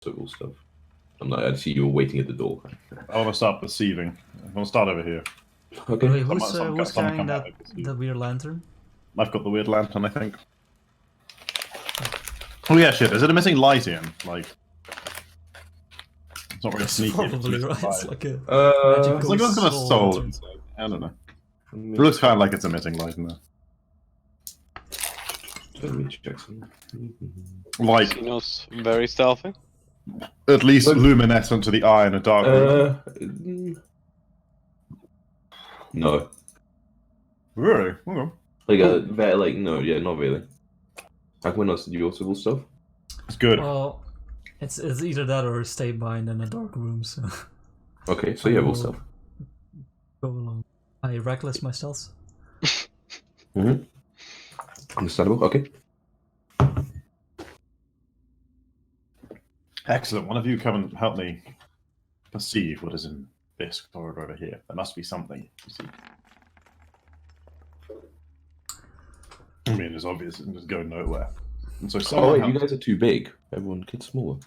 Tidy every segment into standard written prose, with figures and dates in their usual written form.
civil stuff. I see you were waiting at the door. I want to start perceiving. I want to start over here. Okay. Wait, who's carrying the weird lantern? I've got the weird lantern, I think. Oh yeah, shit. Is it a missing light, Ian? Like, it's not really sneaky. Probably right. It's like a it's like it's got a soul inside. I don't know. It looks kind of like it's a missing light in there. Let me check some. Like, Xenos, very stealthy. At least luminescent to the eye in a dark room. No. Really? Okay. No, yeah, not really. Like when else did you also stuff? It's good. Well, it's either that or stay behind in a dark room. So. Okay, so yeah, we'll stuff. Go along. I reckless my stealth. Understandable. Okay. Excellent. One of you come and help me perceive what is in this corridor over here. There must be something. You see. I mean, it's obvious. It's just going nowhere. And so someone you guys are too big. Everyone gets smaller.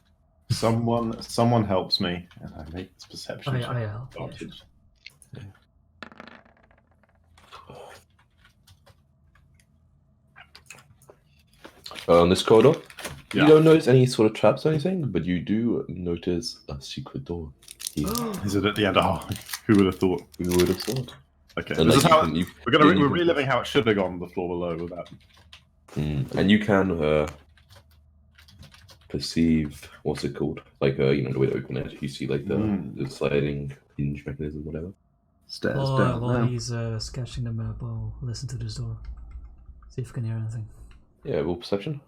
Someone helps me, and I make this perception I help. advantage. Yeah. On this corridor, you don't notice any sort of traps or anything, but you do notice a secret door. Is it at the end? Oh, who would have thought? Who would have thought? Okay, and this is how we're reliving how it should have gone the floor below with that. And you can perceive what's it called? Like the way to open it. You see like the sliding hinge mechanism, whatever. Stairs down. While he's sketching the map, I'll listen to this door. See if we can hear anything. Yeah, roll perception.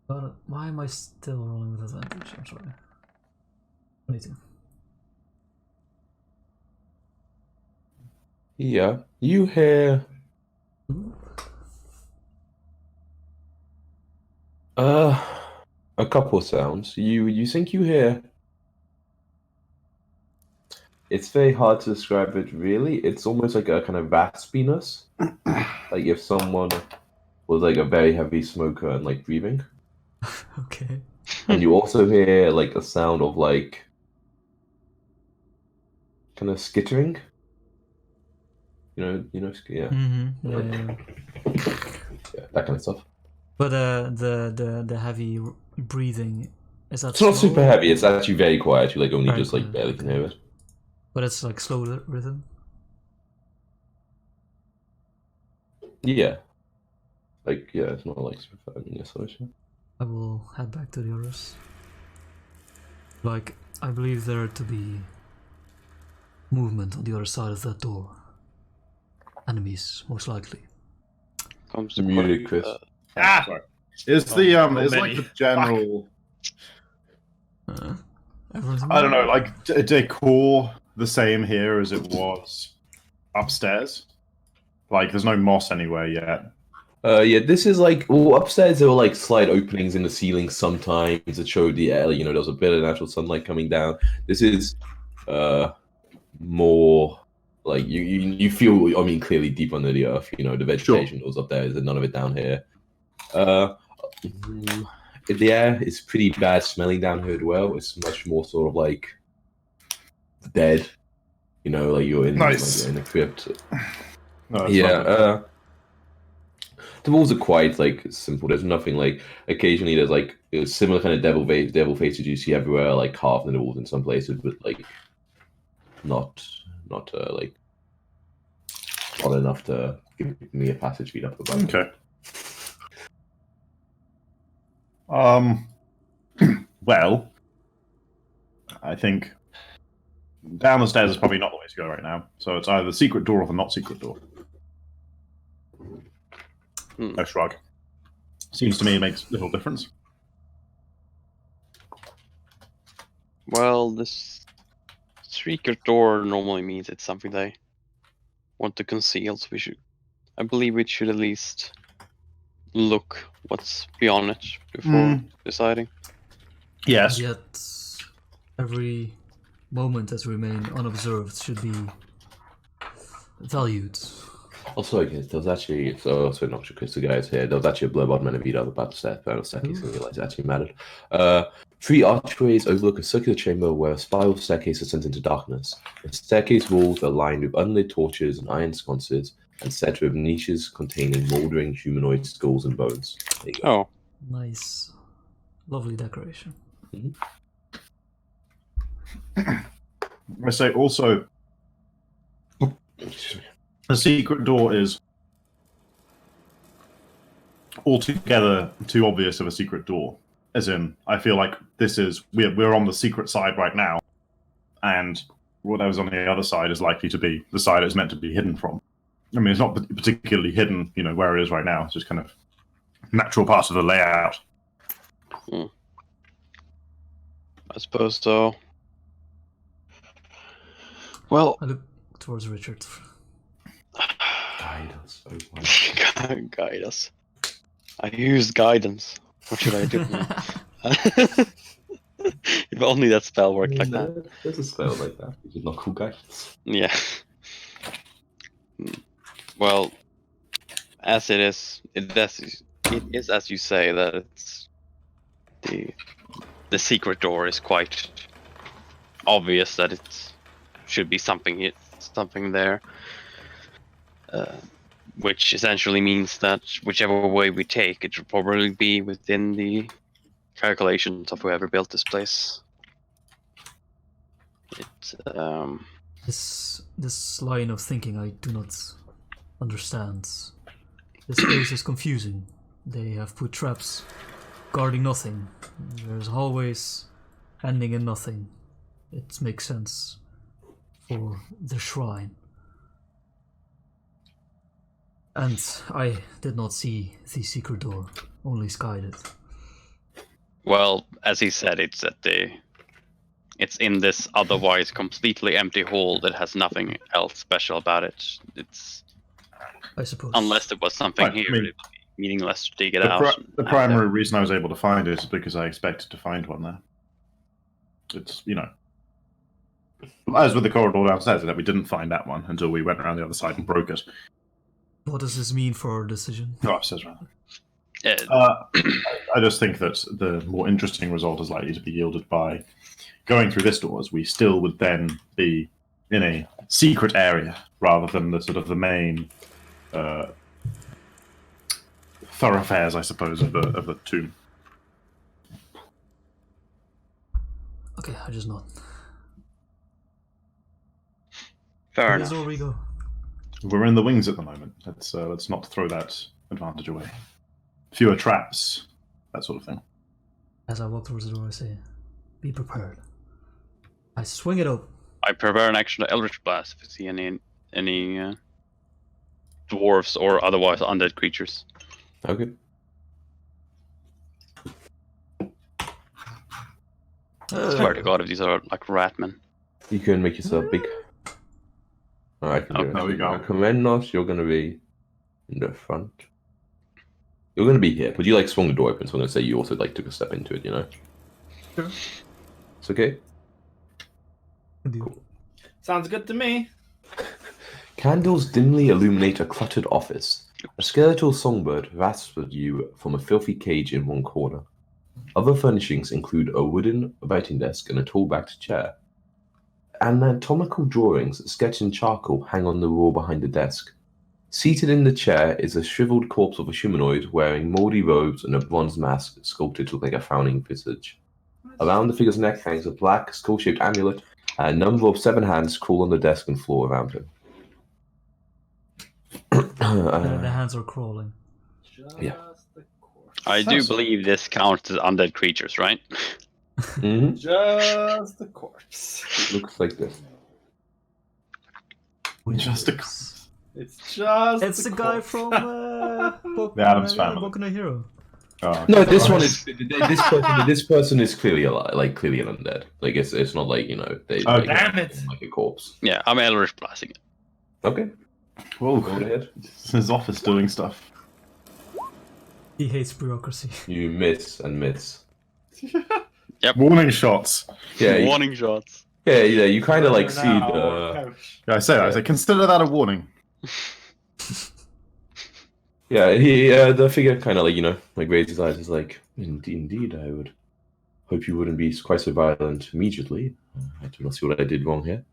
But why am I still rolling with advantage? I'm sorry. 22. Yeah, you hear a couple sounds. You think you hear. It's very hard to describe it. Really, it's almost like a kind of raspiness, like if someone was like a very heavy smoker and like breathing. Okay. And you also hear like a sound of like kind of skittering. Yeah. Yeah, that kind of stuff. But the heavy breathing, is that It's not slow? super heavy. It's actually very quiet. You like only Very just like quiet, barely can hear it. But it's like slow rhythm. Yeah. It's not like super fast. Yes, I will head back to the others. Like, I believe there to be movement on the other side of that door. Enemies, most likely. Comes The music, Chris. Sorry. It's it's like the general. I don't know, like decor the same here as it was upstairs. Like, there's no moss anywhere yet. Yeah, this is like upstairs. There were like slight openings in the ceiling sometimes that showed the air. There was a bit of natural sunlight coming down. This is more like you feel. I mean, clearly deep under the earth. The vegetation was up there. There's none of it down here. The air is pretty bad smelling down here as well. It's much more sort of like dead. Like you're in in a crypt. No, yeah. The walls are quite like simple. There's nothing like. Occasionally, there's like similar kind of devil faces you see everywhere, like carved in the walls in some places, but like not like not enough to give me a passage feed up above. Okay. Well, I think down the stairs is probably not the way to go right now. So it's either the secret door or the not secret door. I shrug. Seems to me it makes little difference. Well, this secret door normally means it's something they want to conceal, so I believe we should at least look what's beyond it before deciding. Yes. Yet, every moment that remain unobserved should be valued. Also, I guess there was actually so not because the guys here. There was actually a blurb on Manavita about the staircase, and realized it actually mattered. 3 archways overlook a circular chamber where a spiral staircase ascends into darkness. The staircase walls are lined with unlit torches and iron sconces, and set with niches containing moldering humanoid skulls and bones. There you go. Oh, Nice. Lovely decoration. I say also, the secret door is altogether too obvious of a secret door. As in, I feel like we're on the secret side right now, and whatever's on the other side is likely to be the side it's meant to be hidden from. I mean, it's not particularly hidden, where it is right now. It's just kind of natural part of the layout. I suppose so. Well, I look towards Richard. Guide us. guide us. I used guidance. What should I do? If only that spell worked like that. There's a spell like that. You did not call guidance. Yeah. Well, as it is as you say that it's the secret door is quite obvious that it should be something there, which essentially means that whichever way we take, it should probably be within the calculations of whoever built this place. This line of thinking I do not understand. This place is confusing. They have put traps guarding nothing. There's hallways ending in nothing. It makes sense for the shrine. And I did not see the secret door, only skied it. Well, as he said, it's in this otherwise completely empty hall that has nothing else special about it. It's, I suppose. unless there was something Right, here, I mean, it would be meaningless to dig it out. The primary reason I was able to find it is because I expected to find one there. It's, as with the corridor downstairs, that we didn't find that one until we went around the other side and broke it. What does this mean for our decision? Oh, upstairs, rather. I just think that the more interesting result is likely to be yielded by going through this door, as we still would then be in a secret area rather than the sort of the main thoroughfares, I suppose, of the tomb. Okay, I just nod. Fair Here's enough. where we go. We're in the wings at the moment. Let's not throw that advantage away. Fewer traps, that sort of thing. As I walk towards the door, I say, "Be prepared." I swing it up. I prepare an extra Eldritch Blast if you see any dwarves or otherwise undead creatures. Okay. Swear to God, if these are like ratmen. You can make yourself big. Alright, there we go. Comendos, you're gonna be in the front. You're gonna be here, but you swung the door open, so I'm gonna say you also took a step into it, Sure. It's okay? Cool. Sounds good to me. Candles dimly illuminate a cluttered office. A skeletal songbird rasps at you from a filthy cage in one corner. Other furnishings include a wooden writing desk and a tall-backed chair. Anatomical drawings sketched in charcoal hang on the wall behind the desk. Seated in the chair is a shriveled corpse of a humanoid wearing moldy robes and a bronze mask sculpted to look like a frowning visage. Around the figure's neck hangs a black, skull-shaped amulet, and a number of 7 hands crawl on the desk and floor around him. The hands are crawling. Yeah. I do believe this counts as undead creatures, right? Mm-hmm. Just the corpse. Looks like this. Just a It's just. It's the guy from The Addams Family. Boku no Hero. Oh, No, this one is this person is clearly alive, clearly an undead. It's not they. Oh, damn it. Like a corpse. Yeah, I'm Eldritch Blasting it. Okay, Whoa, go ahead. his office doing stuff. He hates bureaucracy. You miss and miss. Warning shots. Yeah, Warning shots. yeah. You kind of see Now, the. ouch. Yeah, I say, consider that a warning. Yeah, the figure kind of like, like raises his eyes, is like, indeed, I would hope you wouldn't be quite so violent immediately. I do not see what I did wrong here.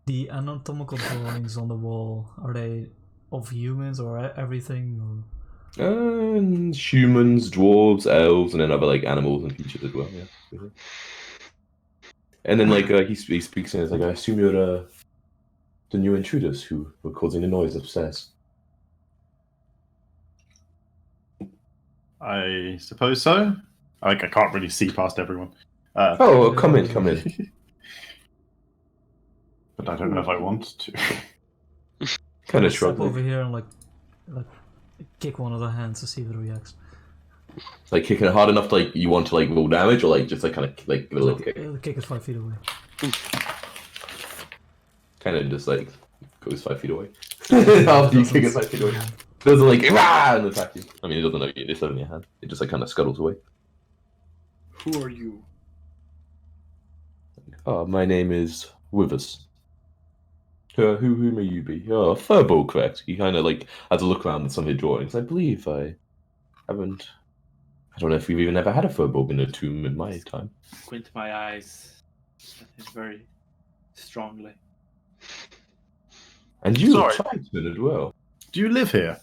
The anatomical drawings on the wall, are they of humans or everything? Humans, dwarves, elves, and then other like animals and features as well. Yeah. And then like he speaks and it's like, I assume you're the new intruders who were causing the noise upstairs. I suppose so. Like I can't really see past everyone. Come in. But I don't know if I want to. Kind I'll of step shrug. over here and like kick one of the hands to see if it reacts. Like kicking it hard enough to like you want to like roll damage, or like just like kind of like give it a little kick. The kick is 5 feet away. Kind of just like goes 5 feet away. After you kick it 5 feet away, it doesn't like rah and attack you. I mean, it doesn't know you. It's in your hand. It just like kind of scuttles away. Who are you? My name is Withers. Who may you be? Furbo, correct. He kind of like has a look around at some of his drawings. I believe I haven't. I don't know if we've even ever had a Furbolg in a tomb in my time. Squint my eyes at him very strongly. And you Sorry. tribesman as well. Do you live here?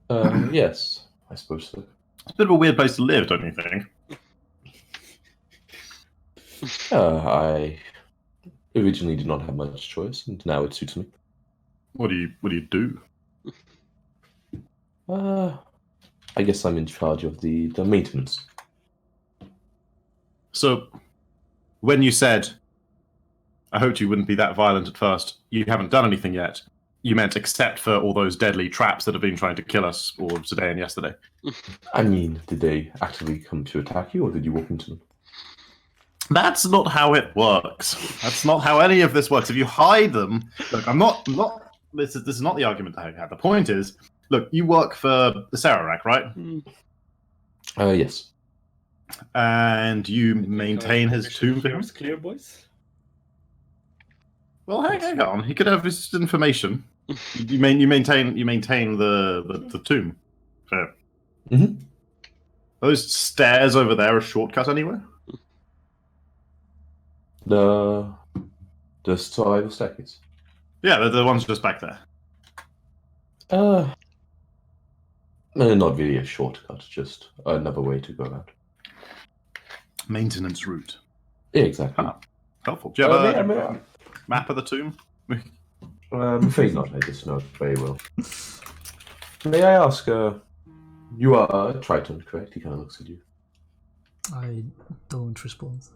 Yes, I suppose so. It's a bit of a weird place to live, don't you think? I originally did not have much choice, and now it suits me. What do you do? I guess I'm in charge of the maintenance. So, when you said, I hoped you wouldn't be that violent at first, you haven't done anything yet, you meant except for all those deadly traps that have been trying to kill us all today and yesterday. I mean, did they actually come to attack you, or did you walk into them? That's not how it works. That's not how any of this works. If you hide them, look, I'm not. This is not the argument I had. The point is, look, you work for the Sararak, right? Yes. And you maintain his tomb for him. Clear, boys. Well, hang on. He could have his information. You maintain the tomb. Fair. Mm-hmm. Those stairs over there are a shortcut anywhere? The survival staircase. Yeah, they're the ones just back there. Not really a shortcut, just another way to go around. Maintenance route. Yeah, exactly. Helpful. Do you have a may I- map of the tomb? I'm afraid not. I just know it very well. May I ask, you are a Triton, correct? He kind of looks at you. I don't respond.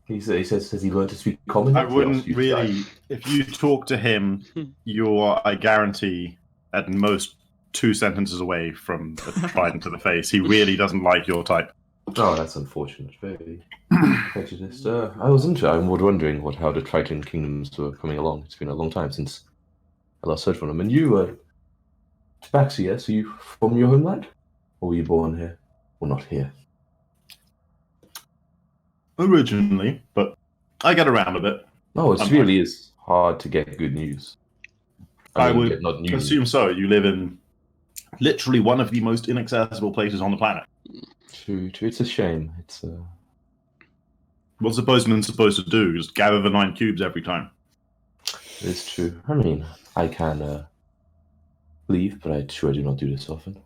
He says, has he learned to speak common? I He wouldn't asks you to really. try. If you talk to him, you're, I guarantee, at most 2 sentences away from a trident to the face. He really doesn't like your type. Oh, that's unfortunate. Very prejudiced. I'm wondering how the Triton kingdoms were coming along. It's been a long time since I last heard from them. And you, Tabaxi, yes? Are you from your homeland? Or were you born here? Or not here? Originally, but I get around a bit. No, it I'm really is hard to get good news. I mean, would not news. assume so. You live in literally one of the most inaccessible places on the planet. True. It's a shame. It's What's the postman supposed to do? Just gather the 9 cubes every time. It's true. I mean, I can leave, but I sure do not do this often. Do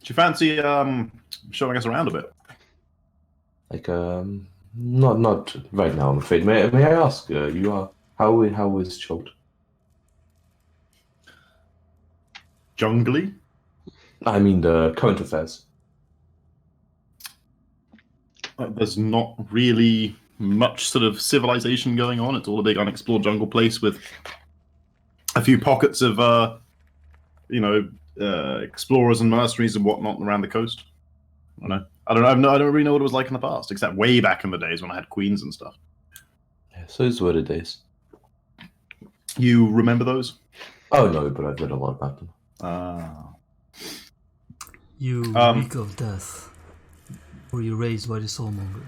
you fancy showing us around a bit? Like, not right now, I'm afraid. May I ask, you are how is Chult? Jungly? I mean, the current affairs. There's not really much sort of civilization going on. It's all a big unexplored jungle place with a few pockets of, explorers and mercenaries and whatnot around the coast. I don't really know what it was like in the past, except way back in the days when I had queens and stuff. Yeah, so those were the days. You remember those? Oh no, but I've read a lot about them. You reek of death. Were you raised by the soulmonger?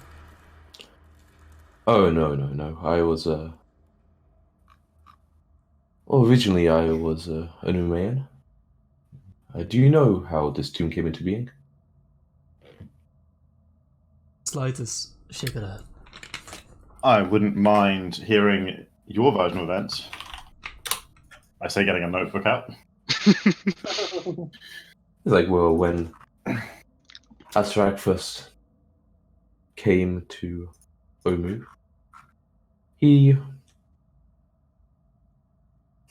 Oh no. I was Well, originally I was a new man. Do you know how this tomb came into being? Slightest shake of the head. I wouldn't mind hearing your version of events. I say getting a notebook out. It's like, well, when Azrak first came to Omu, he's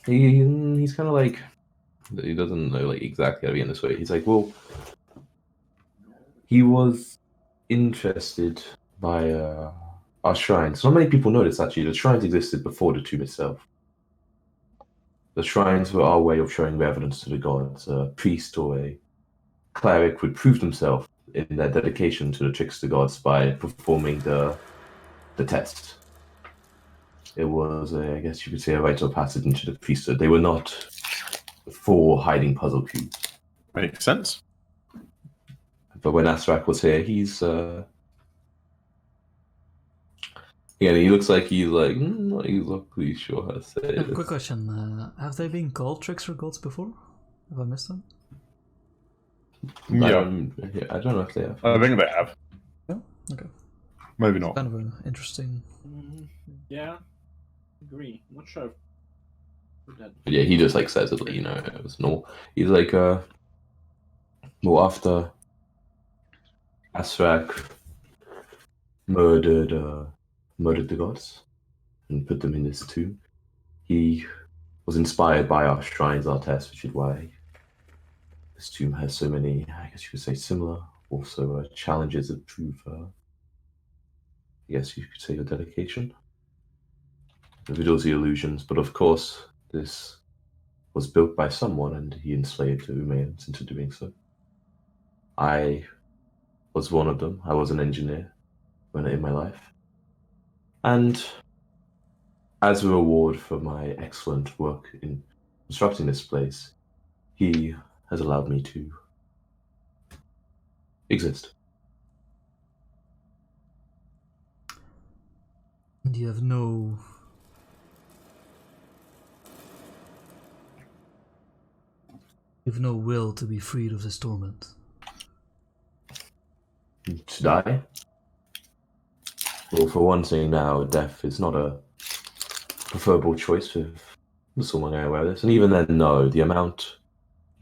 kind of like, he doesn't know like exactly how to be in this way. He's like, well, he was interested by our shrines. Not many people know this actually. The shrines existed before the tomb itself. The shrines were our way of showing reverence to the gods. A priest or a cleric would prove themselves in their dedication to the trickster gods by performing the test. It was, I guess you could say, a rite of passage into the priesthood. They were not for hiding puzzle cubes. Makes sense. But when Azrak was here, he's yeah, he looks like he's like not exactly sure how to say it. Quick question: have they been called trickster gods before? Have I missed them? Yeah, I don't know if they have. I think they have. No. Okay. Maybe not. Kind of an interesting. Yeah, agree. Not sure. That... But yeah, he just like says it, like, you know, it was normal. He's like, well, after Azrak murdered the gods and put them in this tomb, he was inspired by our shrines, our tests, which is why this tomb has so many, I guess you could say, similar, also challenges that prove, I guess you could say, your dedication. Reveals the illusions, but of course, this was built by someone, and he enslaved the Umayans into doing so. I was one of them. I was an engineer in my life. And as a reward for my excellent work in constructing this place, he has allowed me to exist. And you have no. You have no will to be freed of this torment. To die? Well, for one thing now, death is not a preferable choice for someone going aware of this. And even then, no, the amount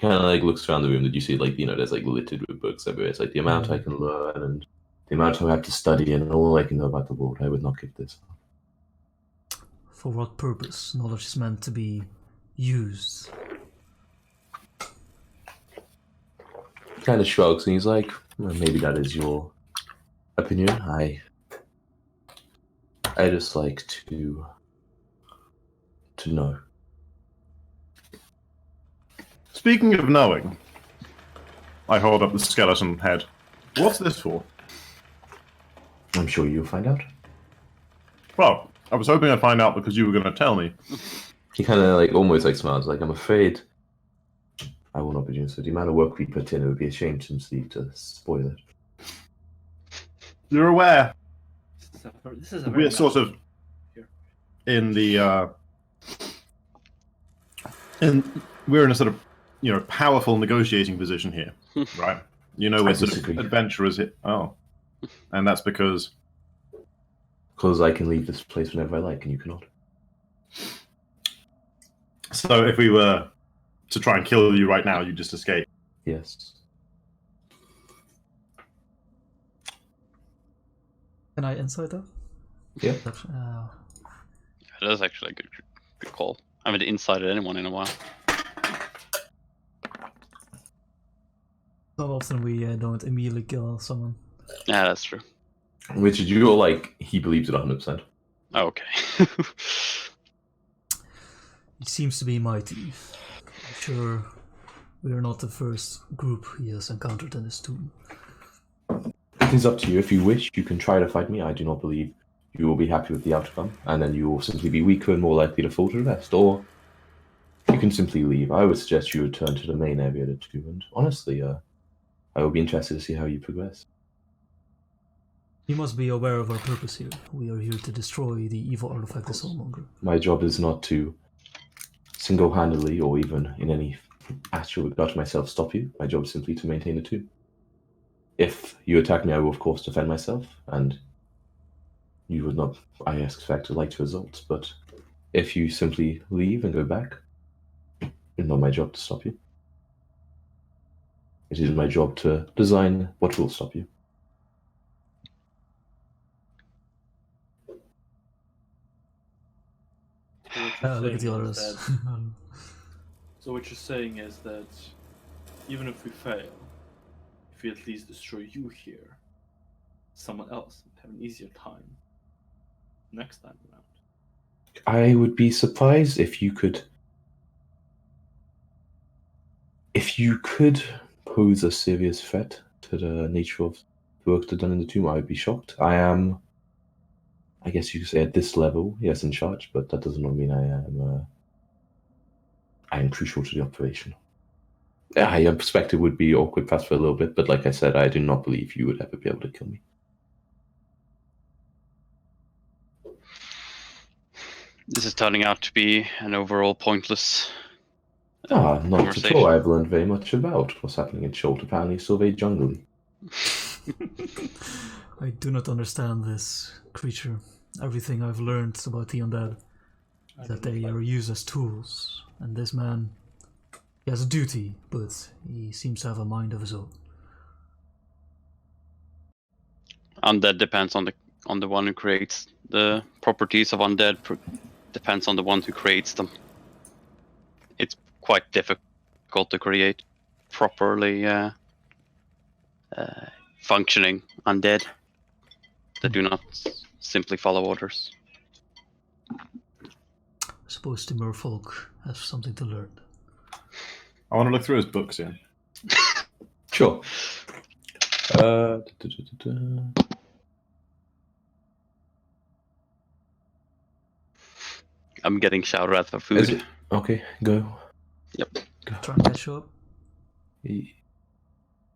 kind of like looks around the room that you see, like, you know, there's like littered with books everywhere. It's like the amount I can learn and the amount I have to study and all I can know about the world, I would not give this up. For what purpose? Knowledge is meant to be used. Kind of shrugs and he's like, well, maybe that is your opinion. I just like to know. Speaking of knowing, I hold up the skeleton head. What's this for? I'm sure you'll find out. Well, I was hoping I'd find out because you were going to tell me. He kind of like almost like smiles, like, I'm afraid I will not be doing so. The amount of work we put in, it would be a shame to spoil it. You're aware. This is a We're sort of here. in the we're in a sort of, you know, powerful negotiating position here, right? You know, I we're sort disagree. of adventurers here. Oh, and that's because I can leave this place whenever I like, and you cannot. so if we were to try and kill you right now, you just escape. Yes. Can I insight that? Yeah. That's actually a good call. I haven't incited anyone in a while. Not often we don't immediately kill someone. Yeah, that's true. Richard, you're like, he believes it 100%. Oh, okay. It seems to be mighty. I'm sure we are not the first group he has encountered in this tomb. It is up to you. If you wish, you can try to fight me. I do not believe you will be happy with the outcome, and then you will simply be weaker and more likely to fall to the rest. Or you can simply leave. I would suggest you return to the main area of the tomb, and honestly, I will be interested to see how you progress. You must be aware of our purpose here. We are here to destroy the evil artifact of Soulmonger. My job is not to single-handedly or even in any actual regard to myself stop you. My job is simply to maintain the tomb. If you attack me, I will of course defend myself, and you would not, I expect, like results. But if you simply leave and go back, it's not my job to stop you. It is my job to design what will stop you. So what Look you're at the saying is others. that, so what you're saying is that even if we fail, if we at least destroy you here, someone else would have an easier time next time around. I would be surprised if you could pose a serious threat to the nature of the work done in the tomb. I would be shocked. I am, I guess you could say, at this level, yes, in charge, but that does not mean I am crucial to the operation. I suspect it would be awkward perhaps for a little bit, but like I said, I do not believe you would ever be able to kill me. This is turning out to be an overall pointless Not at conversation. all. I've learned very much about what's happening in Chult. Apparently, it's so very jungly. I do not understand this creature. Everything I've learned about the undead is that they are used as tools, and this man, he has a duty, but he seems to have a mind of his own. Undead depends on the one who creates the properties of undead. Depends on the one who creates them. It's quite difficult to create properly functioning undead that do not simply follow orders. I suppose the merfolk have something to learn. I want to look through his books, yeah. Sure. I'm getting shouted at for food. Okay, go. Yep. Go. Try and catch up.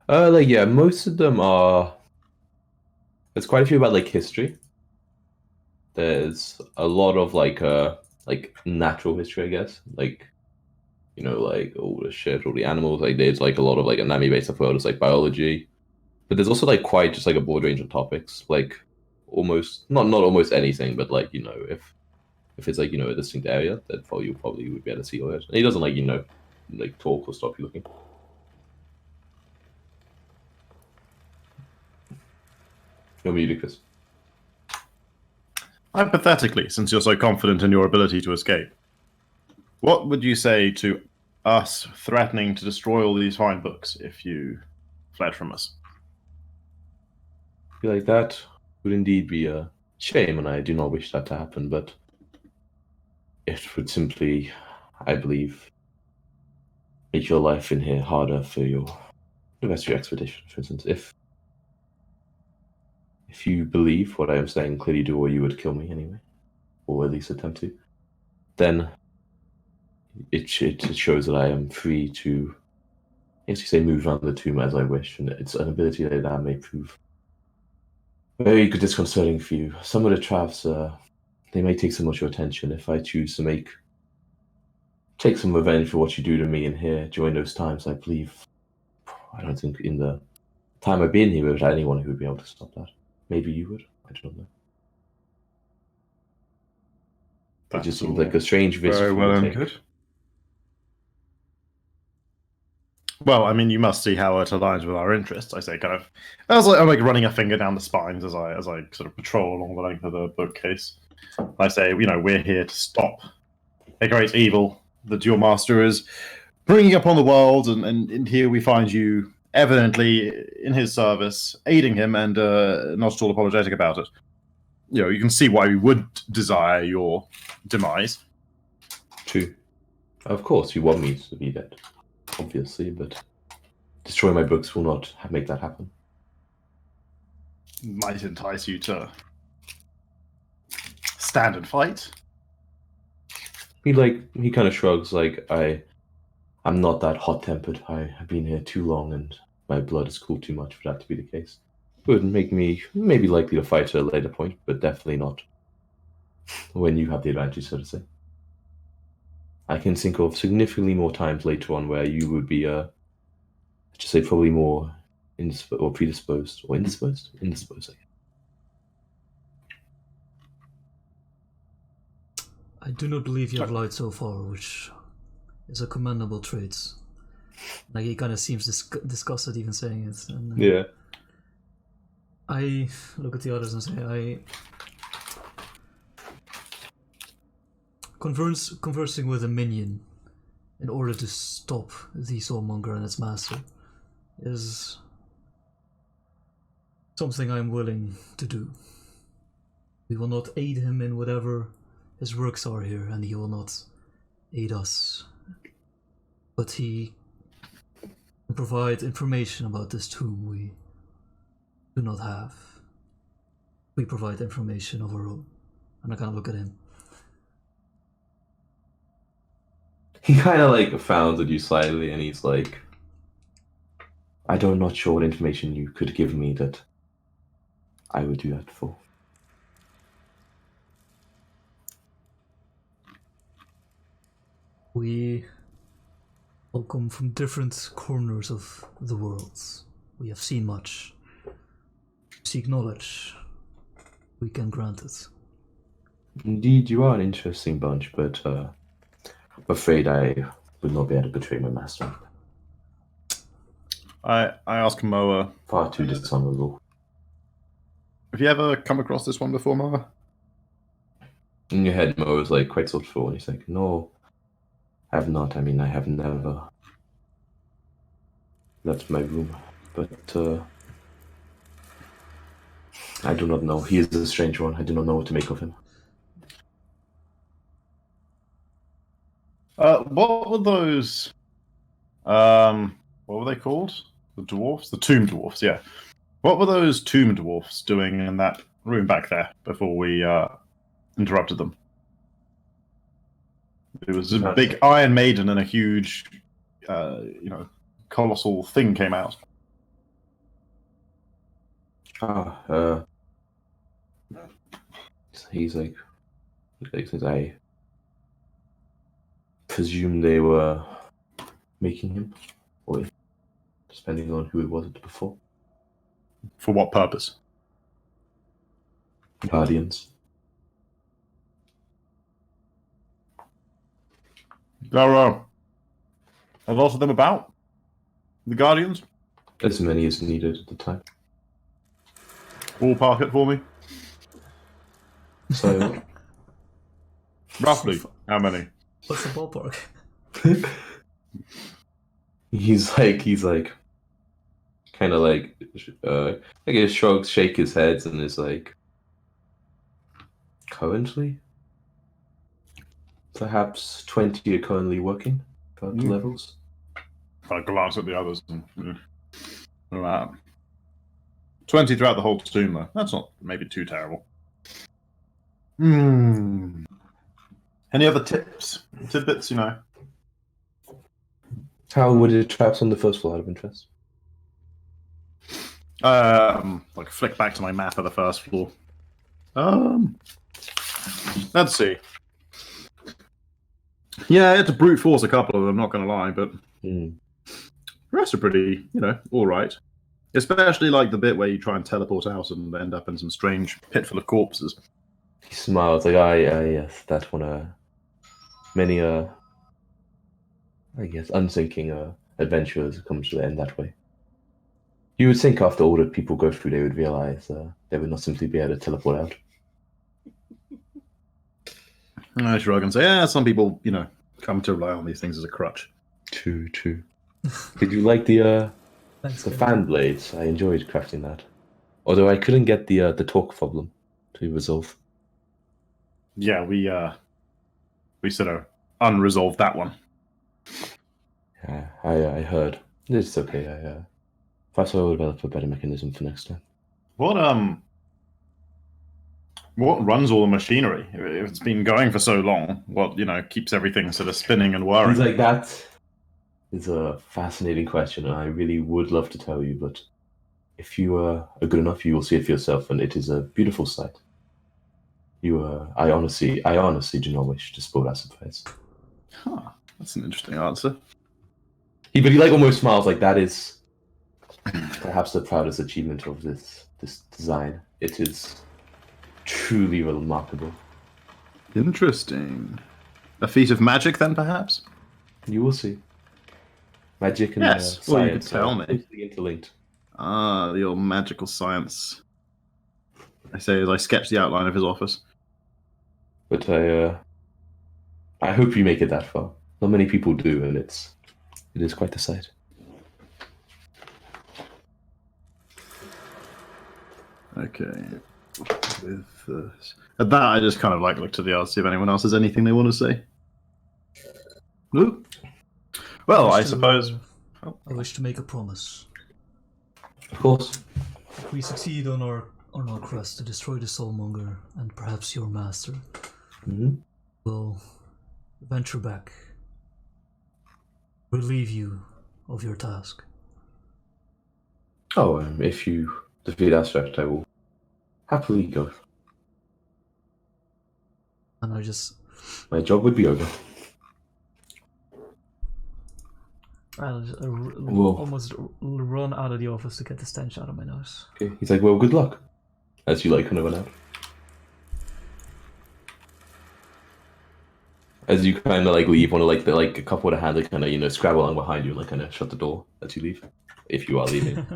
Yeah, most of them are. There's quite a few about like history. There's a lot of like natural history, I guess. Like, you know, like all the shit, all the animals. Like there's like a lot of like anatomy-based stuff. Where it's like biology, but there's also like quite just like a broad range of topics. Like almost not almost anything, but like, you know, if it's like, you know, a distinct area, that you probably would be able to see all it. And he doesn't like, you know, like talk or stop you looking. You're muted, Chris. Hypothetically, since you're so confident in your ability to escape, what would you say to us threatening to destroy all these fine books if you fled from us? I feel like that would indeed be a shame, and I do not wish that to happen, but it would simply, I believe, make your life in here harder for the rest of your expedition. For instance, if you believe what I am saying clearly do, or you would kill me anyway, or at least attempt to, then it shows that I am free to, as you say, move around the tomb as I wish, and it's an ability that may prove very disconcerting for you. Some of the traps, they may take so much of your attention. If I choose to take some revenge for what you do to me in here during those times, I believe, I don't think in the time I've been here we've had anyone who would be able to stop that. Maybe you would. I don't know. It just seems like a strange risk. Very well and good. Well, I mean, you must see how it aligns with our interests. I say, kind of, I'm like running a finger down the spines as I sort of patrol along the length of the bookcase. I say, you know, we're here to stop a great evil that your master is bringing upon the world, and here we find you evidently in his service, aiding him, and not at all apologetic about it. You know, you can see why we would desire your demise. True. Of course, you want me to be dead, obviously, but destroying my books will not make that happen. Might entice you to stand and fight. He kind of shrugs, like, I'm not that hot-tempered. I've been here too long, and my blood is cooled too much for that to be the case. It would make me maybe likely to fight at a later point, but definitely not when you have the advantage, so to say. I can think of significantly more times later on where you would be, just say probably more or predisposed or indisposed. Indisposed, I guess. I do not believe you have lied so far, which is a commendable trait. Like, he kind of seems disgusted even saying it. And, Yeah. I look at the others and say, conversing with a minion in order to stop the soulmonger and its master is something I'm willing to do. We will not aid him in whatever his works are here, and he will not aid us. But he can provide information about this tomb we do not have. We provide information of our own. And I kind of look at him. He kind of like frowns at you slightly, and he's like, I'm not sure what information you could give me that I would do that for. We all come from different corners of the world. We have seen much. Seek knowledge. We can grant it. Indeed, you are an interesting bunch, but I'm afraid I would not be able to betray my master. I ask Moa, Far too dishonorable. have you ever come across this one before, Moa? In your head, Mo is like quite thoughtful, and he's like, no, I have not. I mean, I have never left my room, but I do not know. He is a strange one. I do not know what to make of him. What were those? What were they called? The dwarfs? The tomb dwarfs, yeah. What were those tomb dwarfs doing in that room back there before we interrupted them? It was a big Iron Maiden and a huge, colossal thing came out. He's like since I presume they were making him, or depending on who it was before. For what purpose? Guardians. Are a lot of them about? The Guardians? As many as needed at the time. Ballpark it for me. So, Roughly, how many? What's the ballpark? he's like, kind of like, I guess shrugs, shake his heads, and is like, currently, perhaps 20 are currently working throughout the levels. I glance at the others. And, 20 throughout the whole tomb, though. That's not maybe too terrible. Any other tidbits, How were the traps on the first floor, out of interest? Like flick back to my map of the first floor. Let's see. Yeah, I had to brute force a couple of them, not going to lie, but the rest are pretty, all right. Especially like the bit where you try and teleport out and end up in some strange pit full of corpses. He smiles like, yes, that one, many, I guess, unthinking adventurers comes to the end that way. You would think after all that people go through, they would realize they would not simply be able to teleport out. I shrug and say, yeah, some people, come to rely on these things as a crutch. True. Did you like the Thanks, the man. fan blades? I enjoyed crafting that. Although I couldn't get the torque problem to resolve. Yeah, we sort of unresolved that one. Yeah, I heard. It's okay. Perhaps I will develop a better mechanism for next time. What runs all the machinery? If it's been going for so long, what keeps everything sort of spinning and whirring? He's like, that is a fascinating question, and I really would love to tell you, but if you are good enough, you will see it for yourself, and it is a beautiful sight. I honestly do not wish to spoil our surprise. Huh. That's an interesting answer. But he like almost smiles like that is perhaps the proudest achievement of this design. It is truly remarkable. Interesting. A feat of magic, then, perhaps? You will see. Magic and Yes, well, you could science tell are me. closely interlinked. Ah, the old magical science. I say as I sketch the outline of his office. But I hope you make it that far. Not many people do, and it is quite the sight. Okay. With this. At that, I just kind of like look to the others, see if anyone else has anything they want to say. No? Well, I suppose. I wish to make a promise. Of course. If we succeed on our quest to destroy the Soulmonger and perhaps your master, we'll venture back, relieve you of your task. Oh, if you defeat Aspect, I will happily go. And I just... My job would be over. almost run out of the office to get the stench out of my nose. Okay. He's like, well, good luck. As you like kind of run out. As you kind of like leave, one of like a couple of the hands like kind of scrabble along behind you, and like kind of shut the door as you leave, if you are leaving.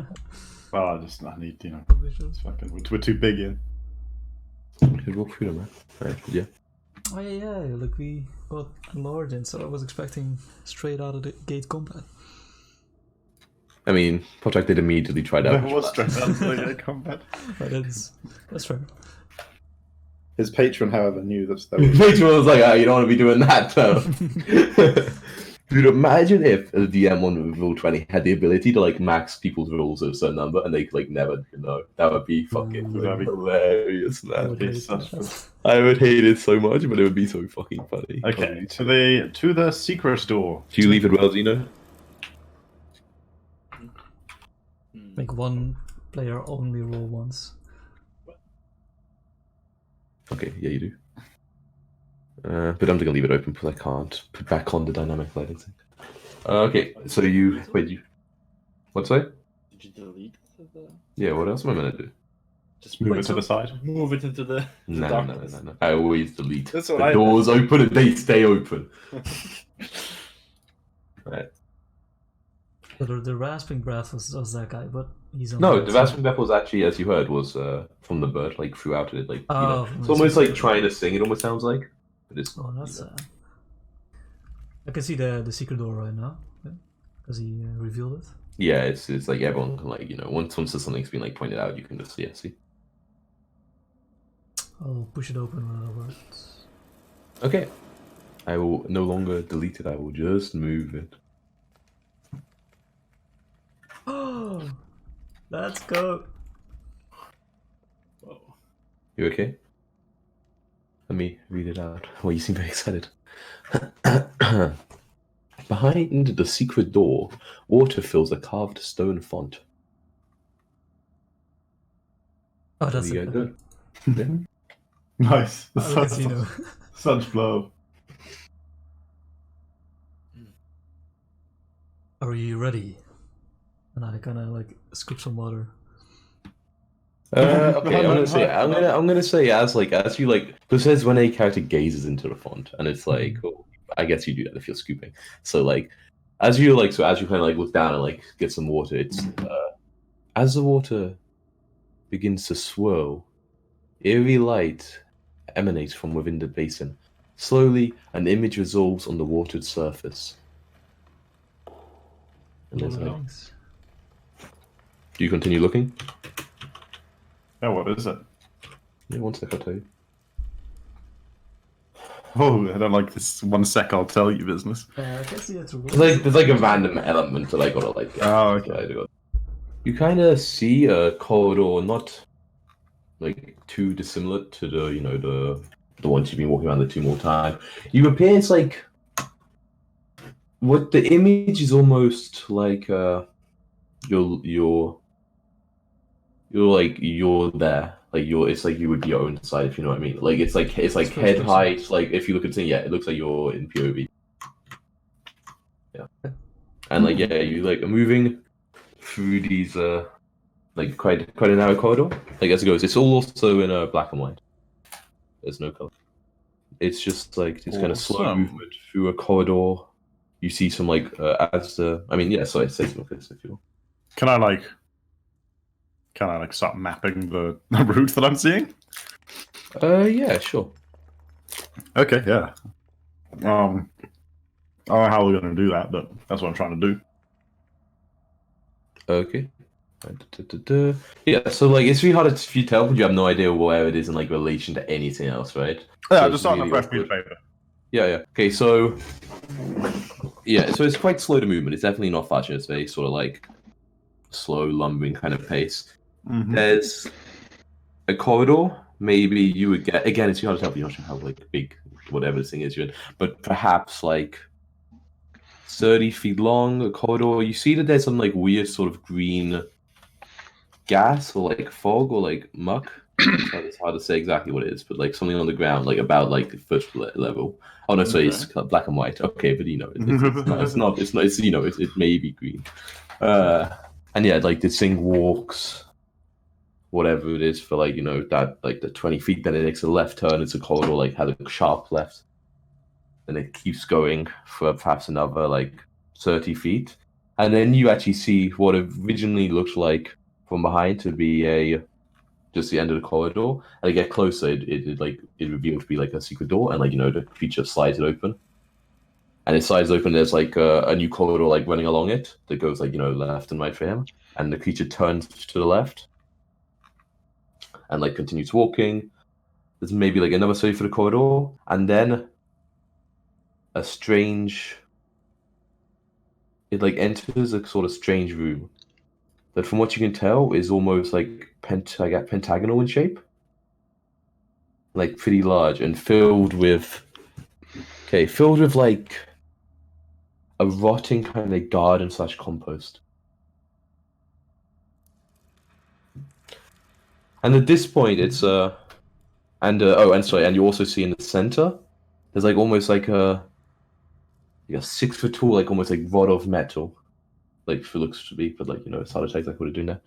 Well, I need it's fucking, we're too big in. You could walk through them, man. Right, yeah. Oh yeah, look, we got enlarged, and so I was expecting straight out of the gate combat. I mean, Project did immediately try that. That was straight out of the combat. That's fair. His patron, however, knew that. Patron was like, you don't want to be doing that, though. Dude, imagine if the DM on Rule 20 had the ability to like max people's rules of a certain number and they could like never know. That would be fucking hilarious, man. I would hate it so much, but it would be so fucking funny. Okay, to the secret door. Do you leave it well, Zeno? Make one player only roll once. Okay, yeah, you do. But I'm just gonna leave it open because I can't put back on the dynamic lighting thing. Okay, so what's that? Did you delete the? Yeah, what else am I gonna do? Just Move it to the side. Move it into the No. darkness. I always delete. That's The what I doors open and they stay open. Right. The rasping breath was that guy, but he's on No, the the rasping breath was actually, as you heard, was from the bird, like throughout it, like it's almost like trying to sing. It almost sounds like, but it's not. Oh, that's I can see the secret door right now, because he revealed it. Yeah, it's like everyone can like once something's been like pointed out, you can just see. I'll push it open when it works. Okay, I will no longer delete it. I will just move it. Oh, let's go. Whoa. You okay? Let me read it out. Well, you seem very excited. Behind the secret door, water fills a carved stone font. Oh, that's There it. you go. Yeah. Nice. Oh, casino. Such blow. Are you ready? And I kind of like scoop some water. Okay, I'm gonna say as you like, because it says when a character gazes into the font, and it's like, oh, I guess you do that if you're scooping. So like, as you kind of like look down and like get some water, it's as the water begins to swirl, eerie light emanates from within the basin. Slowly, an image resolves on the watered surface. And there's like, do you continue looking? Oh, what is it? Yeah, one sec, I'll tell you. Oh, I don't like this 1 sec, I'll tell you business. I can see it's There's like a random element that I gotta like. Oh, okay. You kind of see a corridor, not like too dissimilar to the ones you've been walking around the 2 more time. You appear it's like what the image is almost like. You're there. Like it's like you would be your own side, if you know what I mean. Like it's like head height. Like if you look at it, yeah, it looks like you're in POV. And like yeah, you like are moving through these like quite a narrow corridor. Like as it goes, it's all also in black and white. There's no color. It's just like this kind of slow Awesome. movement through a corridor. You see some like sorry, say some of this if you want. Can I like start mapping the route that I'm seeing? Yeah, sure. Okay, yeah. I don't know how we're going to do that, but that's what I'm trying to do. Okay. Yeah, so like it's really hard to tell because you have no idea where it is in like relation to anything else, right? Yeah, So just it's start on a really fresh piece of awkward. paper. Yeah. Okay, so so it's quite slow to movement. It's definitely not fast. It's very sort of like slow, lumbering kind of pace. Mhm. There's a corridor. Maybe you would get again. It's hard to tell. You're not sure how like big whatever this thing is you're in, but perhaps like 30 feet long. A corridor. You see that there's some like weird sort of green gas or like fog or like muck. It's hard to say exactly what it is, but like something on the ground, like about like the first level. Oh no, sorry, it's black and white. Okay, but you know, it's not. It's you know, it may be green. And yeah, like this thing walks, whatever it is, for like you know that like the 20 feet. Then it takes a left turn. It's a corridor, like has a sharp left, and it keeps going for perhaps another like 30 feet, and then you actually see what originally looked like from behind to be just the end of the corridor. And you get closer, it revealed to be like a secret door, and like you know the creature slides it open, and it slides open. There's like a new corridor like running along it that goes like you know left and right for him, and the creature turns to the left and like continues walking. There's maybe like another 30 for the corridor, and then a strange. It like enters a sort of strange room that, from what you can tell, is almost like pentagonal in shape, like pretty large and filled with like a rotting kind of like garden / compost. And at this point, it's and you also see in the center, there's like almost like a 6 foot tall, like almost like rod of metal. Like it looks to be, but like you know, it's hard to tell exactly what it's doing there.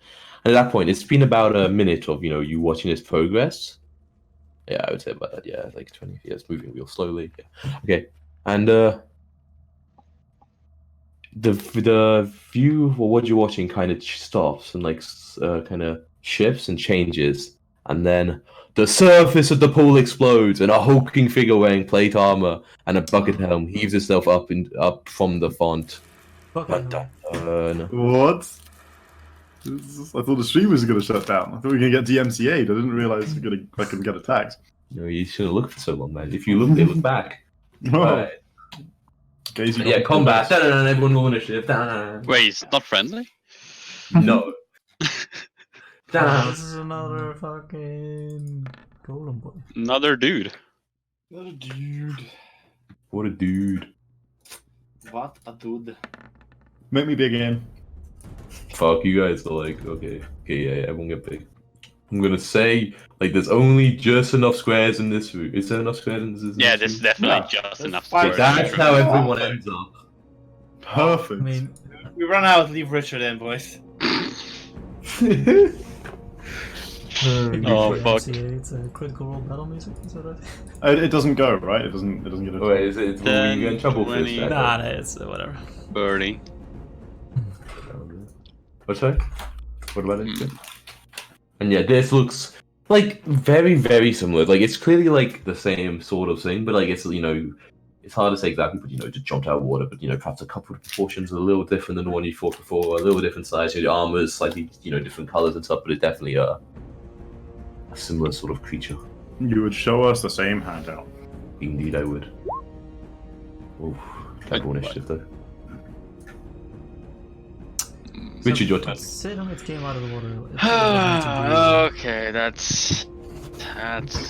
And at that point, it's been about a minute of you watching its progress. Yeah, I would say about that. Yeah, like 20 years, moving real slowly. Yeah. Okay, and the view or what you're watching kind of stops and like kind of shifts and changes, and then the surface of the pool explodes, and a hulking figure wearing plate armor and a bucket helm heaves itself up from the font. Fucking Dun, dun, dun. What? I thought the stream was going to shut down. I thought we were going to get DMCA'd. I didn't realize I could get attacked. No, you shouldn't look for so long, man. If you look, they look back. Oh, Right. Casey Yeah, got combat. the Dun, everyone roll initiative. Dun. Wait, it's not friendly? No. Dun. This is another fucking golem boy. Another dude. What a dude. What a dude. What a dude. Make me big again. Fuck, you guys are like, okay, yeah, everyone get big. I'm gonna say, like, there's only just enough squares in this room. Is there enough squares in this Yeah, room? there's definitely No, just that's enough fine. squares. That's how everyone ends up. Perfect. I mean, We run out, leave Richard in, boys. Oh, fuck. It's a critical role battle music, is that right? It doesn't go, right? It doesn't get it. Oh, wait, is it? Will you get in trouble for 10, this? 20. Nah, it's whatever. 30. What's that? What about it? And yeah, this looks like very, very similar. Like it's clearly like the same sort of thing, but like it's it's hard to say exactly. But it just jumped out of water. But perhaps a couple of proportions are a little different than the one you fought before. A little different size. The armor is slightly different colors and stuff. But it's definitely a similar sort of creature. You would show us the same handout. Indeed, I would. Oof, terrible initiative though. Richard, your turn. Considering it came out of the water. It was meant to Okay, that's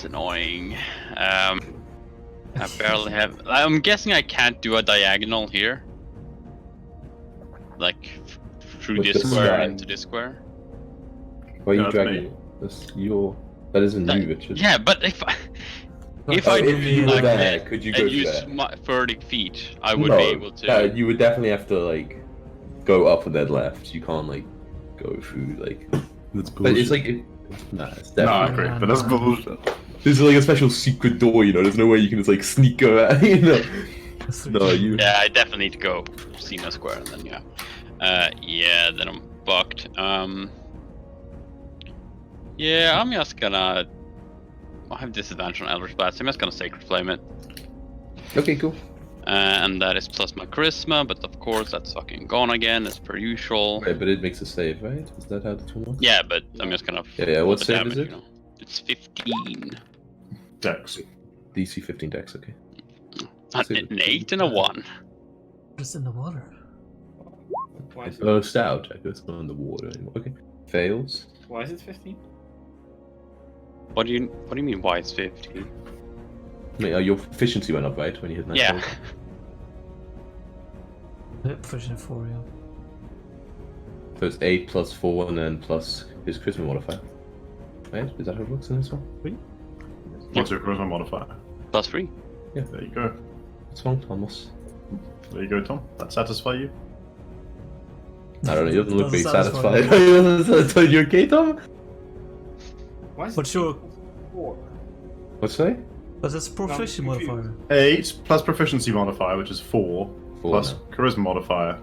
annoying. I barely have. I'm guessing I can't do a diagonal here, like through With this the square side. into this square. Why are you That's dragging? me. That isn't you, Richard. Yeah, but if I Oh, do if you were like there, this could you go and to use there? my 30 feet, I would be able to. You would definitely have to like go up and then left. You can't like go through like. That's But it's like, nah, it's No, I definitely. agree, but that's bullshit. This is like a special secret door, you know. There's no way you can just like sneak around, you know. No, you. Yeah, I definitely need to go see my square and then yeah, then I'm fucked. Yeah, I'm just gonna. I have disadvantage on Eldritch Blast. I'm just gonna Sacred Flame it. Okay, cool. And that is plus my charisma, but of course that's fucking gone again as per usual. Right, but it makes a save, right? Is that how the tool works? Yeah, but I'm just gonna. Yeah, roll what the save damage, is it? You know? It's 15. Dex. DC 15 dex, okay. An 8 and a 1. Just in the water. Why is Oh, stout. I guess it's not in the water anymore. Okay. Fails. Why is it 15? What do you mean? Why it's 15? Wait, your efficiency went up, right? When you hit 9. Yeah. Proficient 4, yeah. So it's 8 plus 4 and then plus his charisma modifier. Right? Is that how it works in this one? What's your charisma modifier? Plus 3. There you go. What's wrong, Thomas? There you go, Tom. That satisfy you? I don't know, he doesn't look very Doesn't satisfy satisfied. me. You okay, Tom? Why is But it sure. 4? What's that? But that's proficiency No, I'm modifier. 8 plus proficiency modifier, which is 4, 4 plus now. charisma modifier,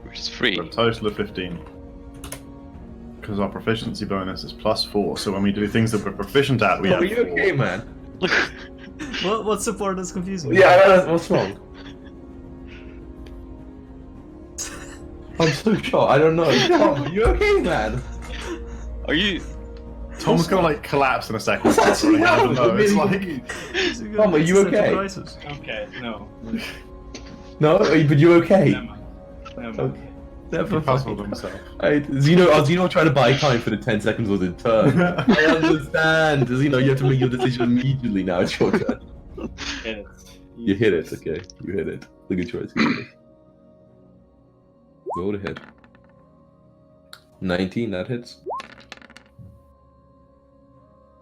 Which is 3. for a total of 15. Because our proficiency bonus is plus 4, so when we do things that we're proficient at, we Oh, add are you 4. okay, man? What's the part that's confusing? Yeah, I know, what's wrong? I'm so shocked, I don't know. Tom, are you okay, man? Are you? Tom's gonna like collapse in a second. What's actually I don't know. It's happening? like Tom, are you okay? Crisis. Okay, no. No, but you okay? Never mind. Never mind. Okay. Never puzzled mind. himself. Zeno trying to buy time for the 10 seconds of the turn. I understand. Zeno, you have to make your decision immediately now. It's your turn. Get it. You hit it, okay. You hit it. Look at choice. Roll to hit. 19, that hits.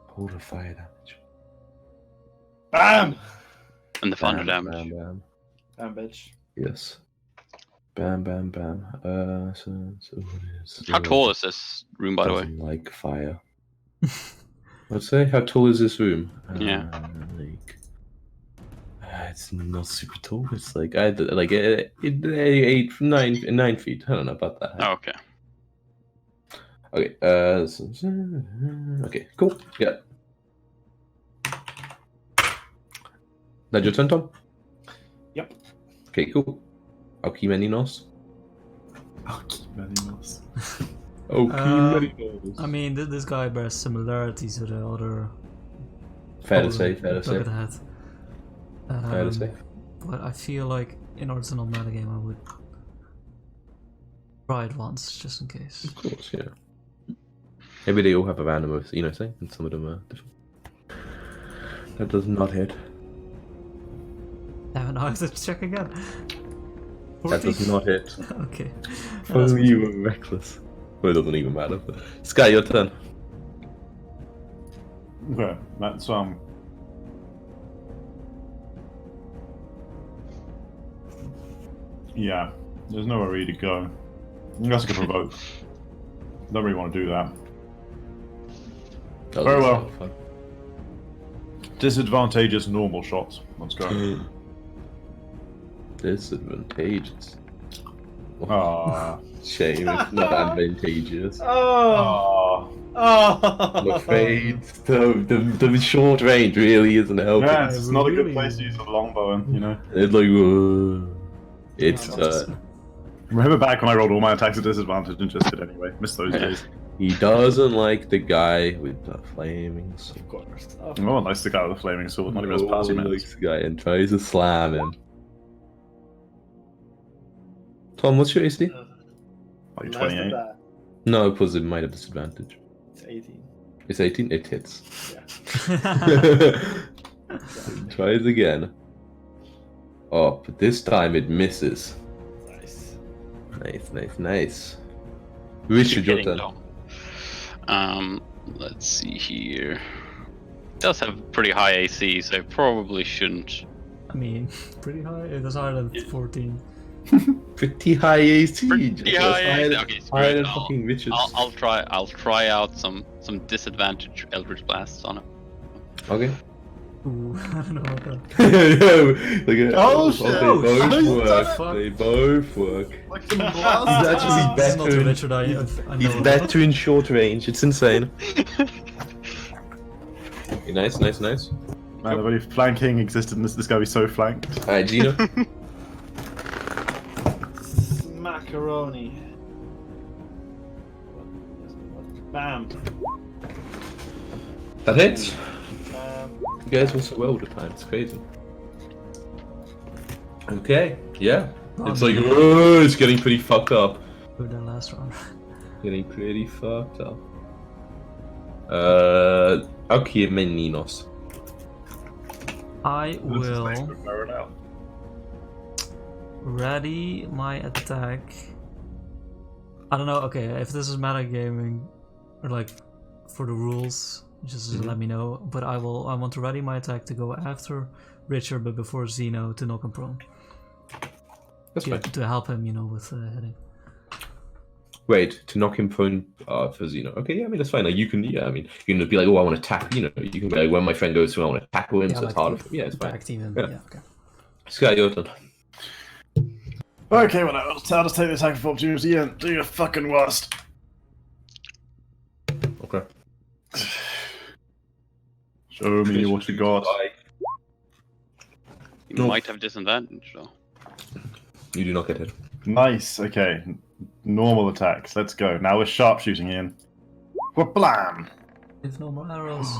Hold a fire damage. BAM! And the thunder Bam, damage. Bam, bam. Bam, bitch. Yes. Bam, bam, bam. So what is... How tall is this room, by the way? Doesn't like fire. Let's say, how tall is this room? Yeah. Like... it's not super tall. It's like, 8, 9 feet. I don't know about that. Oh, okay. Okay, okay, cool. Yeah. That your turn, Tom? Yep. Okay, cool. Alquimeninos. Alquimeninos. Alquimeninos. I mean, this guy bears similarities to the other. Fair to say, fair to say. Look at that. Fair to say. But I feel like in order to not metagame, I would try it once, just in case. Of course, yeah. Maybe they all have a random, thing, and some of them are different. That does not hit. Damn it, now I have to check again. That 14? does not hit. Okay. If only you were reckless. Well, it doesn't even matter. But... Sky, your turn. Okay, that's yeah, there's nowhere really to go. Unless I can provoke. Don't really want to do that. That Very was well. fun. Disadvantageous normal shots. Let's go. Disadvantageous. Ah. Shame, it's not advantageous. Oh! I'm afraid the short range really isn't helping. Yeah, it's not a good Really? place to use a longbow in, you know. It's like, it's Remember back when I rolled all my attacks at disadvantage and just did anyway. Missed those days. he doesn't like the guy with the flaming sword. Of course. Oh, nice the guy with the flaming sword. Not even as party He man. likes the guy and tries to slam him. Tom, what's your AC? Like Less than 28. that. No, because it might have disadvantage. It's 18. It's 18. It hits. Yeah. Tries again. Oh, but this time it misses. Nice. Nice. Richard, your Kidding, turn. though. Let's see here. It does have pretty high AC, so I probably shouldn't. I mean, pretty high. It was higher than 14. Pretty high AC. Pretty Just high higher, AC. Okay, screw higher it. than fucking Richards. I'll try out some disadvantage Eldritch Blasts on him. Okay. Ooh, I don't know about that. Look at Oh, they shit. both Oh, work. fuck. They both work. Like some He's blast. actually This is not better. the Richard I know. He's better in short range. It's insane. Okay, nice. Man, if only flanking existed in this guy would be so flanked. Alright, Gino. Macaroni. Bam. That hits. Bam. You guys were so well all the time. It's crazy. Okay. Yeah. It's like, oh, it's getting pretty fucked up. Good that last round. Getting pretty fucked up. Okay, meninos. I will Out. ready my attack. I don't know. Okay, if this is metagaming or like for the rules, just let me know. But I want to ready my attack to go after Richard, but before Zeno to knock him prone. That's fine. To help him, with hitting. Wait, to knock him prone for Zeno. Okay, yeah, I mean that's fine. Like you can, yeah, I mean you can be like, oh, I want to tackle. You can be like, when my friend goes through, I want to tackle him, so it's harder. Yeah, it's fine. Back team him. Yeah. Yeah, okay. Sky, your turn. Okay, well, I'll just take the attack of opportunity and do your fucking worst. Okay. Show me what you got. You No. might have disadvantage though. You do not get hit. Nice, okay. Normal attacks, let's go. Now we're sharpshooting in. Blam! If no more arrows.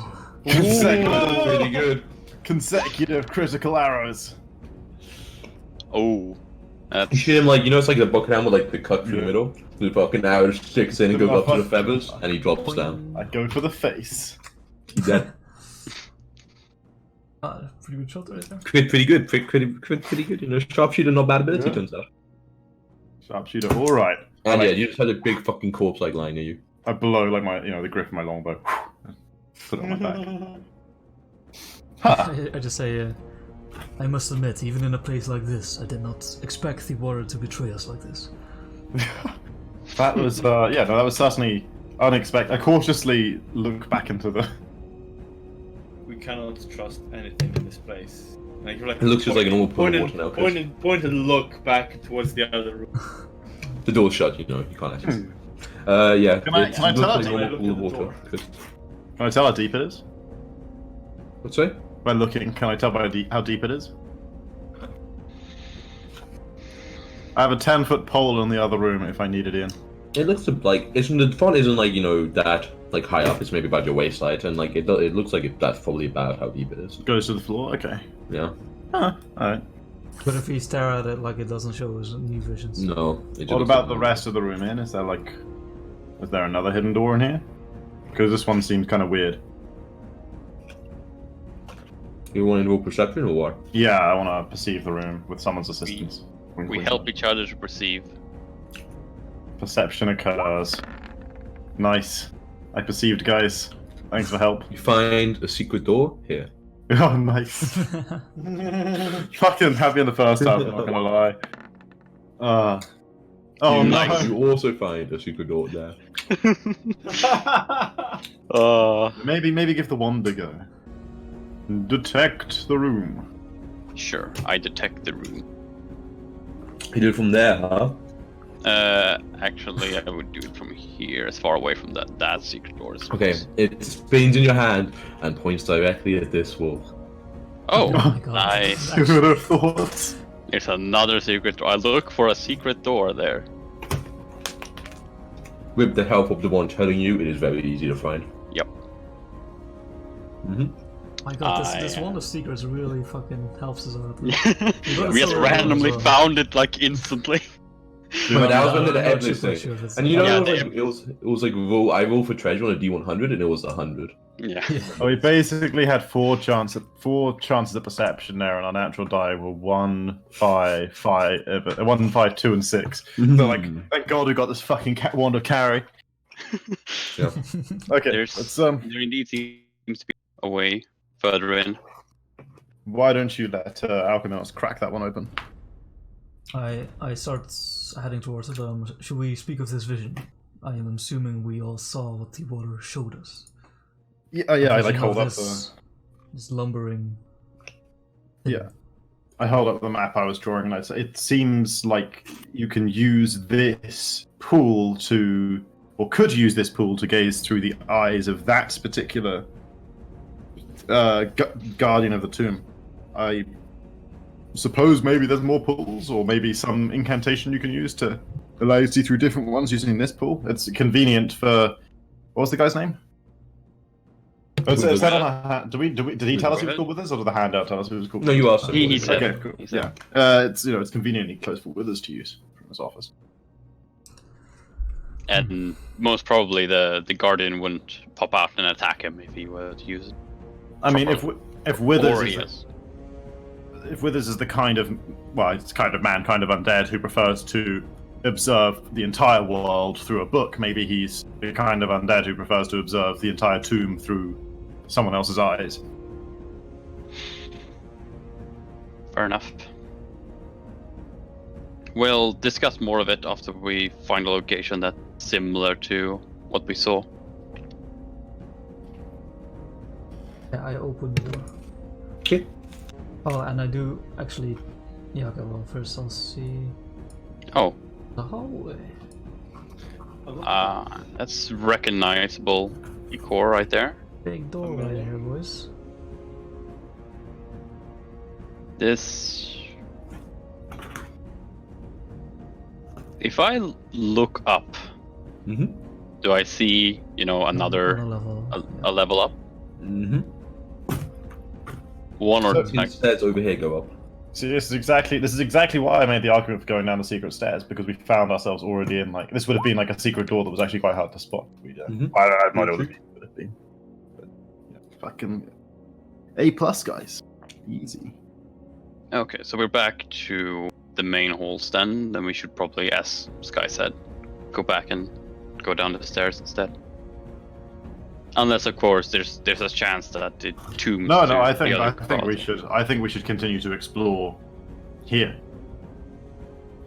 Consecutive, Really good. consecutive critical arrows. Oh, You that's shoot him like it's like the bucket hammer, like the cut through Yeah. the middle. The fucking arrow sticks in and goes up to the feathers, and he drops down. I go for the face. He's dead. Pretty good shot right there. Crit pretty good. Pretty good. Sharpshooter, not bad ability, Yeah. turns out. Sharpshooter, alright. And yeah, you just had a big fucking corpse like lying near you. I blow like my, the grip of my longbow. Put it on my back. Ha! I just say, I must admit, even in a place like this, I did not expect the water to betray us like this. That was, that was certainly unexpected. I cautiously look back into the. We cannot trust anything in this place. Like, you're like, It looks just like a normal pool of point water now, 'cause- point and look back towards the other room. The door's shut, you can't actually see. Yeah. Can I it tell looks her like to a normal look pool at of the water. door? Good. Can I tell how deep it is? What's that? By looking, can I tell by how deep it is? I have a 10-foot pole in the other room if I need it in. It looks like the font isn't like that like high up. It's maybe about your waist height, and like it looks like that's probably about how deep it is. Goes to the floor? Okay. Yeah. Huh, alright. But if we stare at it like it doesn't show us new visions. No. It just What looks about like the rest of the room in? Is there another hidden door in here? Because this one seems kind of weird. You want to roll perception or what? Yeah, I want to perceive the room with someone's assistance. Wink, we wink. help each other to perceive. Perception occurs. Nice. I perceived, guys. Thanks for help. You find a secret door here. Oh, nice. Fucking happy in the first half, I'm not gonna lie. Oh, Nice. no. You also find a secret door there. Maybe give the wand a go. Detect the room. Sure, I detect the room. You do it from there, huh? Actually, I would do it from here, as far away from that secret door as Okay, it spins in your hand and points directly at this wall. Oh, my God. nice. Who would have thought? There's another secret door. I look for a secret door there. With the help of the one telling you, it is very easy to find. Yep. Mm-hmm. My God, this I, one of secrets really fucking helps us out. we got just so randomly well. found it like instantly. But that was I'm under the not endless super thing. sure if it's- And Yeah, it was like I roll for treasure on a D100 and it was 100. Yeah. Oh, we basically had four chances of perception there, and our natural die were 1, 5, 5, 2, and 6. So like, thank God we got this fucking wand of carry. Yeah. Okay, There's let's there indeed seems to be a way further in. Why don't you let Alchemist crack that one open? I start heading towards it. Should we speak of this vision? I am assuming we all saw what the water showed us. Yeah, A I like vision hold of up the. this lumbering thing. Yeah. I held up the map I was drawing, and I said, it seems like you can use this pool to, or could use this pool to gaze through the eyes of that particular guardian of the tomb. I suppose maybe there's more pools, or maybe some incantation you can use to allow you to see through different ones using this pool. It's convenient for. What was the guy's name? Oh, is that on a, did he tell us he was called Withers, or did the handout tell us he was called? No, you asked him. He said. Okay, cool. He said. Yeah, it's it's conveniently close for Withers to use from his office. And most probably the Guardian wouldn't pop out and attack him if he were to use it. I mean, if Withers Or is he is. if Withers is the kind of, well, it's kind of man, kind of undead who prefers to observe the entire world through a book, maybe he's the kind of undead who prefers to observe the entire tomb through someone else's eyes. Fair enough. We'll discuss more of it after we find a location that's similar to what we saw. Yeah, I open the door. Okay. Oh, and I do actually. Yeah, okay, well, first I'll see Oh, the hallway. that's recognizable decor right there. Big door right here, boys. This... If I look up, Mm-hmm. do I see, another level. a level up? Mm-hmm. One or So the stairs over here go up. See, this is exactly why I made the argument for going down the secret stairs, because we found ourselves already in, like, this would have been like a secret door that was actually quite hard to spot. I have no idea what it would have been. But, yeah, fucking A+, guys. Easy. Okay, so we're back to the main halls then. Then we should probably, as Sky said, go back and go down the stairs instead. Unless, of course, there's a chance that the tomb. No, I think we should continue to explore here.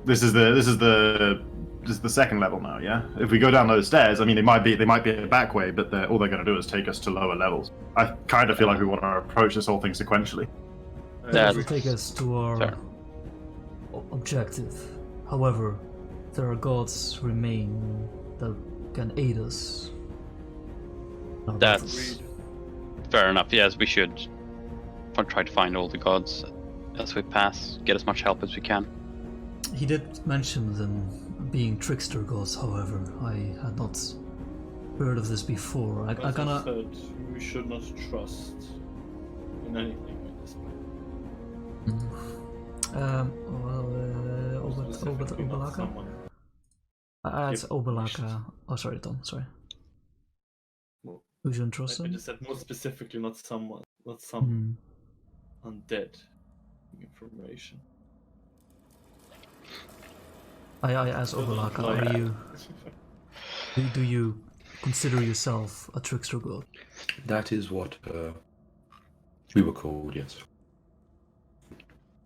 This is the second level now, yeah. If we go down those stairs, I mean, they might be a back way, but all they're going to do is take us to lower levels. I kind of feel like we want to approach this whole thing sequentially. That will take us to our objective. However, there are gods remain that can aid us. That's fair enough. Yes, we should try to find all the gods as we pass. Get as much help as we can. He did mention them being trickster gods. However, I had not heard of this before. I said, we should not trust in anything at this point. Obalaka. It's Obalaka. Oh, sorry, Tom. Sorry. We shouldn't trust I him. just said more specifically, not someone, not some undead information. I asked Obalaka, are you? Do you consider yourself a trickster god? That is what we were called, yes.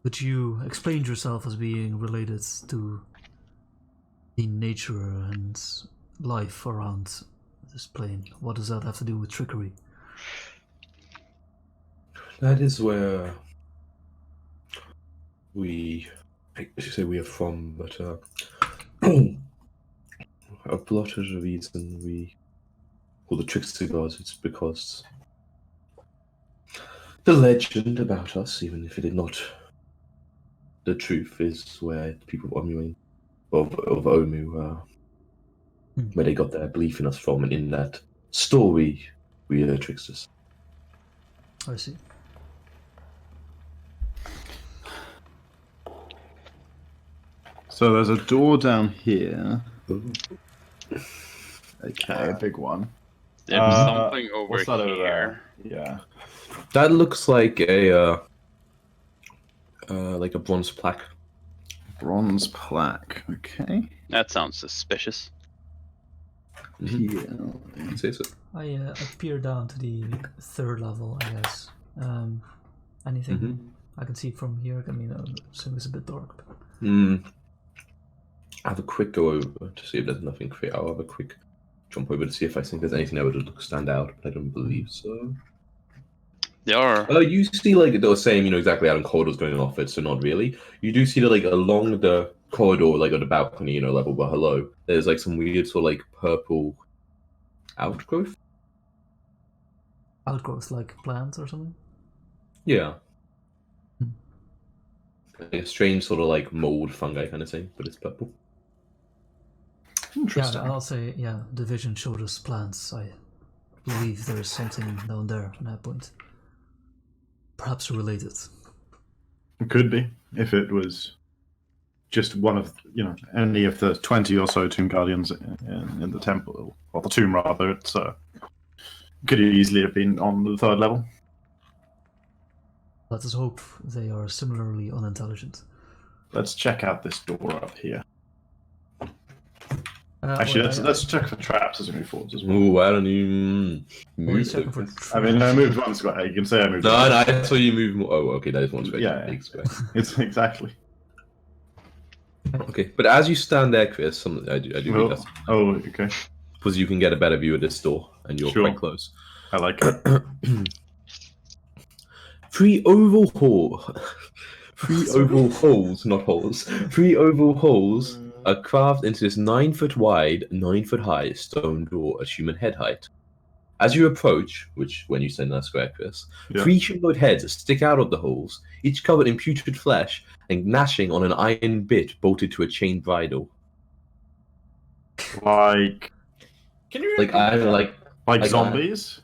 But you explained yourself as being related to the nature and life around this plane. What does that have to do with trickery? That is where I should say we are from, but a lot of the reason we call the trickster gods, it's because the legend about us, even if it is not the truth, is where people of Omu where they got their belief in us from, and in that story, we are tricksters. I see. So there's a door down here. Ooh. Okay, a big one. There's something over What's that here. over there? Yeah. That looks like a bronze plaque. Bronze plaque. Okay. That sounds suspicious. Yeah. You can say so. I peer down to the third level, I guess. Anything I can see from here? I mean, I assume it's a bit dark. But... I have a quick go over to see if there's nothing crazy. I'll have a quick jump over to see if I think there's anything that would stand out, but I don't believe so. There are. You see, like, they were saying, exactly how the corridor's going off it, so not really. You do see that, like, along the corridor, like, on the balcony, level below, there's, like, some weird sort of, like, purple outgrowth. Outgrowth, like plants or something? Yeah. Hmm. Like a strange sort of, like, mold fungi kind of thing, but it's purple. Interesting. Yeah, I'll say, yeah, the vision showed us plants. I believe there is something down there at that point. Perhaps related. It could be if it was just one of any of the 20 or so tomb guardians in the temple, or the tomb rather. It's could easily have been on the third level. Let us hope they are similarly unintelligent. Let's check out this door up here. Well, Actually, let's check for traps as we move forwards as well. Ooh, I don't even What are you move. checking for I mean, I moved one square. You can say I moved. No, one. no, I saw you move more. Oh, okay, that is one square. Yeah. Big square. It's exactly. Okay, but as you stand there, Chris, I do think Well, that's oh, okay. because you can get a better view of this door, and you're Sure. quite close. I like it. Three oval holes, not holes. 3 oval holes are carved into this 9-foot wide, 9-foot high stone door at human head height. As you approach, which when you stand in that square, Chris, Yeah. 3 humanoid heads stick out of the holes, each covered in putrid flesh and gnashing on an iron bit bolted to a chain bridle. Like Can you Like I like. Like, zombies.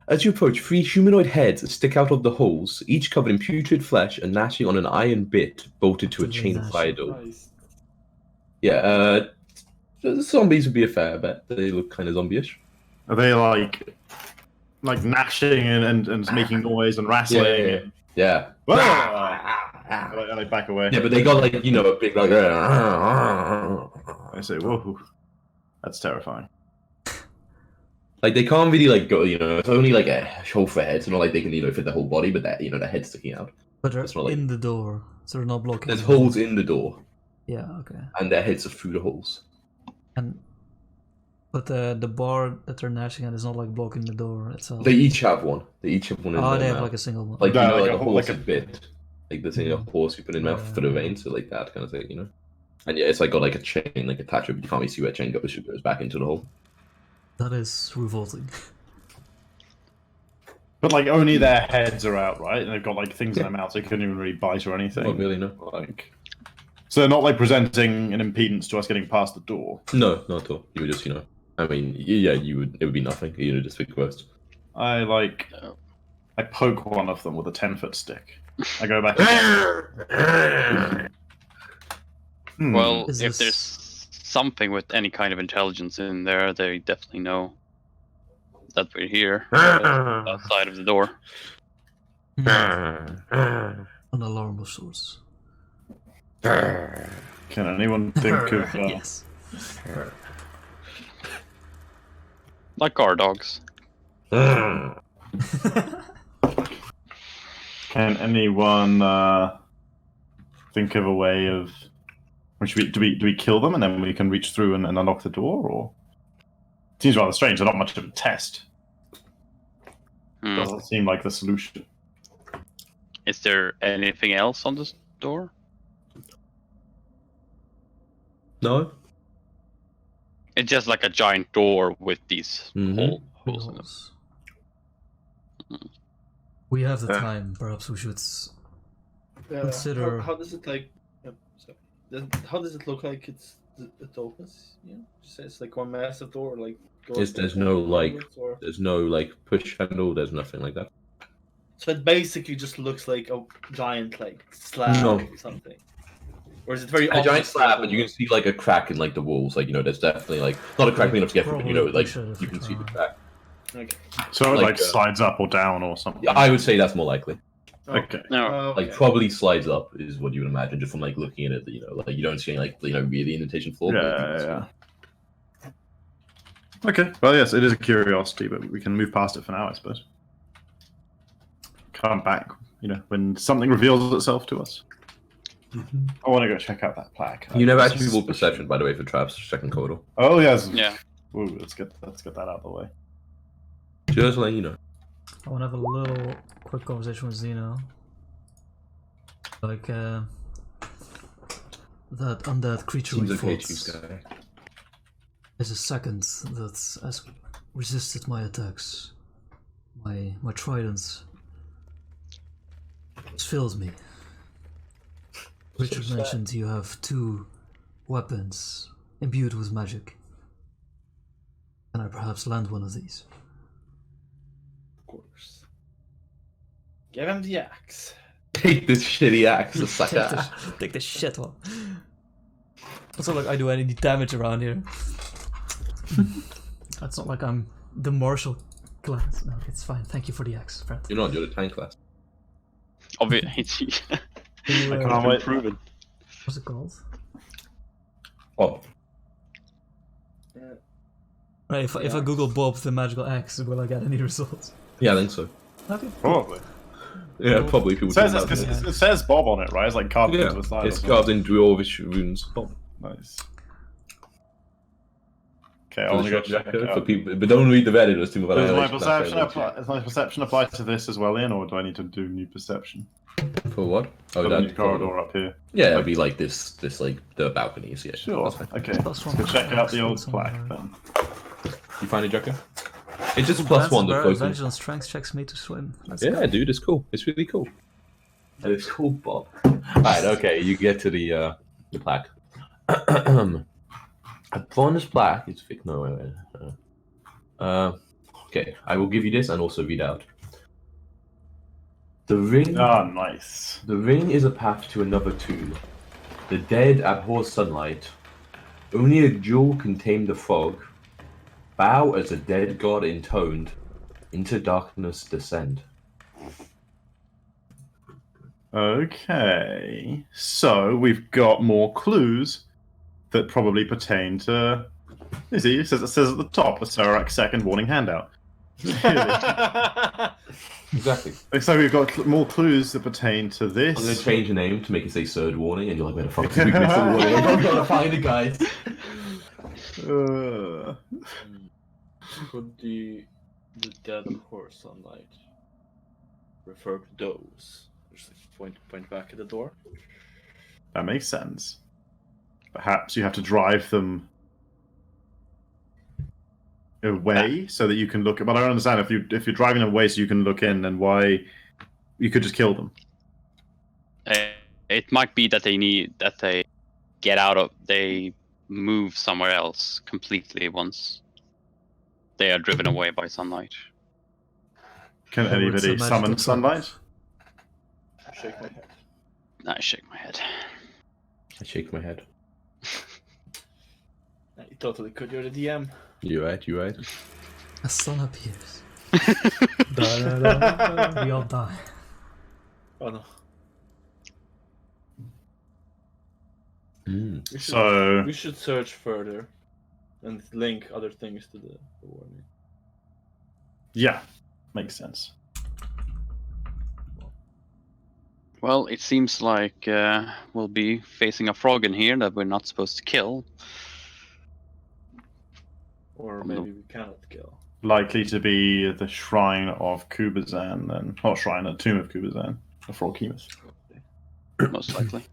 As you approach, 3 humanoid heads stick out of the holes, each covered in putrid flesh and gnashing on an iron bit bolted to a Actively chain gnashing. bridle. Christ. Yeah, the zombies would be a fair bet. They look kind of zombie-ish. Are they like gnashing and making noise and rattling? Yeah. And they back away. Yeah, but they got like a big like. I say, whoa, that's terrifying. Like they can't really like go. It's only like a shoulder head. It's not like they can fit the whole body, but that their head's sticking out. But they're It's not like- in the door, so they're not blocking. There's the door. holes in the door, Yeah, okay. and their heads are through the holes. But the bar that they're gnashing at is not like blocking the door itself. They each have one. They each have one in Oh, their they have mouth. like a single one. Like Yeah, like like a a- horse like a- bit, like the thing a horse you put in the mouth for the veins, so like that kind of thing. And yeah, it's like got like a chain, like attached. But you can't really see where the chain goes. It goes back into the hole. That is revolting. But like only their heads are out, right? And they've got like things in their mouths. They couldn't even really bite or anything. Not really, no. Like, so they're not like presenting an impedance to us getting past the door. No, not at all. You would just, I mean, yeah, you would. It would be nothing. Just big ghost. I poke one of them with a 10-foot stick. I go back. Well, Is if this- there's something with any kind of intelligence in there, they definitely know that we're here outside of the door. An alarm of sorts. Can anyone think of? Yes. Like guard dogs. Can anyone think of a way of? Or do we kill them and then we can reach through and unlock the door? Or seems rather strange. They're not much of a test. Hmm. Doesn't seem like the solution. Is there anything else on this door? No. It's just like a giant door with these Mhm. holes in them. Holes. We have the time. Perhaps we should. Consider- How does it like? Sorry. How does it look like it opens? Yeah, just it's like one massive door, like. There's no like, Or... there's no like push handle. There's nothing like that. So it basically just looks like a giant like slab No. or something. Or is it very A giant obvious slab, that- and you can see like a crack in like the walls. Like there's definitely like not a crack big enough to get through, but Probably like push it if you you can see the try. crack. Okay. So it Like, like slides up or down or something. Yeah, I would say that's more likely. Okay. No. Like probably slides up is what you would imagine just from like looking at it. Like you don't see any like really indentation floor. but you can see- Yeah. Okay. Well, yes, it is a curiosity, but we can move past it for now, I suppose. Come back, when something reveals itself to us. I want to go check out that plaque. You never actually rolled perception, by the way, for traps. Checking corridor. Oh yes. Yeah. Ooh, let's get that out of the way. Just letting you know. I want to have a little quick conversation with Zeno. Like, that undead creature Seems we okay, fought Chief Sky. is a second that has resisted my attacks. My trident has failed me. Richard mentioned you have 2 weapons imbued with magic. Can I perhaps land one of these? Of course. Give him the axe. Take this shitty axe, the sucker. Take the shit one. It's not like I do any damage around here. It's not like I'm the martial class. No, it's fine. Thank you for the axe, friend. You're not, you're the tank class. Obviously, You, I can't wait. proven. What's it called? Oh, Right, if I Google Bob the magical axe, will I get any results? yeah, I think so. Okay. Probably. Yeah, probably people It says, do that. it says Bob on it, right? It's like carved Yeah, into the side. it's or something. carved in dwarvish runes. Oh, Nice. Okay, I for want the to go shop check jacket, it for out. people, but don't read the Reddit. It's too much. Does my Annihilation, perception apply to this as well, Ian, or do I need to do new perception? For what? For Oh, the new that corridor up here. Yeah, it'd be like this, like the balconies. Yeah, Sure. that's fine. Okay. Plus Let's one go check out the old plus one plaque more. then. You find it, Joker? It's just plus one. The Advantage floating. on strength checks me to swim. Let's Yeah, go. dude, it's cool. It's really cool. It's cool, Bob. Alright, okay, you get to the plaque. Upon this plaque, it's fixed. No, wait. Okay, I will give you this and also read out. The ring. Ah, nice. The ring is a path to another tomb. The dead abhor sunlight. Only a jewel can tame the fog. Bow as a dead god intoned. Into darkness descend. Okay. So we've got more clues that probably pertain to. You see, it says at the top, a Serac second warning handout. Exactly. So we've got more clues that pertain to I'm gonna this. change the name to make it say third warning, and you're like, where the fuck did we miss the warning? I'm gonna find it, guys. Could the dead horse sunlight refer to those? Just like point back at the door. That makes sense. Perhaps you have to drive them away so that you can look. But I don't understand if you're driving them away so you can look in, then why you could just kill them. It might be that they get out of, they move somewhere else completely once they are driven away by sunlight. Can Or it's a anybody magical summon trap. sunlight? I shake my head. I shake my head. I shake my head. You totally could. You're the DM. You right, you right. A sun appears. We all die. Oh no. Mm. We should search further and link other things to the warning. Yeah, makes sense. Well, it seems like we'll be facing a frog in here that we're not supposed to kill. Or maybe we cannot kill. Likely to be the shrine of Kubazan, then. Not shrine, a tomb of Kubazan. The Froghemus. Most likely.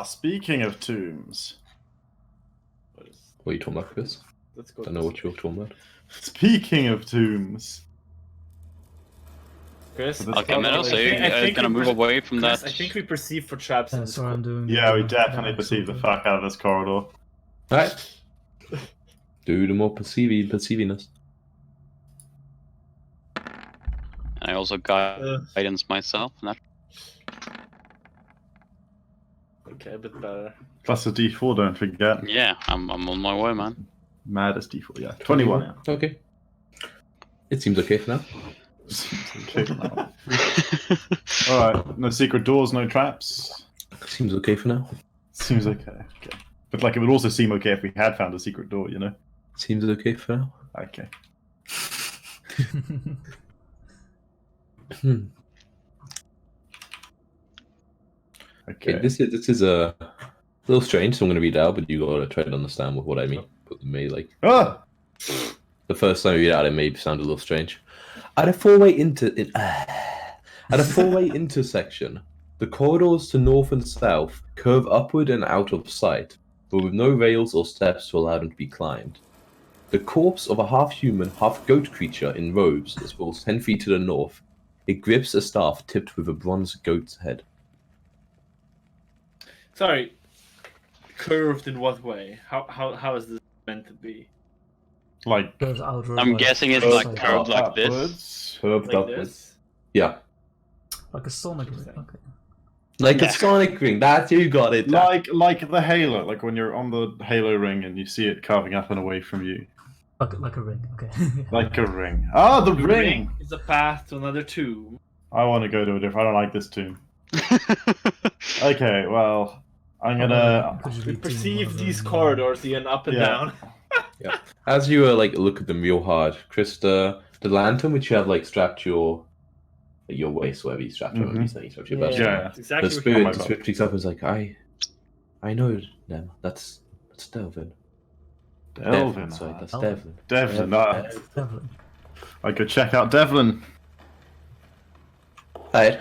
Speaking of tombs. What are you talking about, Chris? Let's go. I don't know what you're talking about. Speaking of tombs. Chris. Okay, Meadow, so you're gonna move away from Chris, that. I think we perceive for traps. in this Sorry, I'm doing. Yeah, we definitely perceive the fuck out of this corridor. Alright. Do the more perceiviness. I also got guidance myself. And that Okay, a bit better. Plus a d4, don't forget. yeah, I'm on my way, man. Maddest d4, yeah. 21, yeah. Okay. It seems okay for now. Alright, no secret doors, no traps. Seems okay for now. Seems okay. Okay. But like, it would also seem okay if we had found a secret door, you know? Seems okay for now. Okay. Okay, Okay. this is a little strange, so I'm gonna read it out, but you gotta try to understand what I mean. But it may like Ah! the first time you read it out, it may sound a little strange. At a four-way intersection, the corridors to north and south curve upward and out of sight, but with no rails or steps to allow them to be climbed. The corpse of a half-human, half-goat creature in robes sprawls 10 feet to the north. It grips a staff tipped with a bronze goat's head. Sorry. Curved in what way? How is this meant to be? Like Goes outward. I'm like, guessing it's outside. like curved like this. upwards. Curved Like upwards. this? Yeah. Like a sonic ring. Interesting. Okay. Like Yeah. a sonic ring. That's you got it. Like the halo, like when you're on the halo ring and you see it carving up and away from you. Like a ring. Okay. Like a ring. Ah, the The ring! is a path to another tomb. I want to go to a different. I don't like this tomb. Okay, well, I'm gonna. Could you We be doing perceive one of these them, corridors even up and Yeah. down. As you like look at them real hard, Chris, the lantern which you have like strapped your waist, wherever you strapped Mhm. you strapped your belt. Yeah. That's The exactly what spirit, my the God. spirit picks up and is like, I know them. That's Delvin. Delvin. Sorry, that's Delvin. Devlin. Devlin. Devlin. I could check out Devlin. Right.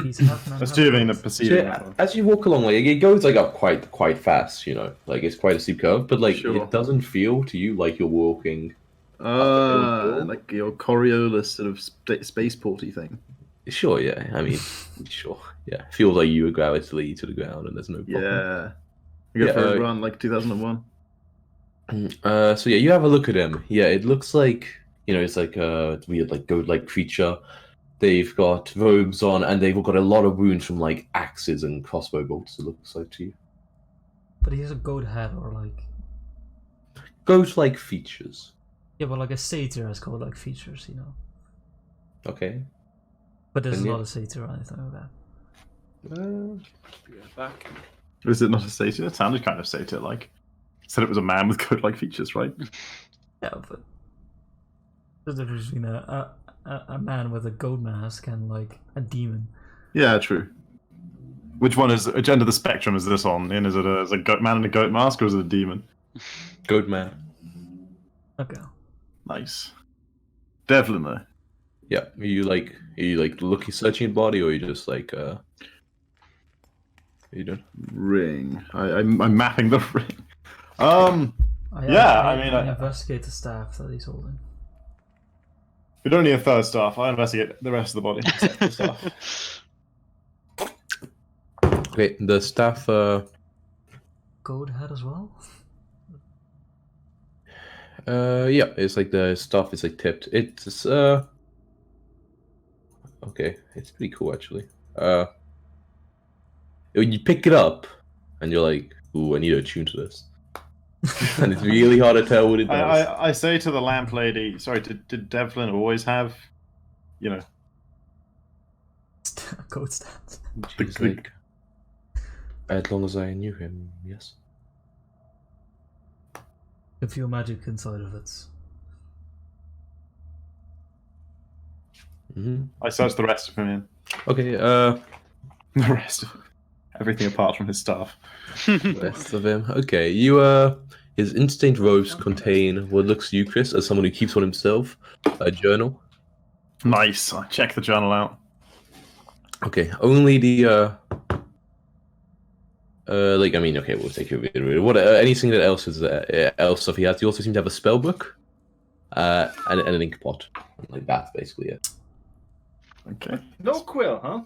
He's half man. Assuming the half perceiving. As you walk along, like it goes like up quite fast, you know, like it's quite a steep curve, but like Sure. it doesn't feel to you like you're walking. Like your Coriolis sort of spaceporty thing. Sure, yeah. I mean, sure, yeah. Feels like you were gravitated to the ground, and there's no problem. Yeah. I go Yeah, for a run like 2001. So yeah, you have a look at him. Yeah, it looks like it's like a weird like goat-like creature. They've got robes on, and they've got a lot of wounds from like axes and crossbow bolts. It looks like to you, But he has a goat head or like goat-like features. yeah, but like a satyr has goat like features, you know. Okay. But this is Then, not yeah. a satyr or anything like that. Be right back. Is it not a satyr? It sounded kind of satyr-like. Said it was a man with goat-like features, right? Yeah, but there's a difference between a man with a goat mask and like a demon. Yeah, true. Which end of the spectrum is this on? Is it a goat man in a goat mask, or is it a demon? Goat man. Okay. Nice. Devlin, though. Yeah. Are you looking, searching your body, or are you just like What are you doing? Ring. I'm mapping the ring. I investigate the staff that he's holding. We don't need a third staff. I investigate the rest of the body. Except for the staff. Okay, the staff. Goat head as well. Yeah, it's like the stuff is like tipped. It's okay, it's pretty cool actually. When you pick it up, and you're like, "Ooh, I need to attune to this," and it's really hard to tell what it does. I say to the lamp lady, sorry, did Devlin always have, Goat stance. She's like, as long as I knew him, yes. You feel magic inside of it. I searched the rest of him in. Okay, The rest of everything apart from his staff. rest of him. Okay, his instinct robes contain what looks to you, Chris, as someone who keeps on himself a journal. Nice. I check the journal out. Okay, only the okay, we'll take it. What anything that else is else stuff he has? He also seems to have a spell book, and an ink pot. Like that's basically it. Okay. No quill, huh?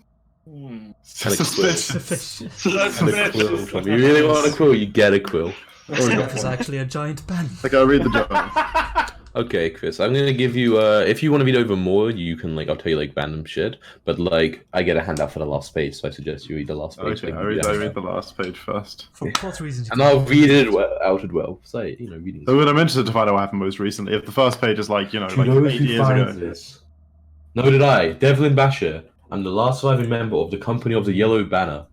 And a quill. Suspicious. And a quill. If you really want a quill, you get a quill. Staff is actually a giant pen. Like I read the journal. Okay, Chris, I'm gonna give you. If you want to read over more, you can I'll tell you random shit. But I get a handout for the last page, so I suggest you read the last page. Okay, I read the last page first. For plot reasons. And I'll read it out as well. So reading. So I'm interested to find out what happened most recently. If the first page is like 8 years ago. This? No, did I, Devlin Basher, am the last surviving member of the Company of the Yellow Banner.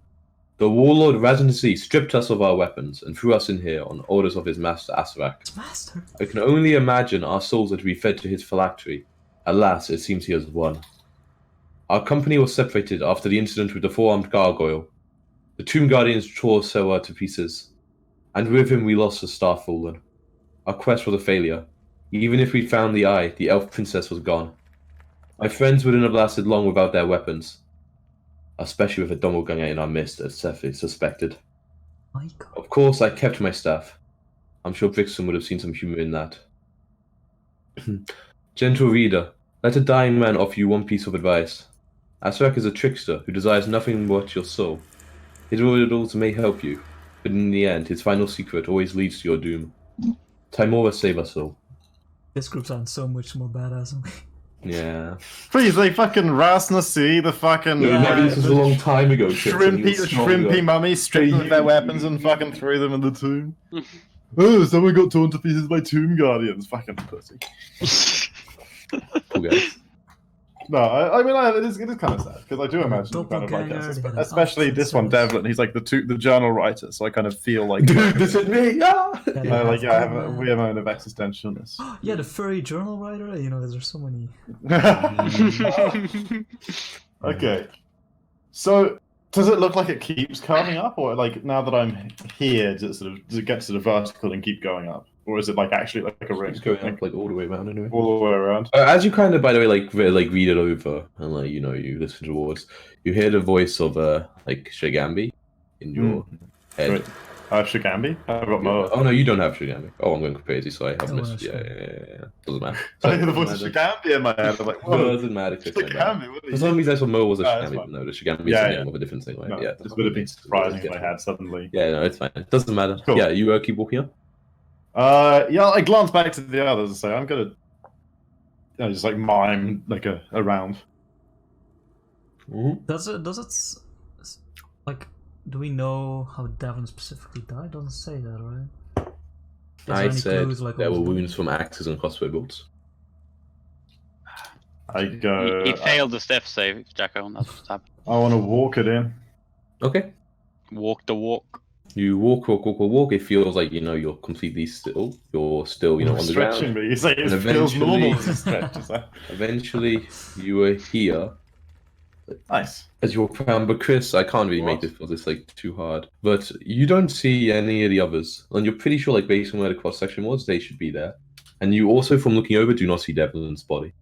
The warlord Razansi stripped us of our weapons and threw us in here on orders of his master Asarak. Master. I can only imagine our souls are to be fed to his phylactery. Alas, it seems he has won. Our company was separated after the incident with the four-armed gargoyle. The Tomb Guardians tore Sewa to pieces, and with him we lost the Star Fallen. Our quest was a failure. Even if we'd found the eye, the elf princess was gone. My friends wouldn't have lasted long without their weapons, especially with a doppelganger in our midst, as Sephi suspected. My God. Of course, I kept my staff. I'm sure Brixton would have seen some humor in that. Gentle reader, let a dying man offer you one piece of advice. Asrak is a trickster who desires nothing but your soul. His riddles may help you, but in the end, his final secret always leads to your doom. Timora, save us all. This group sounds so much more badass than me. Yeah. Please, like fucking Rasnasi, the fucking Maybe this was a long time ago. Chris, and he was stronger. shrimpy mummies stripped them of their weapons and fucking threw them in the tomb. Oh, someone got torn to pieces by tomb guardians. Fucking pussy. Poor guys. No, I mean, it is kind of sad because I do imagine kind of like this, especially this one, Devlin. He's like the journal writer, so I kind of feel like This is me. Ah! we have my own of existentialness. Yeah, the furry journal writer. You know, there's so many. Okay, so does it look like it keeps carving up, or like now that I'm here, does it get sort of vertical and keep going up, or is it like actually like a ring? It's going up like all the way around anyway. All the way around. As you kind of, by the way, like read it over and like you listen to the words, you hear the voice of like Shigambi in your head. Right. I have Shigambi. I've got Moa. Oh no, you don't have Shigambi. Oh, I'm going crazy. So I have Oh, missed. that's Yeah. Doesn't matter. I hear the voice of Shigambi in my head. I'm like, No, whoa, it doesn't matter. Chris, like that. Shigambi. What are For you some reason, I thought Mo was a No, that's Shigambi. fine. No, the Shigambi Yeah, is the yeah. name of a different thing. Right? No, Yeah, this would have been surprising in my head suddenly. Yeah, no, it's fine. It doesn't matter. Cool. Yeah, you keep walking up. Yeah, I glance back to the others and say, I'm gonna, just like mime like a round. Does it like? Do we know how Devon specifically died? Doesn't say that, right? Is there I any said clues, like, there what were was wounds from axes and crossbow bolts. I go. He failed the step save, Jacko. That's what's happened. I want to walk it in. Okay. Walk the walk. You walk. It feels like you're completely still. You're still on the Stretching ground. me. It's like it And feels normal eventually- as a stretch. Is that Eventually, you are here nice? as you walk around. But Chris, I can't really make this like too hard. But you don't see any of the others, and you're pretty sure, like based on where the cross section was, they should be there. And you also, from looking over, do not see Devlin's body.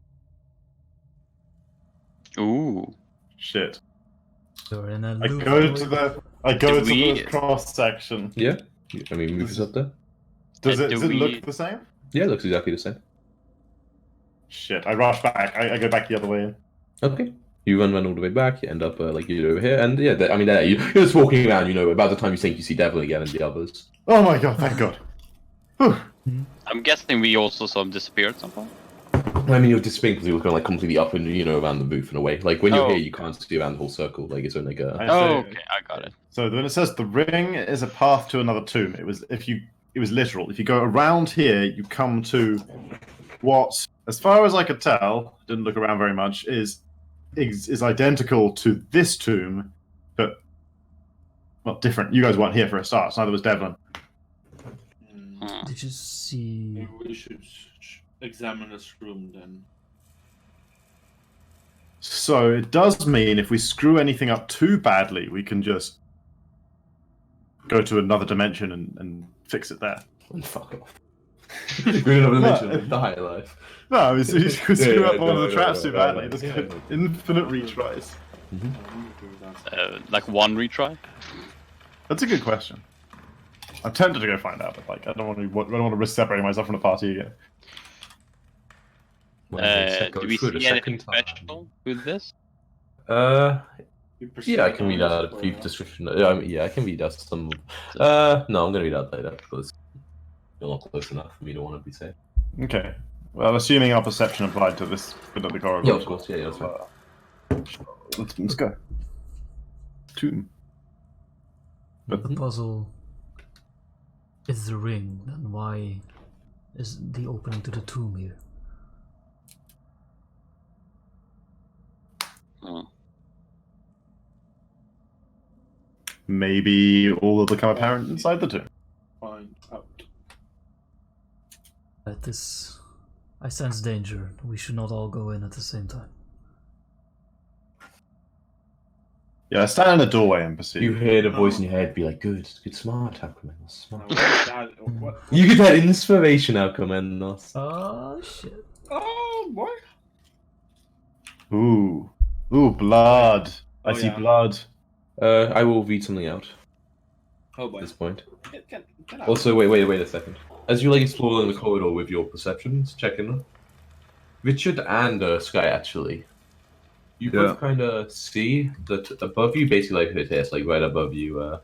Ooh. Shit. You're in a I loop. go to Do we- the cross section. Yeah. I mean, move this up there. Does Do it we- look the same? Yeah, it looks exactly the same. Shit! I rush back. I go back the other way. Okay. You run all the way back. You end up like you're over here, and yeah, there you're just walking around. About the time you think you see Devlin again and the others. Oh my god! Thank God. Whew. I'm guessing we also saw him disappear at some point. I mean, you're disappearing because you were going like completely up and around the booth and away. Like when you're Oh. here, you can't see around the whole circle. Like it's only like a. I Oh, see. okay, I got it. So when it says the ring is a path to another tomb, it was literal. If you go around here, you come to what, as far as I could tell, didn't look around very much, is identical to this tomb, but well, different. You guys weren't here for a start. So neither was Devlin. Hmm. Did you see? Maybe we should examine this room then. So it does mean if we screw anything up too badly, we can just go to another dimension and fix it there. Fuck off. We're in another dimension. Like, die alive. No, I mean, if we screw up one of the no, traps no, too no, badly, no, just yeah, get no. infinite retries. Like one retry. That's a good question. I'm tempted to go find out, but like I don't want to risk separating myself from the party again. Do we see anything special with this? Yeah, I can read out a brief description. I can read out some. No, I'm gonna read out later because you're not close enough for me to want to be safe. Okay. Well, assuming our perception applied to this bit of the corridor. Yeah, of course. Yeah, that's fine. Let's go. Tomb. The puzzle is the ring, then why is the opening to the tomb here? Hmm. Maybe all will become apparent inside the tomb. Find out. At this, I sense danger. We should not all go in at the same time. Yeah, stand in the doorway and proceed. You hear the voice in your head be like, good, smart, Aquaman, smart. What? You get that inspiration, Aquaman. Oh shit. Oh boy. Ooh, blood. Oh, I see yeah. blood. I will read something out Oh at boy. this point. Get out. Also, wait a second. As you like explore along the corridor with your perceptions, checking, Richard and Sky actually, you both kind of see that above you, basically like it's like right above you,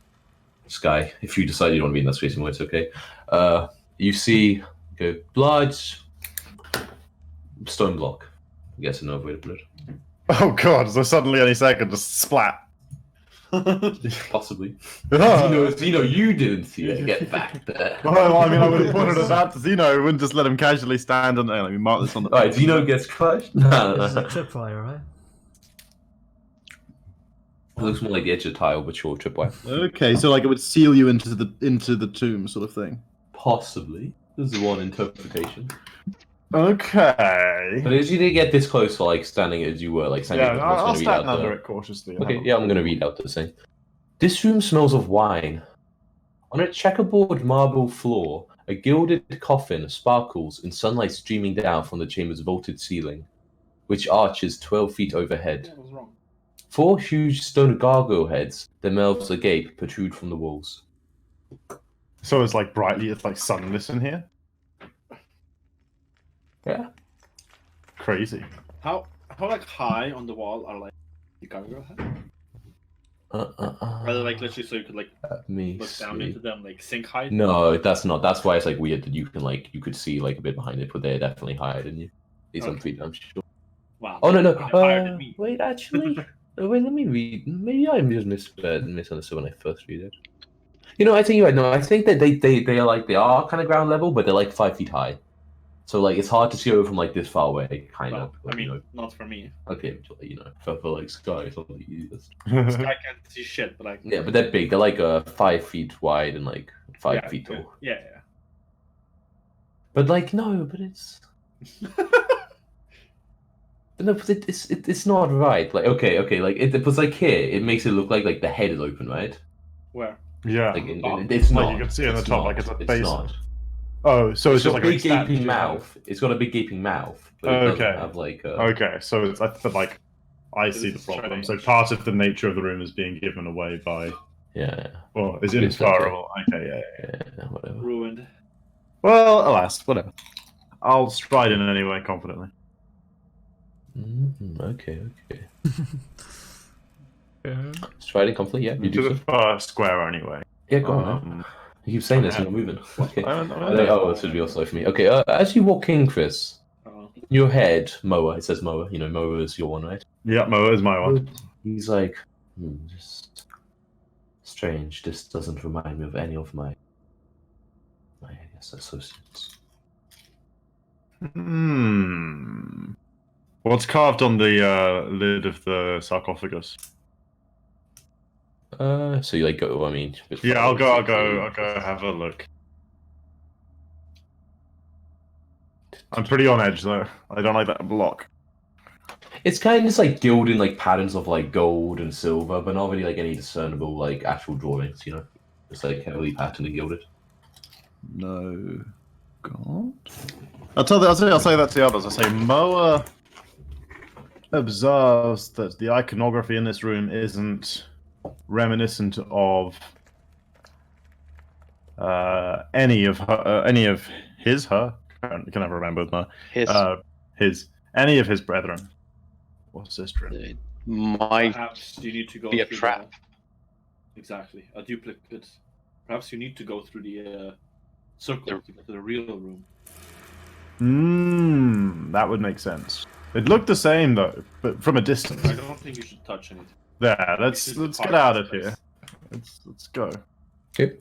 Sky. If you decide you don't want to be in that space anymore, it's okay. You see blood, stone block. I guess another way to put it. Oh god! So suddenly, any second, just splat. Possibly. Oh. Zeno, you didn't see it. Get back there. Well, I mean, I would have pointed it out to Zeno. I wouldn't just let him casually stand on there. Let me mark this on the. Alright, Zeno gets crushed. No. This is a tripwire, right? It looks more like the edge of tile, but sure, tripwire. Okay, so like it would seal you into the tomb, sort of thing. Possibly. This is one interpretation. Okay. But as you didn't get this close for like standing as you were, like standing Yeah, what's I'll gonna read stand out under the... it cautiously. Okay, yeah, I'm gonna read out the thing. This room smells of wine. On a checkerboard marble floor, a gilded coffin sparkles in sunlight streaming down from the chamber's vaulted ceiling, which arches 12 feet overhead. Yeah, I was wrong. 4 huge stone gargoyle heads, their mouths agape, protrude from the walls. So it's like brightly, it's like sunless in here. Yeah. Crazy. How like high on the wall are like the gargoyle head? Rather like literally so you could like Let me look down see. into them like sink height? No, that's not. That's why it's like weird that you could see like a bit behind it, but they're definitely higher than you. These I'm pretty damn sure. Wow. Oh no. they're higher than me. Wait, actually, wait. Let me read. Maybe I just misunderstood when I first read it. You know, I think you're right. No, I think that they are kind of ground level, but they're like 5 feet high. So like it's hard to see over from like this far away, kind Well, of. I mean, you know, not for me. okay, for like Sky, it's not the easiest. I can't see shit, but like Yeah, but they're big. They're like 5 feet wide and like 5 feet tall. Yeah. But like no, but it's. No, but it's not right. Like okay, like it was like here. It makes it look like the head is open, right? Where? Yeah. Like it's Like not. you can see in the It's top, not. like it's a It's basin. not. Oh, so it's just got like a big gaping mouth. It's got a big gaping mouth. But it doesn't have like. Okay, so it's but like I see the problem. So part of the nature of the room is being given away by. Yeah. Well, is intolerable. Okay, Yeah. Whatever. Ruined. Well, alas, whatever. I'll stride in anyway, confidently. Okay. Yeah. Striding conflict. Yeah, you To do the so. first square anyway. Yeah, go on. Man. You keep saying this and you're moving. Okay. Oh, this would be also for me. Okay, as you walk in, Chris, your head, Moa, it says Moa, Moa is your one, right? Yeah, Moa is my one. He's like, just strange. This doesn't remind me of any of my I guess associates. What's carved on the lid of the sarcophagus? So you like go? I mean, Yeah, I'll go have a look. I'm pretty on edge though. I don't like that block. It's kind of just like gilded like patterns of like gold and silver, but not really like any discernible like actual drawings. It's like heavily patterned and gilded. No. God. I'll say that to the others. I say Moa observes that the iconography in this room isn't reminiscent of any of his her. I can never remember any of his brethren or sister. Might Perhaps you need to go be a through trap. Exactly, a duplicate. Perhaps you need to go through the circle to get to the real room. That would make sense. It looked the same though, but from a distance. I don't think you should touch anything. Yeah, let's get out of here. Let's go. Okay.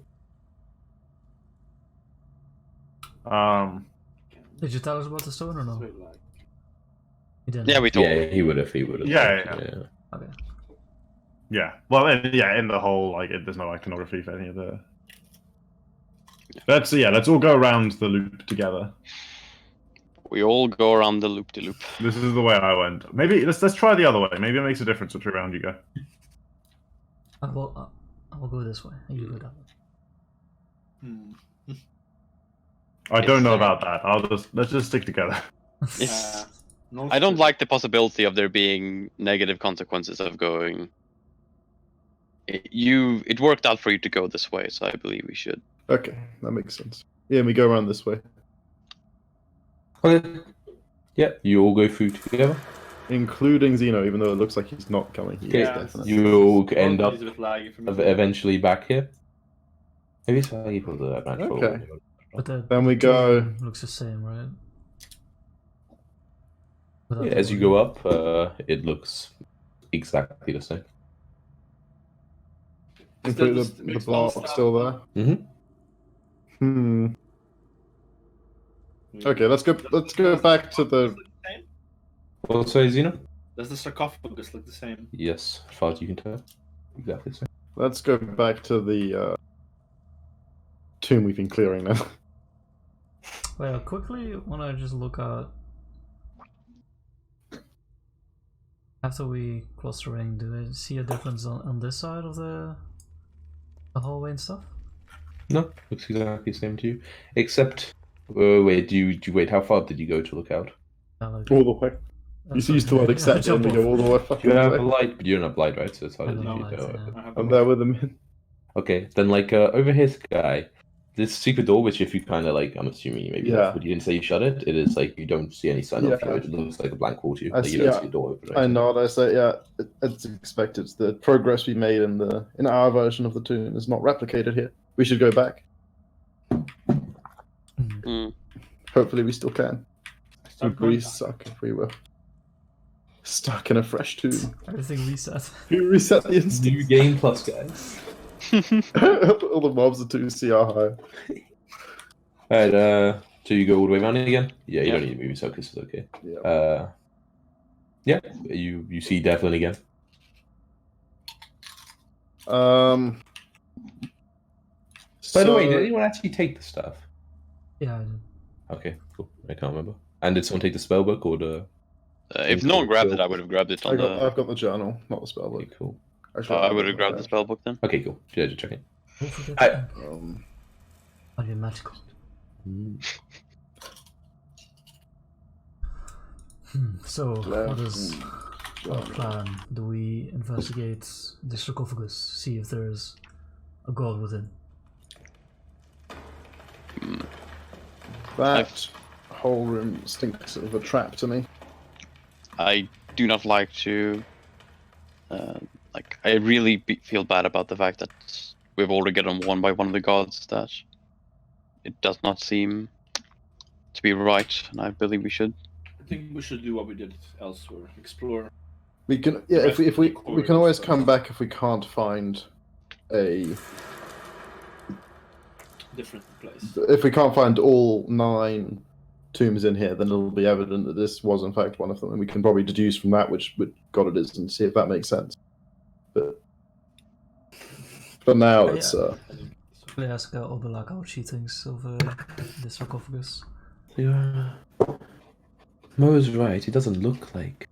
Did you tell us about the stone or no? You didn't. Yeah, we told. Yeah, he would have. Yeah. Okay. Yeah. Well, in the whole there's no iconography for any of the. Let's all go around the loop together. We all go around the loop de loop. This is the way I went. Maybe let's try the other way. Maybe it makes a difference which round you go. I will go this way, and you go that way. I don't know It's, about that. Let's just stick together. It's, No I don't fit. like the possibility of there being negative consequences of going. It worked out for you to go this way, so I believe we should. Okay, that makes sense. Yeah, and we go around this way, Okay. Yeah, you all go through together. including Zeno, even though it looks like he's not coming. He is Okay, definitely. you end up He's a bit laggy for me. eventually back here. Maybe it's laggy for the natural. Okay. But the Then we go. door looks the same, right? Without Yeah, the as you door. go up, it looks exactly the same. Is Include that the makes block no still there. Mm-hmm. Okay, let's go back to the. What say, Zeno? Does the sarcophagus look the same? Yes, as far as you can tell. Exactly the same. Let's go back to the tomb we've been clearing now. Well, quickly, when I just look at after we cross the ring, do I see a difference on this side of the hallway and stuff? No, looks exactly the same to you. Except, wait, do you wait? How far did you go to look out? Like, All the way. You that's used the okay. word accept Jump and we go off. all the way You fucking have a way. light, but you're not blind, right? So it's I harder have to no light, yeah. I have I'm no- there with him. Okay, then like over here, Sky. This secret door, which if you kind of like, I'm assuming you maybe Yeah. but you didn't say you shut it. It is like you don't see any sign of Yeah. it. It looks like a blank wall to you. I Like, see, you don't yeah. see a door open. or I anything. nod. I say, yeah, it's expected. The progress we made in our version of the tomb is not replicated here. We should go back. Mm. Hopefully, we still can. Start We'd going be back. suck if we were stuck in a fresh tomb. Everything reset. We reset the New instance. game plus, guys. All the mobs are 2 CR high. Alright, so you go all the way around again? Yeah, you Yeah. don't need to move yourself, this is okay. Yeah. Yeah, you see Devlin again. By the way, did anyone actually take the stuff? Yeah, I did. Okay, cool. I can't remember. And did someone take the spellbook or the... If no one grabbed it, I would have grabbed it on I've got the journal, not the spellbook. Okay, cool. Actually, I would have grabbed the spellbook then. Okay, cool. Yeah, just checking. Don't forget I- to think. Are you magical? So, what is our plan? Do we investigate the sarcophagus, see if there's a god within? That whole room stinks of a trap to me. I do not like to. I really feel bad about the fact that we've already gotten one by one of the gods. That it does not seem to be right, and I believe we should. I think we should do what we did elsewhere. Explore. We can, yeah. If we can always come back if we can't find a. Different place. If we can't find all 9 tombs in here, then it'll be evident that this was in fact one of them, and we can probably deduce from that which god it is and see if that makes sense. But for now, Yeah. it's Can I ask Obelak how she thinks of the sarcophagus? Yeah. Mo is right. It doesn't look like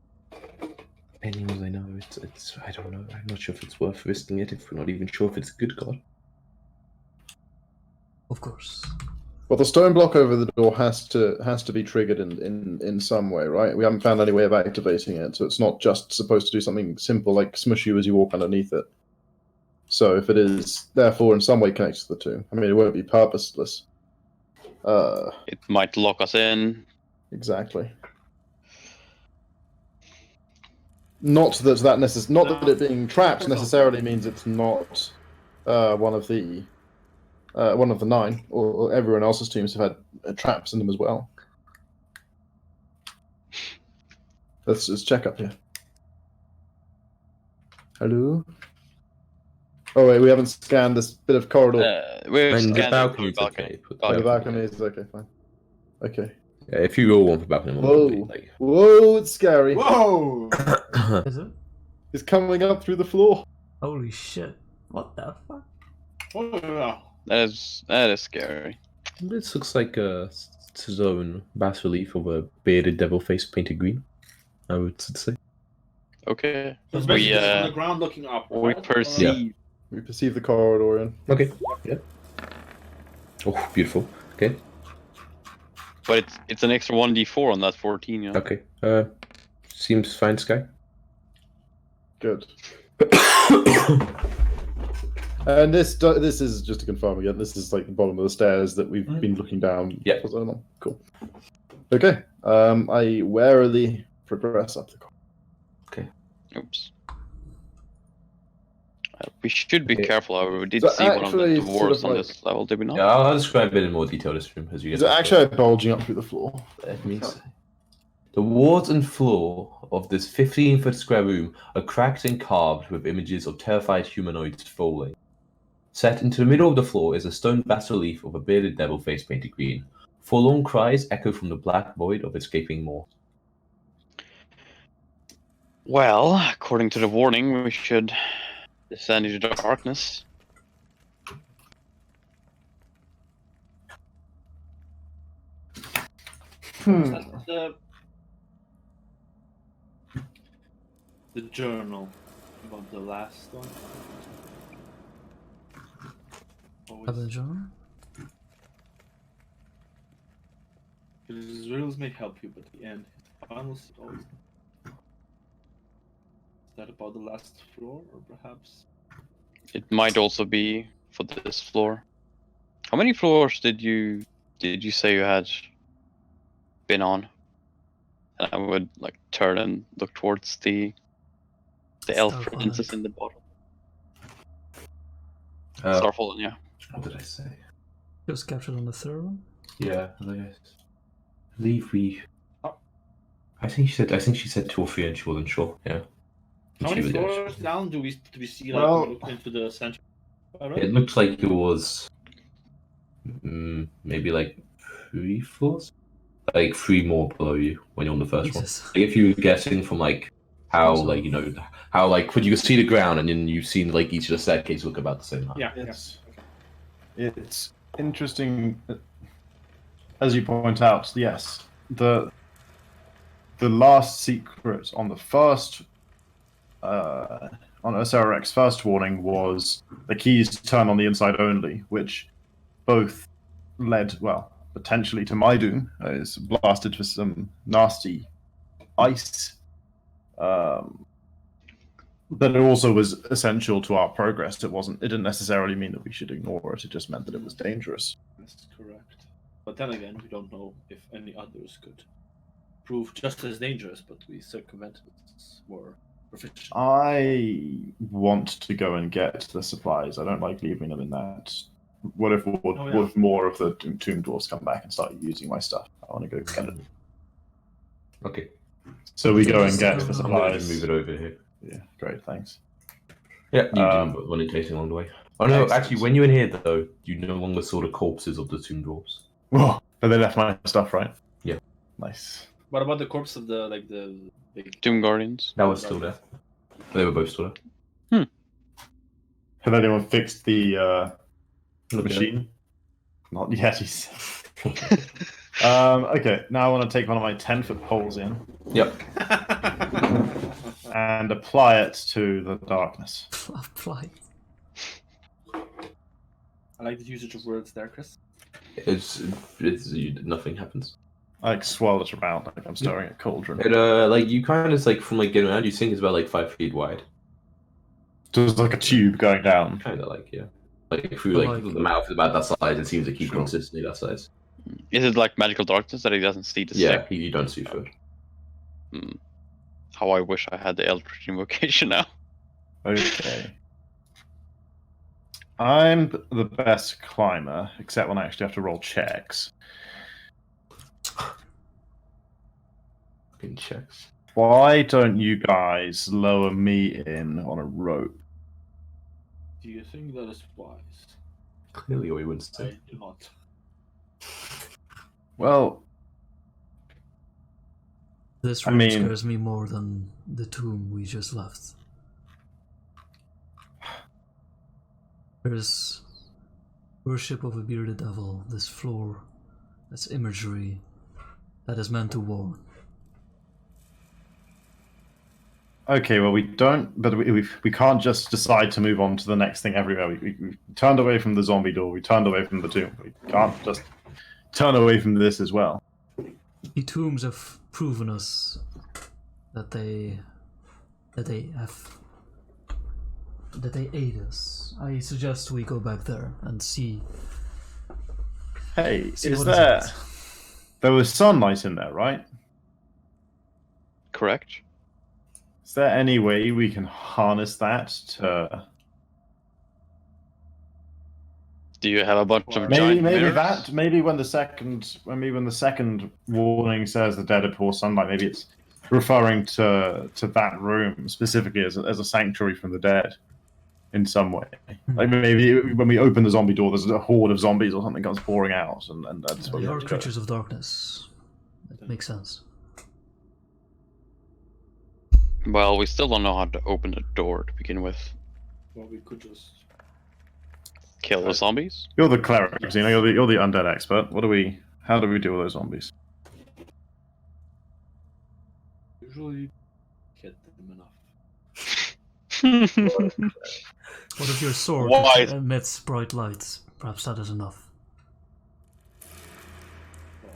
anyone I know. It's I don't know. I'm not sure if it's worth risking it if we're not even sure if it's a good god. Of course. well, the stone block over the door has to be triggered in some way, right? We haven't found any way of activating it, so it's not just supposed to do something simple like smush you as you walk underneath it. So if it is therefore in some way connected to the tomb, I mean, it won't be purposeless. It might lock us in. Exactly. Not that it being trapped necessarily means it's not one of the 9, or everyone else's tombs have had traps in them as well. Let's just check up here. Hello? Oh wait, we haven't scanned this bit of corridor. We've And the scanned balcony. the balcony. The balcony is okay, fine. Okay. Yeah, if you all want the balcony, Whoa. like... Whoa, it's scary. Whoa! Is it? It's coming up through the floor. Holy shit. What the fuck? Whoa! That is scary. This looks like a stone bas relief of a bearded devil face painted green, I would say. Okay. It's We, basically just on the ground looking up. We right? perceive. We perceive the corridor in. Okay. Yeah. Oh, beautiful. Okay. But it's an extra 1d4 on that 14, you know? Okay. Seems fine, Sky. Good. And this is, just to confirm again, this is like the bottom of the stairs that we've been looking down Yeah. for so long. Cool. Okay. I warily progress up the corridor. Okay. Oops. We should be Okay. careful, however. We did So see one of the actually, dwarves sort of on like- this level, did we not? Yeah, I'll describe it in more detail this room as you Is get. it actually bulging up through the floor? That means the walls and floor of this 15-foot square room are cracked and carved with images of terrified humanoids falling. Set into the middle of the floor is a stone bas-relief of a bearded devil face painted green. Forlorn cries echo from the black void of escaping more. Well, according to the warning, we should descend into darkness. The journal about the last one. Have journal? His riddles may help you, but the end, his final always. Is that about the last floor, or perhaps? It might also be for this floor. How many floors did you say you had been on? And I would like turn and look towards the elf Starfallen. princess in the bottom. Uh, Starfallen, yeah. What did I say? Just captured on the third one? Yeah, I believe we. I think she said 2 or 3, and she wasn't sure. Yeah. How She many was- floors down do we see? Like, Well- when we look into the center. Alright. It looked like it was maybe like 3 floors, like 3 more below you when you're on the first one. Jesus. Like, if you were guessing from like how Also- like how like when you could see the ground and then you've seen like each of the staircases look about the same height. Yeah, It's interesting, as you point out. Yes, the last secret on the first on Oserek's first warning was the keys turn on the inside only, which both led, well, potentially to my doom. I was blasted for some nasty ice. But it also was essential to our progress. It didn't necessarily mean that we should ignore it. It just meant that it was dangerous. that's correct. But then again, we don't know if any others could prove just as dangerous, but we circumvented it more proficient. I want to go and get the supplies. I don't like leaving them in that. What if more of the tomb dwarfs come back and start using my stuff? I want to go get it. Okay. So we go and get I'm the gonna supplies. Move it over here. Yeah, great, thanks. Yeah, you Um, didn't run into anything along the way. Oh no, Excellent. actually, when you're in here though, you no longer saw the corpses of the tomb dwarfs. Whoa, but they left my stuff, right? Yeah. Nice. What about the corpse of the big? Doom Guardians. That was still there. They were both still there. Have anyone fixed the Look at machine? Not yet. Okay, now I want to take one of my 10-foot poles in Yep. and apply it to the darkness. Apply. I like the usage of words there, Chris. It's nothing happens. I like swirl it around like I'm stirring a cauldron. It like you kind of like from like getting around, you think it's about like 5 feet wide. Just like a tube going down. Kind of like like through like the mouth is about that size. It seems to keep consistently that size. Is it like magical darkness that he doesn't see the Yeah, sec? you don't see food. How I wish I had the Eldritch Invocation now. Okay. I'm the best climber, except when I actually have to roll checks. Fucking checks. Why don't you guys lower me in on a rope? Do you think that is wise? Clearly, we wouldn't I say. do not. Well, This I room mean- scares me more than the tomb we just left. There's worship of a bearded devil, this floor, that's imagery that is meant to warn. Okay, well, we don't, but we can't just decide to move on to the next thing everywhere. We turned away from the zombie door. We turned away from the tomb. We can't just turn away from this as well. The tombs have proven us that they aid us. I suggest we go back there and see. Hey, see is what there? it. There was sunlight in there, right? Correct. Is there any way we can harness that to? Do you have a bunch of Maybe giant maybe mirrors? that maybe when the second warning says the dead abhor sunlight, maybe it's referring to that room specifically as a sanctuary from the dead in some way. Like maybe when we open the zombie door, there's a horde of zombies or something comes pouring out, and that's what They we are have to go. creatures of darkness. That makes sense. Well, we still don't know how to open the door to begin with. Well, we could just. Kill the zombies? You're the cleric, Xena. You're the undead expert. How do we deal with those zombies? Usually get them enough. What if your sword Why? emits bright lights? Perhaps that is enough. Well,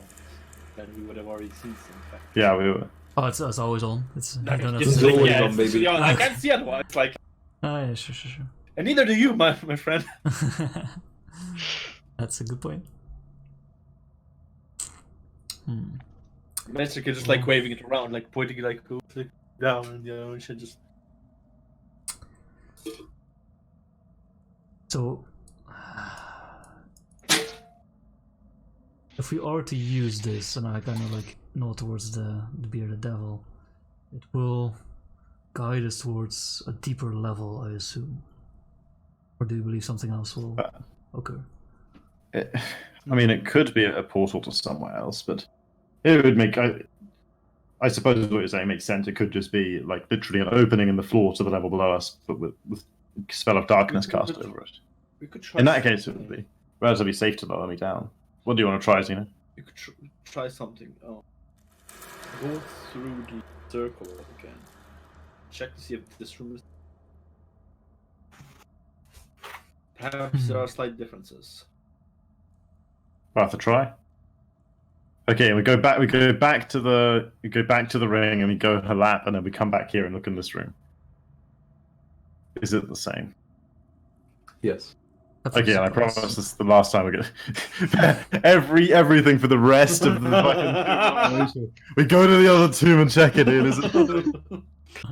then we would have already seen some. Yeah, we were. Oh, it's always on. It's you don't have It's to- always yeah, on, baby. yeah, I can't see otherwise. Like, Ah, yeah, sure. and neither do you, my friend. That's a good point. Basically, just like waving it around, like pointing it like down, and and shit. Just So, if we are to use this, and I kind of like nod towards the bearded devil, it will guide us towards a deeper level, I assume. Or do you believe something else will occur? I mean, it could be a portal to somewhere else, but it would make. I suppose what you're saying makes sense. It could just be like literally an opening in the floor to the level below us, but with spell of darkness cast over it. we could try. In that case, it would be relatively safe to lower me down. What do you want to try, Xena? You could try something. Go through the circle again. Check to see if this room is. Perhaps there are slight differences. Worth a try. Okay, we go back. We go back to the ring, and we go a lap, and then we come back here and look in this room. Is it the same? Yes. Okay, and I promise this is the last time we're gonna everything for the rest of the fucking. We go to the other tomb and check it in. Is it?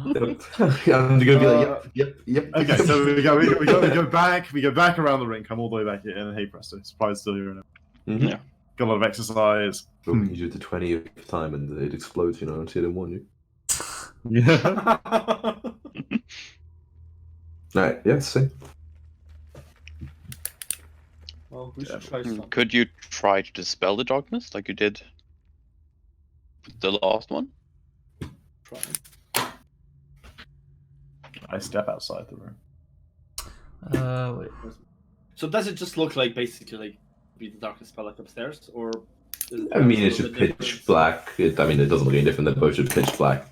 I'm gonna be like, yep. Okay, so we go back. We go back around the ring, come all the way back here, and hey presto, surprise still here. Yeah. Got a lot of exercise. But when you do it the 20th time and it explodes, and see them warn you. Yeah. Alright, yeah, same. Well, we should try something. Could you try to dispel the darkness like you did with the last one? Try. I step outside the room. Wait. So does it just look like basically like be the darkness spell like upstairs, or? I mean, it's just pitch black. It doesn't look any different than both just pitch black,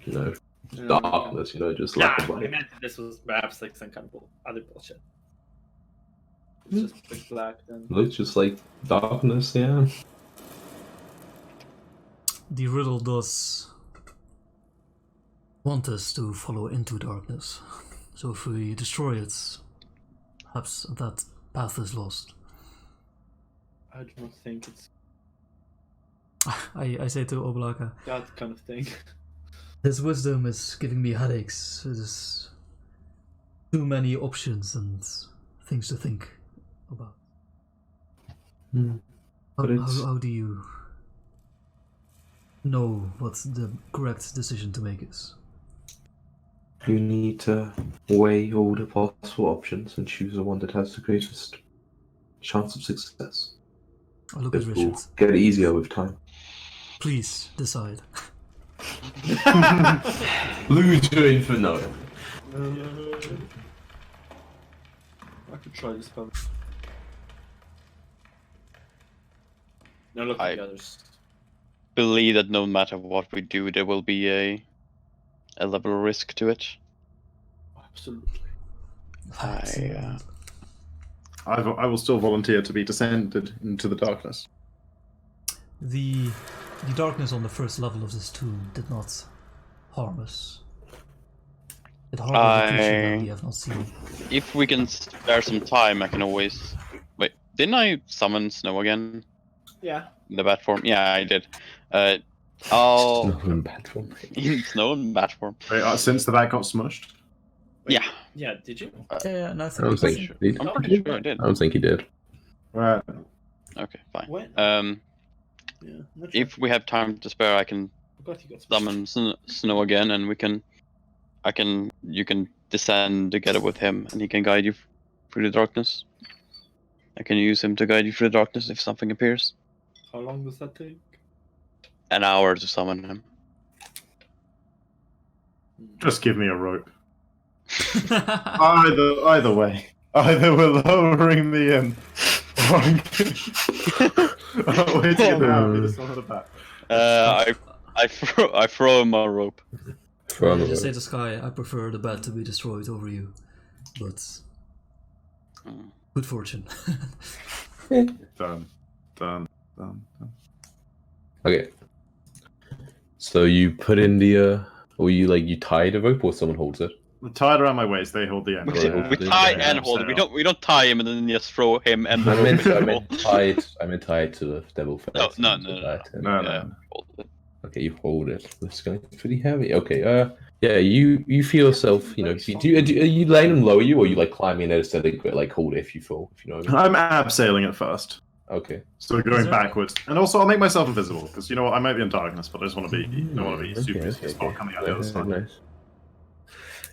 darkness, just lack of I light. meant this was perhaps like some kind of other bullshit. It's just pitch black then. Looks just like darkness, yeah. The riddle does want us to follow into darkness. So if we destroy it, perhaps that path is lost. I do not think it's I say to Oblaka, that kind of thing. his wisdom is giving me headaches. There's too many options and things to think about. But How do you know what the correct decision to make is? You need to weigh all the possible options and choose the one that has the greatest chance of success. I look at It will Richard. get easier with time. Please decide. Lose your infant no. I could try this spell. Now look at the others. Believe that no matter what we do, there will be a a level of risk to it. Absolutely. Excellent. I will still volunteer to be descended into the darkness. The darkness on the first level of this tomb did not harm us. It harbored a creature that we have not seen. If we can spare some time, I can always... Wait, didn't I summon Snow again? Yeah. In the bat form? Yeah, I did. I'll... Snow in bat form. In Snow and bat form. Wait, since the bat got smushed? Yeah. Yeah, did you? Yeah, and I I think don't think he did. I'm pretty sure I did. I don't think he did. Right. Okay, fine. When? Yeah, not sure. If we have time to spare, I can Forgot you got summon Snow again, and you can descend together with him, and he can guide you through the darkness. I can use him to guide you through the darkness if something appears. How long does that take? An hour to summon him. Just give me a rope. Either way. Either we're lowering me in, or I'm waiting to have me to summon the bat. I throw him a rope. I just say to Sky, I prefer the bat to be destroyed over you, but good fortune. Done. Okay. So you put in the or you tie the rope, or someone holds it? Tied around my waist, they hold the end. We tie and hold it. We don't tie him and then just throw him and the I rope. meant tie it to the devil face. No. Hold it. Okay, you hold it. This guy's pretty heavy. Okay, yeah, you feel yourself, do you letting them lower you, or you like climbing in instead of like hold it if you fall, if you know what I mean? I'm abseiling at first. Okay. So going backwards. And also I'll make myself invisible, because you know what, I might be in darkness, but I just want to be super smart coming out the other side. Nice.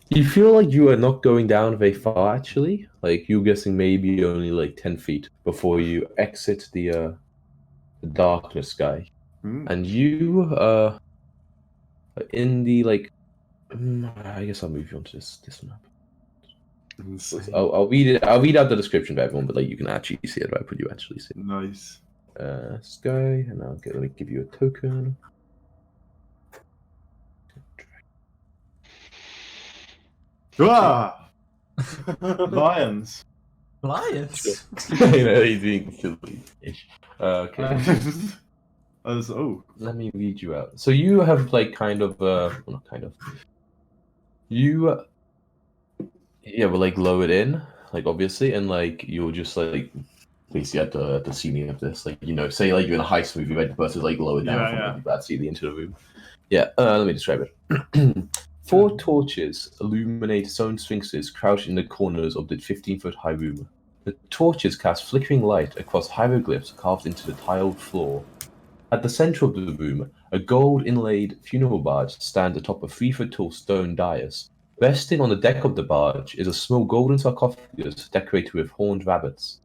You feel like you are not going down very far, actually. Like, you're guessing maybe only like 10 feet before you exit the darkness sky. And you are in the, I guess I'll move you onto this map. I'll read it. I'll read out the description for everyone, but you can actually see it right? But you actually see it. Nice. Sky, and let me give you a token. Ah! Lions. Lions? He's being silly-ish. Okay. Let me read you out. So you have not kind of. You lower it in, obviously, and you're just basically at the ceiling of this, say you're in a heist movie, right? The person lowered down from the bad ceiling into the room. Yeah, let me describe it. 4 torches illuminate stone sphinxes crouched in the corners of the 15-foot high room. The torches cast flickering light across hieroglyphs carved into the tiled floor. At the center of the room, a gold-inlaid funeral barge stands atop a 3-foot-tall stone dais. Resting on the deck of the barge is a small golden sarcophagus decorated with horned rabbits.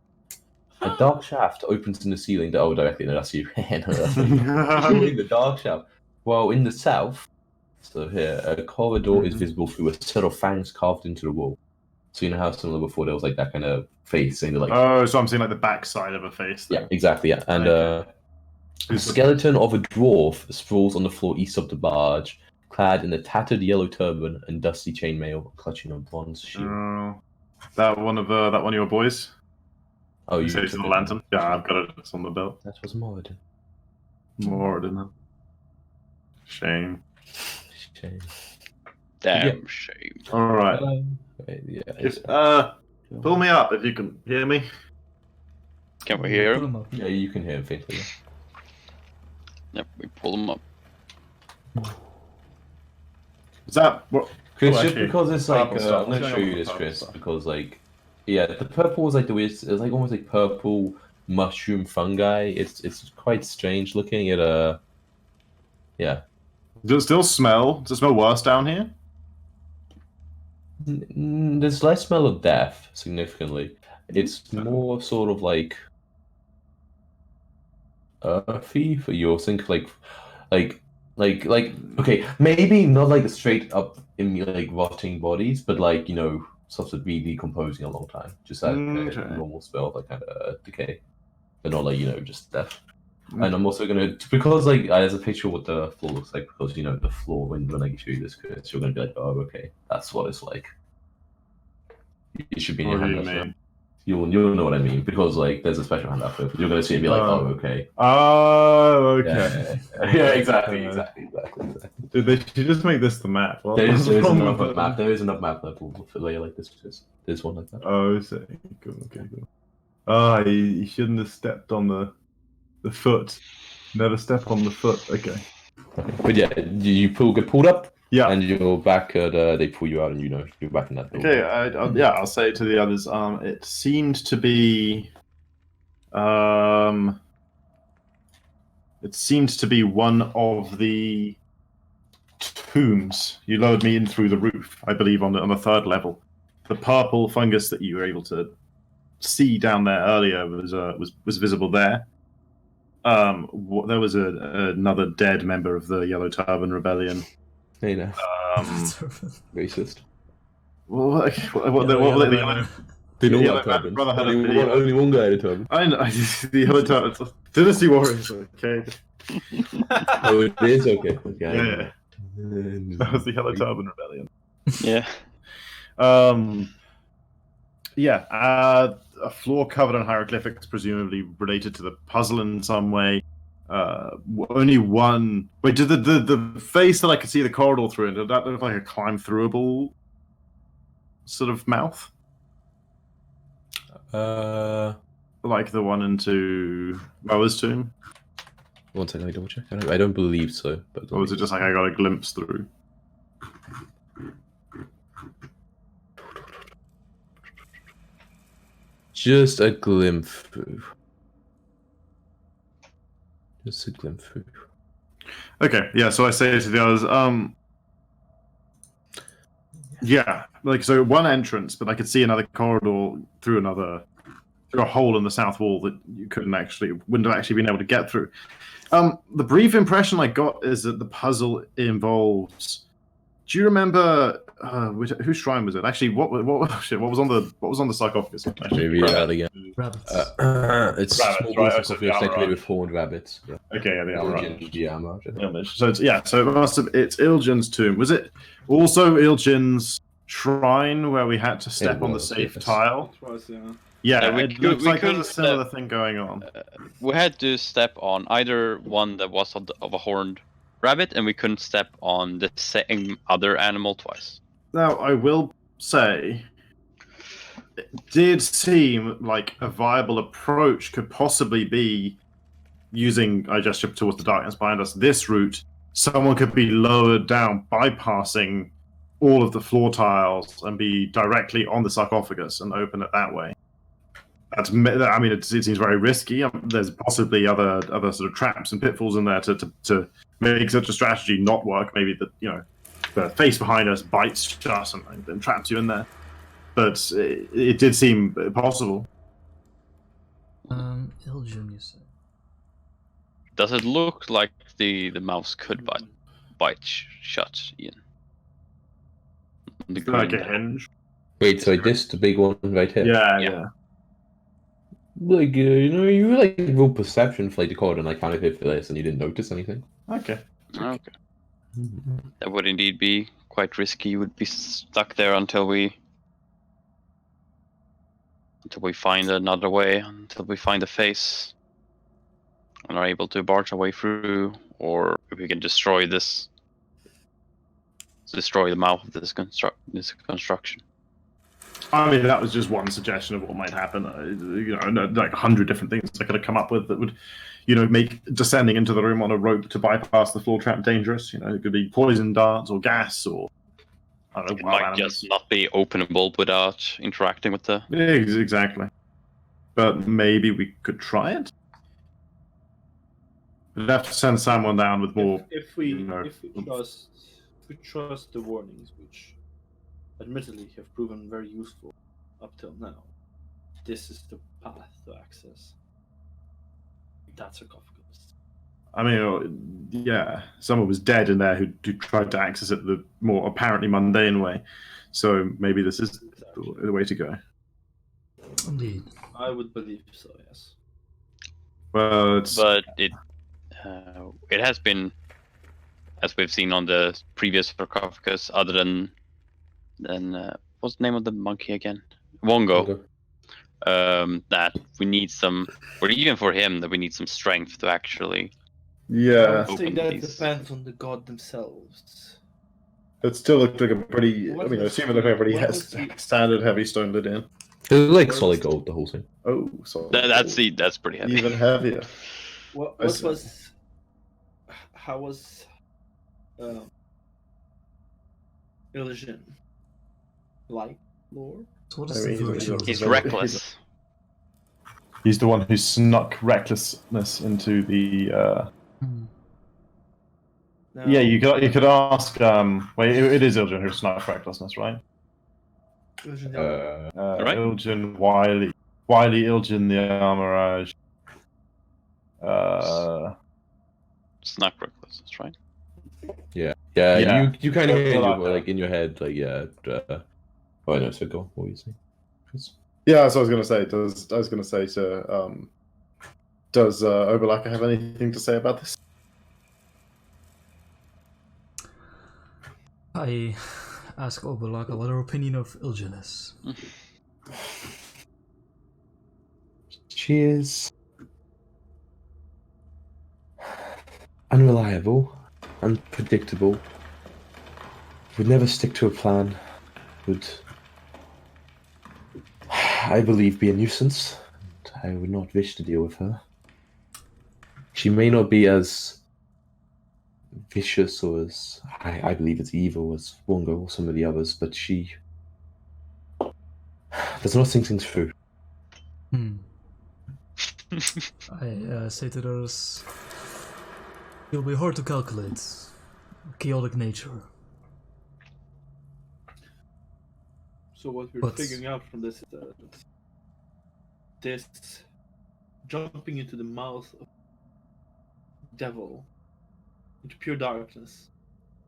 A dark shaft opens in the ceiling. Directly, no, that's you. The dark shaft. While in the south, so here, a corridor is visible through a set of fangs carved into the wall. So you know how similar before there was that kind of face in the so I'm seeing the back side of a face. Yeah, exactly. Yeah, and a skeleton of a dwarf sprawls on the floor east of the barge, clad in a tattered yellow turban and dusty chainmail, clutching a bronze shield. That one of your boys? Oh, you took the lantern? Yeah, I've got it. It's on the belt. That was Moradin. Moradin. Shame. Damn shame. All right. Pull me up if you can hear me. Can we hear him? Yeah, you can hear him faintly. Yep, we pull him up. Is that what? Chris, just because it's I'm gonna show you this, Chris, because the purple is the weird. It's almost like purple mushroom fungi. It's quite strange looking. Yeah. Does it still smell? Does it smell worse down here? There's less smell of death, significantly. It's more sort of earthy for your think okay, maybe not straight up in rotting bodies, but stuff that be decomposing a long time. Just that normal smell of kind of decay. But not just death. And I'm also gonna, because like there's a picture of what the floor looks like, because you know the floor when I show you this, Chris, you're gonna be like, oh okay, that's what it's like. It should be in your What do you hand. mean? You'll know what I mean, because like there's a special hand for it. You're gonna see it and be like, oh okay. Oh, okay. Yeah, exactly. Dude, they should just make this the map. What- There is what's wrong enough with map. them? There is enough map level for a layer like this. There's one like that. Oh, I see. Cool, okay, cool. Ah, he shouldn't have stepped on the foot. Never step on the foot. Okay. But yeah, you get pulled up, Yeah. and you're back at. They pull you out, and you're back in that building. Okay, I'll say to the others. It seemed to be, one of the tombs. You lowered me in through the roof, I believe, on the third level. The purple fungus that you were able to see down there earlier was visible there. There was another dead member of the Yellow Turban Rebellion. Hey now, racist. What the other? They know Yeah, what turbans. Brotherhood of Only one guy in a turban. I know the Yellow Turbans. Dynasty Warriors. Okay. Oh, it is okay. Yeah. That was the Yellow Turban Rebellion. Yeah. A floor covered in hieroglyphics, presumably related to the puzzle in some way. Only one. Wait, did the face that I could see the corridor through? Did that look like a climb throughable sort of mouth, like the one into Moa's tomb? One second, let me double check. I don't believe so. But Or was it just like I got a glimpse through? Just a glimpse through. Just a glimpse through. Okay, yeah. So I say to the others, yeah, like so one entrance, but I could see another corridor through a hole in the south wall that you wouldn't have actually been able to get through. The brief impression I got is that the puzzle involves. Do you remember whose shrine was it? Actually, what was on the sarcophagus? Maybe read that again. Rabbits. Rabbits, It's small right, pieces so of the your armor decorated arch. with horned rabbits. Yeah. Okay, yeah, the armor. Ilgin's. So it must have. It's Ilgin's tomb. Was it also Ilgin's shrine where we had to step on the was, safe yes. tile? It was, yeah. Yeah, we it could- looks we like there's a couldn't similar thing going on. We had to step on either one that was of a horned rabbit, and we couldn't step on the same other animal twice. Now, I will say, it did seem like a viable approach could possibly be using, I gesture towards the darkness behind us, this route. Someone could be lowered down, bypassing all of the floor tiles and be directly on the sarcophagus and open it that way. It seems very risky. There's possibly other sort of traps and pitfalls in there to make such a strategy not work. Maybe the face behind us bites us and traps you in there. But it did seem possible. Ilgin, you say? Does it look like the mouse could bite shut, Ian? The Like green a there. hinge. Wait, so this the big one right here? Yeah. Like you were like real perception for like the corridor, and I counted it for this, and you didn't notice anything. Okay. Okay. That would indeed be quite risky. You would be stuck there until we find another way, until we find a face, and are able to barge our way through, or if we can destroy the mouth of this construction. I mean, that was just one suggestion of what might happen. Like 100 different things I could have come up with that would, make descending into the room on a rope to bypass the floor trap dangerous. It could be poison darts or gas or I don't know. It wild might animals. just not be openable without interacting with the. Yeah, exactly. But maybe we could try it. We'd have to send someone down with more. If we oomph. trust the warnings, which admittedly have proven very useful up till now, this is the path to access that sarcophagus. I mean, yeah, someone was dead in there who tried to access it the more apparently mundane way. So maybe this is the way to go. Indeed. I would believe so, yes. Well, it's but it has been, as we've seen on the previous sarcophagus, other than what's the name of the monkey again? Wongo. That we need some, or even for him, that we need some strength to actually. I Yeah, would say Open that these. depends on the god themselves. it still looked like a pretty. What I mean, I was assume it looked like a pretty what was the- standard heavy stone lid in. It was like Where solid was- gold, the whole thing. Oh, so That's pretty heavy. even heavier. What I see. was? How was? Illusion. Like Lord. So what I is mean, the virtue of He's this? reckless. he's the one who snuck recklessness into the. Hmm. Now, Yeah, you could ask. Wait, it is Ilgen who snuck recklessness, right? Illusion. Right. Ilgen, Wily, Ilgen, the Armorage. Snuck reckless, right? Yeah, Yeah. you kind of Well, hear well, like in your head, like oh no, so go. What were you saying? Chris? Yeah, so I was going to say. Does Oberlacher have anything to say about this? I ask Oberlacher what her opinion of Ilgen is. She is unreliable, unpredictable, would never stick to a plan, would, I believe, be a nuisance. I would not wish to deal with her. She may not be as vicious or as, I believe, as evil as Wongo or some of the others, but she does not think things through. I say to others, it'll be hard to calculate. Chaotic nature. So what we're But- figuring out from this is that this jumping into the mouth of devil, into pure darkness,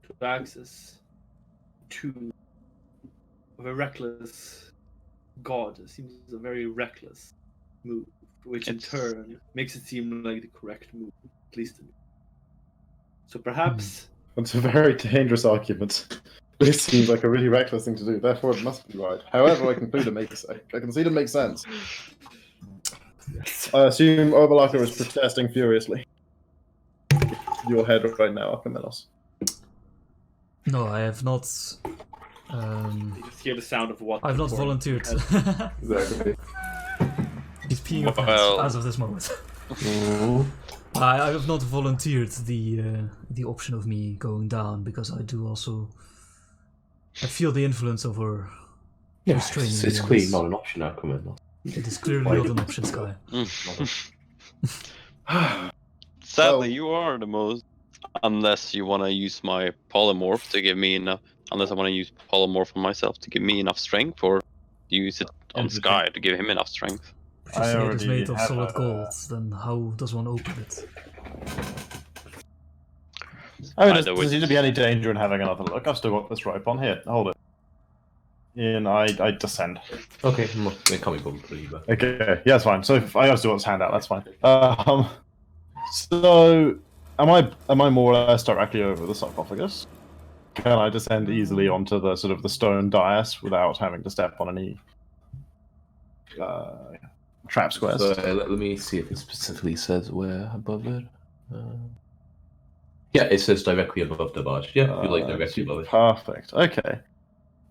to access to of a reckless god seems a very reckless move, which in It's- turn makes it seem like the correct move, at least to me. So perhaps It's a very dangerous argument. This seems like a really reckless thing to do. Therefore, it must be right. However, I conclude it makes. I can see it makes sense. I assume Oberlacher is protesting furiously. Your head right now, Akamenos. No, I have not. you just hear the sound of water. I've not pouring volunteered. from your head. Exactly. He's peeing up Well- as of this moment. I have not volunteered the option of me going down because I do also. I feel the influence of her. Yeah, Restraining it's me on clearly this. not an option now, come in. It is clearly not an option, Sky. Sadly, Well- you are the most. Unless you want to use my polymorph to give me enough. Unless I want to use polymorph on myself to give me enough strength, or use it on Interesting. Sky to give him enough strength. If you I say it is already made of have solid a- gold, then how does one open it? I mean, Either does way. there seem to be any danger in having another look? I've still got this rope on here. Hold it. And I descend. Okay, they can't be bothered pretty bad. Okay, yeah, that's fine. So if I gotta do what's hand out. That's fine. So am I more or less directly over the sarcophagus? Can I descend easily onto the sort of the stone dais without having to step on any trap squares? So let me see if it specifically says where above it. Yeah, it says directly above the barge. Yeah, you're like directly above it. Perfect. Okay.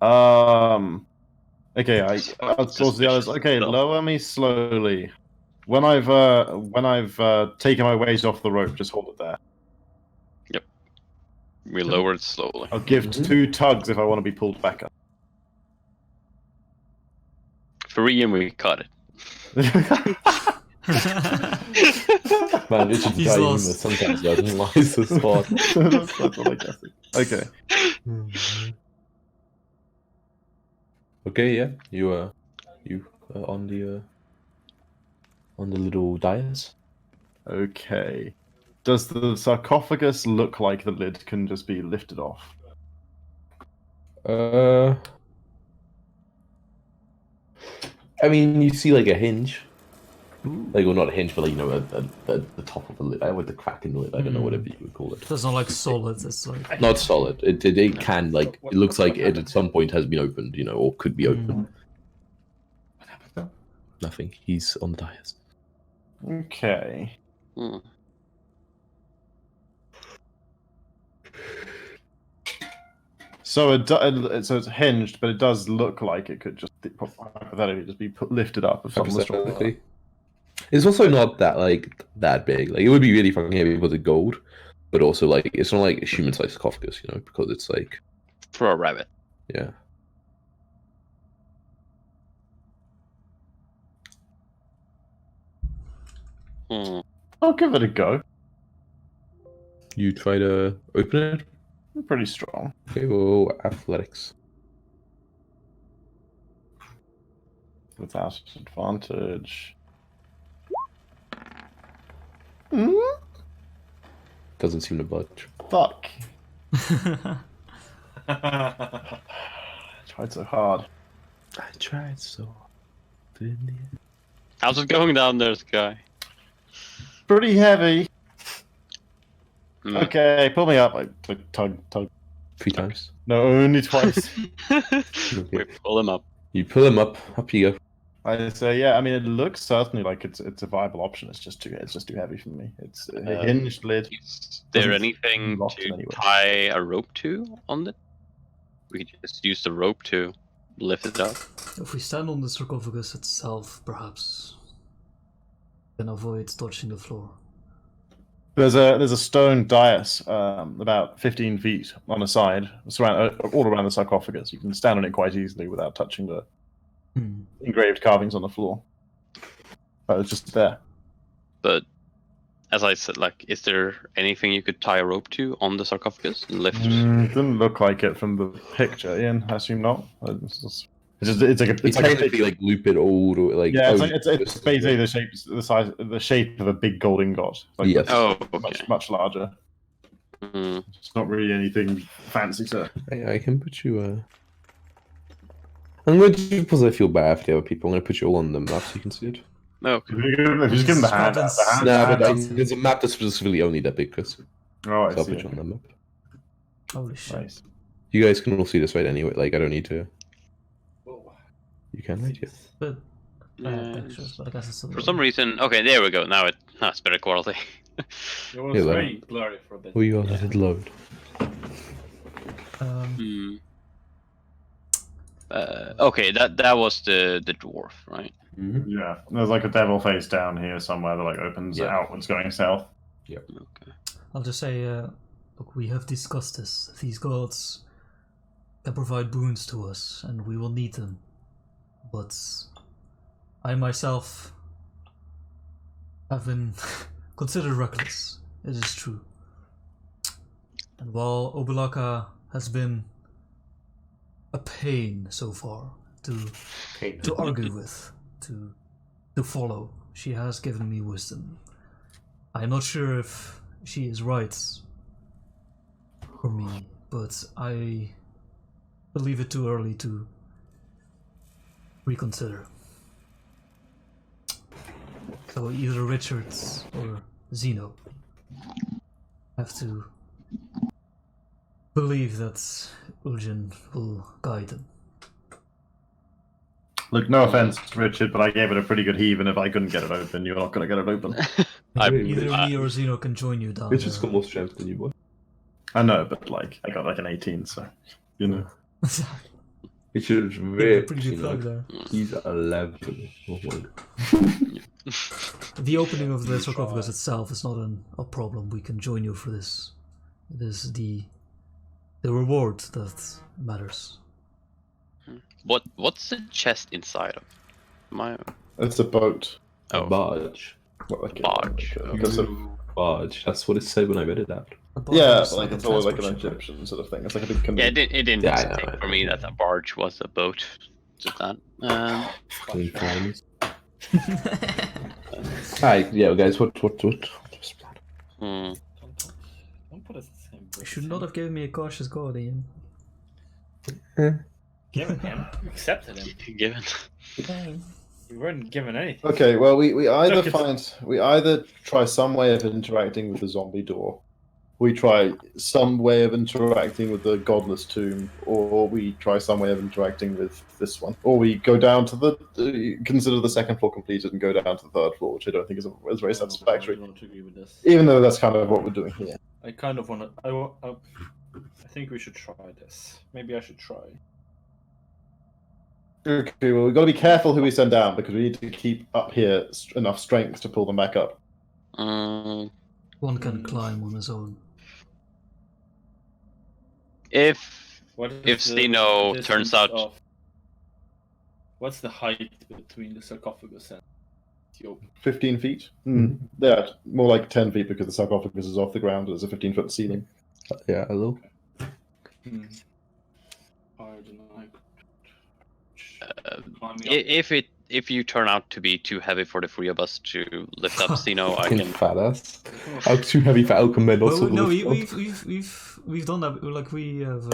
Okay. I'll close the others. Okay, lower me slowly. When I've taken my weight off the rope, just hold it there. We lower it slowly. I'll give Mhm. 2 tugs if I want to be pulled back up. 3 and we cut it. Man, Richard's He's guy lost. sometimes doesn't lie to the spot. That's what I guess. Okay. Okay, yeah, you on the little dais. Okay. Does the sarcophagus look like the lid can just be lifted off? I mean, you see like a hinge. Like, well, not a hinge, but like, you know, the top of the lid, with the crack in the lid. I don't know, whatever you would call it. That's not like solid. It's like Not solid. It can, like, it looks like it at some point has been opened, you know, or could be opened. What happened though? Nothing. He's on the dais. Okay. Hmm. So so it's hinged, but it does look like it could just hypothetically just be lifted up if someone was strong enough. Hypothetically. It's also not that big. Like, it would be really fucking heavy because of gold, but also like it's not like a human-sized sarcophagus, you know, because it's like For a rabbit. yeah. Hmm. I'll give it a go. You try to open it. I'm pretty strong. Okay, well, athletics. Without advantage. Doesn't seem to budge. Fuck. Tried so hard. I tried so. Didn't you? How's it going down there, Sky? Pretty heavy. Hmm. Okay, pull me up. I tug. 3 times. No, only twice. We pull him up. You pull him up you go. I say, yeah. I mean, it looks certainly like it's a viable option. It's just too heavy for me. It's a hinged lid. Is there Doesn't anything lock to in anyway. tie a rope to on it? We could just use the rope to lift it up. if we stand on the sarcophagus itself, perhaps we can avoid touching the floor. There's a stone dais about 15 feet on the side, all around the sarcophagus. You can stand on it quite easily without touching the engraved carvings on the floor. But it's just there. But as I said, like, is there anything you could tie a rope to on the sarcophagus and lift? Didn't look like it from the picture, Ian. I assume not. It's like It's technically like loop it all to like. yeah, it's basically the shape of a big gold ingot. Like, Yes. Oh, okay. much larger. Hmm. It's not really anything fancy, sir. I can put you. I'm going to, because I feel bad for the other people. I'm going to put you all on the map so you can see it. Okay. If you just give them the hand, No, but there's a map that's specifically only that big, Chris. Oh, I So I'll see. put you on the map. Holy shit. Nice. You guys can all see this right anyway. Like, I don't need to. You can, right? Yeah. But I have Yeah. pictures, but I guess it's still For some reason, okay, there we go. Now it's better quality. It was Yeah, very blurry for a bit. We got let it load. Hmm. Okay, that was the dwarf, right? Yeah, there's like a devil face down here somewhere that like opens outwards going south. Okay. I'll just say, look, we have discussed this. These gods can provide boons to us, and we will need them. But I myself have been considered reckless. It is true. And while Obelaka has been a pain so far to argue with, to follow, she has given me wisdom. I'm not sure if she is right for me, but I believe it too early to reconsider. So either Richards or Zeno have to believe that Uljan will guide them. Look, no offense, Richard, but I gave it a pretty good heave, and if I couldn't get it open, you're not going to get it open. Either me or Zeno can join you down Which has got there. more strength than you, boy. I know, but like, I got like an 18, so you know. Which is Yeah, rich, pretty you good know. plug there. He's 11. Oh my God. The opening of the sarcophagus itself is not a problem. We can join you for this. It is the reward that matters. What's the chest inside of? It's a boat. Oh. Barge. Well, like, Barge. because of, Barge. That's what it said when I read it out. yeah, It's like a it's always like an transport ship. Egyptian sort of thing. It's like a big canoe. Yeah, it didn't Yeah, I know, stick I for know. me that a barge was a boat. Just that. Fucking clowns. Alright, yeah, guys, what? Just plan. Hmm. Don't put us in the same You boat. should not have given me a cautious god, Ian. Given him. You accepted him. Given. We weren't given anything. Okay, well, we either Look, we either try some way of interacting with the zombie door, we try some way of interacting with the godless tomb, or we try some way of interacting with this one, or we go down to consider the second floor completed and go down to the third floor, which I don't think is very satisfactory. I don't agree with this. Even though that's kind of what we're doing here. I kind of want to. I think we should try this. Maybe I should try. Okay, well, we've got to be careful who we send down because we need to keep up here enough strength to pull them back up. One can climb on his own. If What If is the Steno distance turns out- of- What's the height between the sarcophagus and the open? 15 feet? Yeah, more like 10 feet because the sarcophagus is off the ground. There's a 15-foot ceiling. Yeah, a little. Higher than I could. if you turn out to be too heavy for the three of us to lift up Steno, I can. Fat ass. How too heavy for Alchem men also. Well, no, we've done that. Like we have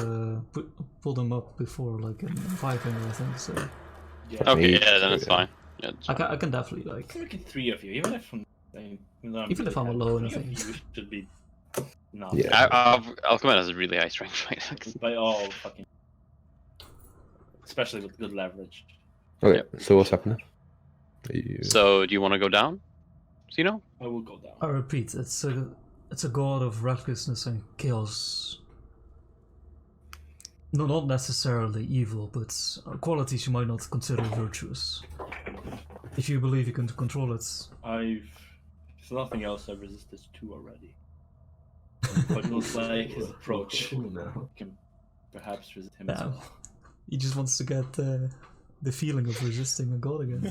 pulled them up before, like in Viking, I think. So Yeah. Okay, Me, yeah, then it's yeah. fine. Yeah, it's fine. I can definitely like. Look at three of you, even if I'm Even if I'm alone, I three of think. you should be. No. Yeah. Alchemist has a really high strength, right? By all fucking. Especially with good leverage. Okay, so what's happening? So, do you want to go down, Steno? I will go down. I repeat, it's a god of recklessness and chaos. No, not necessarily evil, but qualities you might not consider virtuous. If you believe you can control it, If nothing else, I've resisted two already. But not like his approach. No. Can perhaps resist him as now well. he just wants to get the feeling of resisting a god again.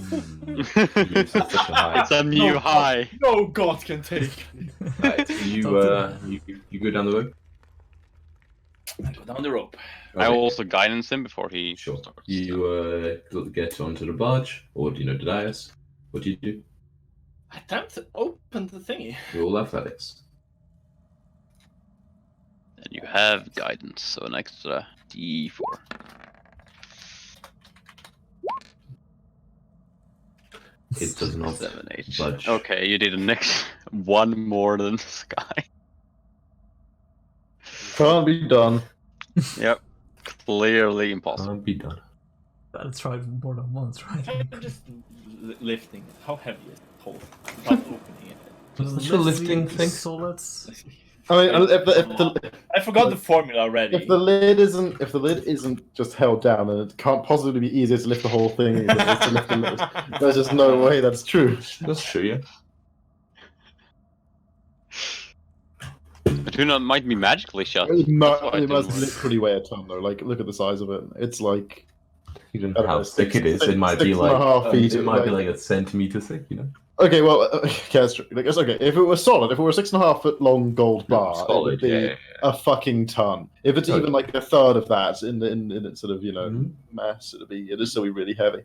It's a new high. No god can take me. Right, you go down the road. I go down the rope. I will also guidance him before he Sure. starts. You get onto the barge, or do you know the dais? What do you do? Attempt to open the thingy. Roll athletics. And you have guidance, so an extra D4. It does not 7, 8. budge. Okay, you did a next one more than this guy. Can't be done. Yep. Clearly impossible. Can't be done. Gotta try more than once, right? I'm just lifting it. How heavy is the hole? Without opening it. What's your lifting thing? Solid. I mean, if I forgot the formula already. the lid isn't just held down, then it can't possibly be easier to lift the whole thing than it is to lift the lid. There's just no way that's true. That's true, yeah. The tuna might be magically shut. It That's why it didn't must work. literally weigh a ton, though. Like, look at the size of it. It's like You don't I know don't how know, thick it is. six It might be and a like half feet, it might be like- like a centimeter thick, you know. okay. Well, okay, that's true. Like, it's okay. If it were solid, if it were a 6.5 foot long gold bar, it would Solid, be yeah. a fucking ton. If it's Okay. even like a third of that in its sort of Mhm. mass, it'd still be really heavy.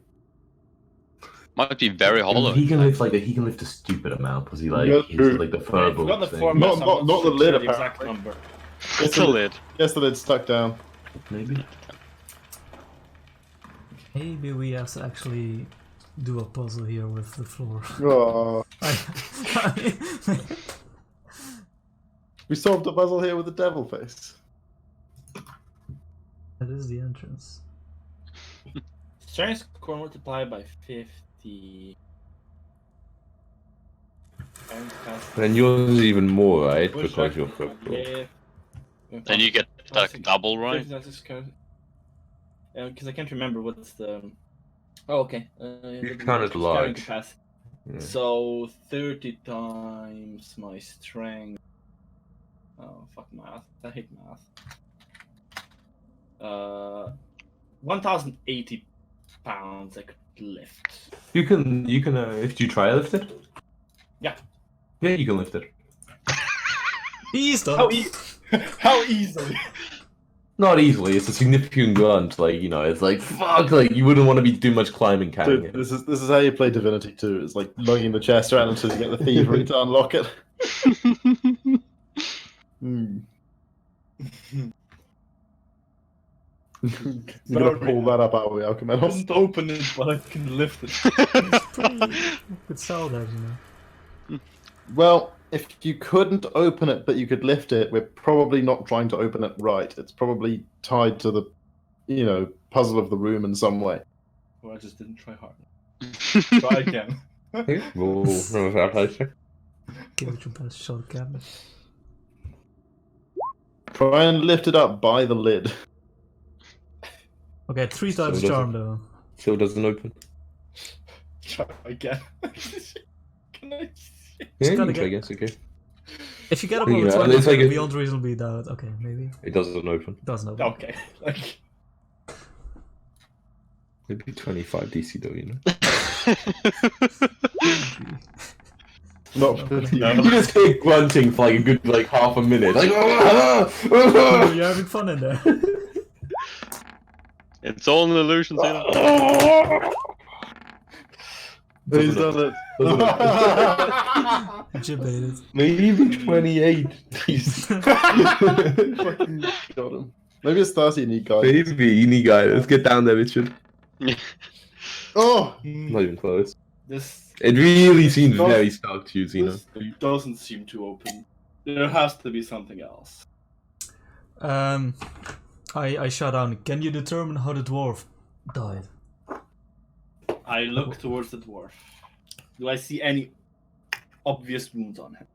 Might be very hollow. He can lift he can lift a stupid amount because he like Yeah, he's true. like the I furble forgot the thing. formula. Not- so not- I'm not the sure lid, the exact apparently. number. It's a lid. Yes, the lid's stuck down. Maybe. Maybe we have to actually do a puzzle here with the floor. Oh, we solved a puzzle here with the devil face. That is the entrance. Strength score multiplied by 50. Then yours is even more, right? Push Because back, you're purple. yeah. Then you get like double, right? Because I can't remember what's the. Oh, okay. You count as large. Capacity. Yeah. So 30 times my strength. Oh fuck math! I hate math. 1,080 pounds I could lift. You can if you try lift it. Yeah. Yeah, you can lift it. He's done. How easily? Not easily. It's a significant grunt. Like it's like fuck. Like you wouldn't want to be too much climbing carrying Dude, it. this is how you play Divinity 2. It's like lugging the chest around until you get the thievery to unlock it. Hmm. You're gonna pull that up, are we, I Alchemenos? couldn't open it, but I can lift it. Could sell that, you know. Well, if you couldn't open it, but you could lift it, we're probably not trying to open it right. It's probably tied to the, puzzle of the room in some way. Or I just didn't try hard. Try again. Roll Annihilation. Give it your best shot, cabinet. Try and lift it up by the lid. Okay, 3 So times does charm it- though. Still doesn't open. Try again. Can I? Yeah, you gotta can try, I get- guess, okay. If you get Yeah, above a and 20 it's like a- beyond reasonably doubt, okay, maybe. It doesn't open. Doesn't open. Okay. Like, Maybe 25 DC though, you know? Not 50. You just hear grunting for like a good half a minute. Like, Oh, you're having fun in there. It's all an illusion, Zeno. He's done it. Jibbated. Maybe 28. Fucking got him. Maybe it's 30 and he got it. Maybe you need guy. Let's get down there, Richard. Oh! Not even close. this It really seems very stuck to you, Zeno. this doesn't seem to open. There has to be something else. I shut down. Can you determine how the dwarf died? I look towards the dwarf. Do I see any obvious wounds on him?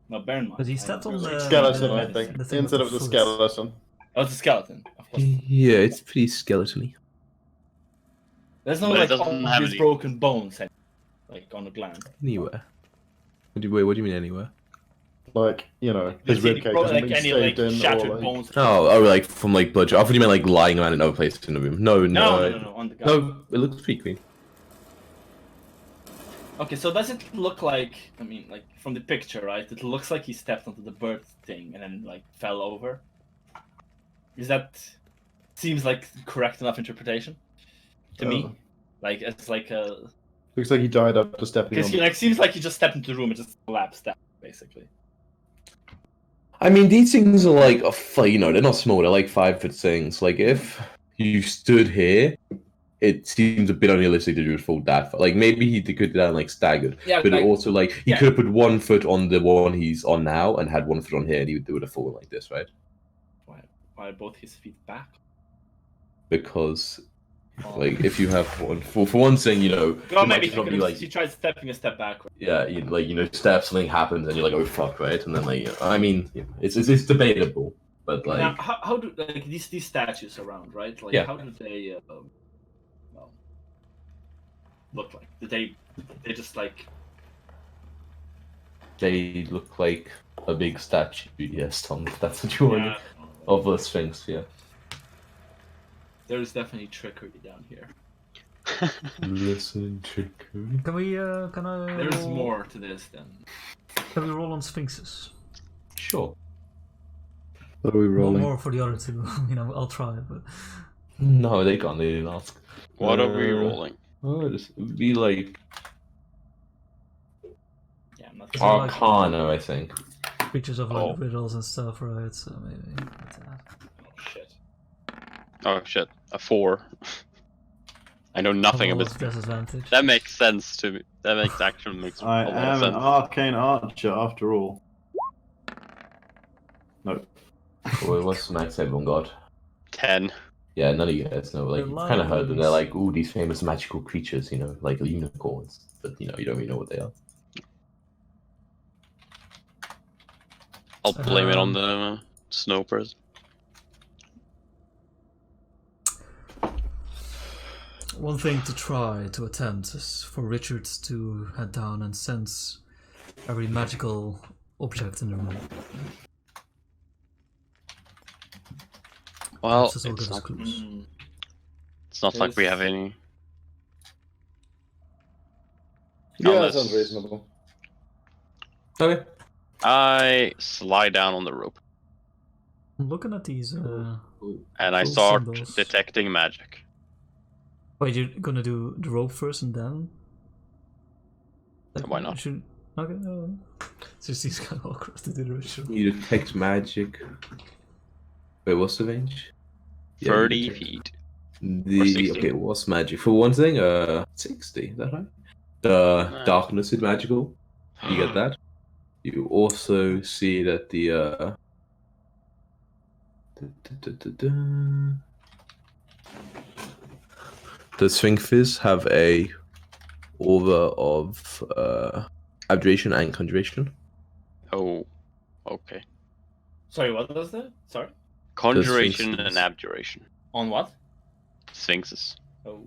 Now, bear in mind. But he stepped on the Skeleton, I the think. thing Instead with of the foot. skeleton. Oh, it's a skeleton. Of course. Yeah, it's pretty skeleton-y. There's no But it like doesn't have obvious any- broken bones, like on the gland. Anywhere. What do you mean anywhere? Like, his There's any ribcage bro- hasn't like been any like staved in, shattered or like... bones. Oh, like from like blood. I thought you meant like lying around in other places in the room. No, No, on the guy. No, it looks pretty clean. Okay, so does it look like? I mean, like from the picture, right? It looks like he stepped onto the bird thing and then like fell over. Is that seems like correct enough interpretation to me? Like it's like a Looks like he died after stepping because on. he like seems like he just stepped into the room and just collapsed down, basically. I mean, these things are like, they're not small. They're like 5-foot things. Like if you stood here, it seems a bit unrealistic to just fall that far. Like maybe he could do that like staggered, Yeah, but like, also like he yeah. could have put 1 foot on the one he's on now and had 1 foot on here, and he would have fallen like this, right? why are both his feet back? Because Oh. like if you have one for one thing, Well, it might maybe just not be he, like he tried stepping a step backward. yeah, step, something happens, and you're like, oh fuck, right? And then like, I mean, it's debatable, but like, Now, how do like these statues around, right? Like, Yeah. how do they look like? Do they just like they look like a big statue. Yes, Tom, if that's what you want yeah, of the Sphinx. Yeah. there's definitely trickery down here. Listen, trickery. Can we, can I There's roll- more to this than Can we roll on sphinxes? Sure. What are we One rolling? more for the other two. I'll try it, but... No, they can't. They didn't ask. What are we rolling? Oh, this would be like yeah. I'm not. Is it like- Arcana, I think. Pictures of like Oh. riddles and stuff, right? So maybe that's that. Oh shit. Oh shit, a 4. I know nothing Roll about with disadvantage. that. Makes sense to me. That makes I a lot of am an sense. arcane archer after all. No. Wait, what's the max everyone got? 10. Yeah, none of you guys know. Like, They're you've kind of heard that they're lions. like, ooh, these famous magical creatures, like unicorns. But, you don't really know what they are. I'll blame it on the snow person. One thing to try to attempt is for Richard to head down and sense every magical object in the room. Well, This is all it's good as not, clues. it's not like we have any. Yeah, that Unless- sounds reasonable. Okay. I slide down on the rope I'm looking at these. and I Cool start symbols. detecting magic. Wait, you're gonna do the rope first and then? Why not? Should... Okay, no. It just seems kind of awkward to do the ritual. You detect magic. Wait, what's the range? Yeah, 30 you can- feet. The 60. okay, what's magic? For one thing, 60, is that right? The darkness is magical. You get that. You also see that the the sphinxes have a aura of abjuration and conjuration. Oh, okay. Sorry, what was that? Sorry. Conjuration and Sphinxes. abjuration. On what? Sphinxes. Oh.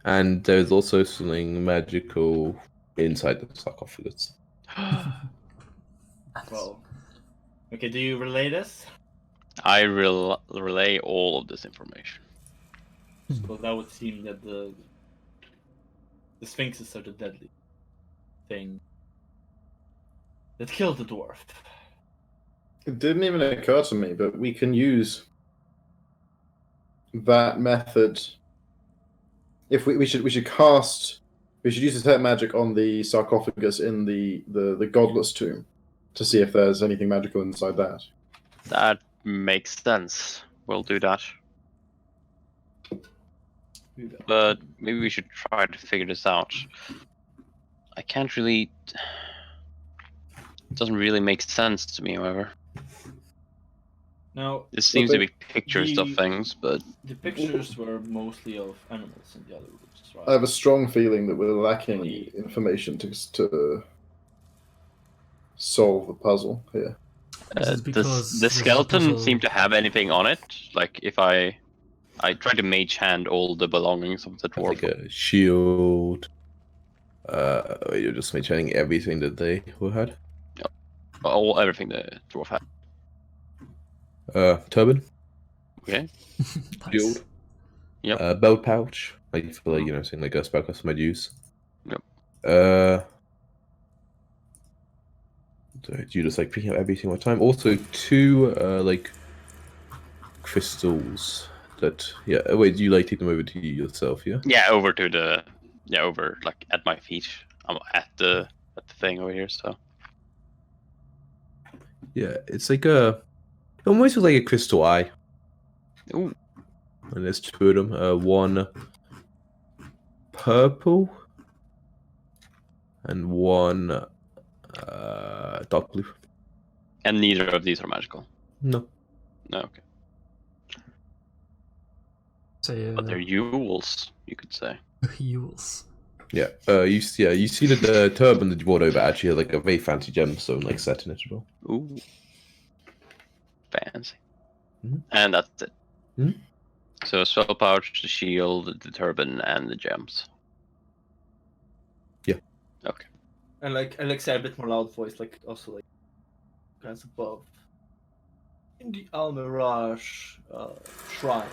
And there's also something magical inside the sarcophagus. Well. Okay, do you relay this? I relay all of this information. So that would seem that the sphinxes are the deadly thing that killed the dwarf. It didn't even occur to me, but we can use that method. If we should use detect magic on the sarcophagus in the godless tomb to see if there's anything magical inside that. That makes sense. We'll do that. But maybe we should try to figure this out. I can't really... It doesn't really make sense to me, however. Now, This seems to be pictures of the- things, but... the pictures were mostly of animals in the other rooms, right? I have a strong feeling that we're lacking information to solve the puzzle here. Is it because the this is a skeleton puzzle? seem to have anything on it? Like, if I try to mage hand all the belongings of the dwarf. Like a shield. You're just maintaining everything that they had. Everything the dwarf had. Turban, Okay. Nice. shield, Yep. belt pouch, like for like saying like a spellcaster might use. Yep. So you just like picking up everything one time. Also, two like crystals that wait, you like take them over to you yourself, yeah? Yeah, over to the over like at my feet. I'm at the thing over here, so Yeah, it's like a almost like a crystal eye. ooh, And there's two of them. One purple and one dark blue. and neither of these are magical. No. No, okay. Say, But they're jewels, you could say. Yules. Yeah. You see that the turban that you brought over actually had like a very fancy gemstone like set in it as well. Ooh. Fancy. Mhm. And that's it. Mhm. So spell pouch, the shield, the turban, and the gems. Yeah. Okay. And like Alexa, a bit more loud voice, like also like guys above. In the Almirage shrine,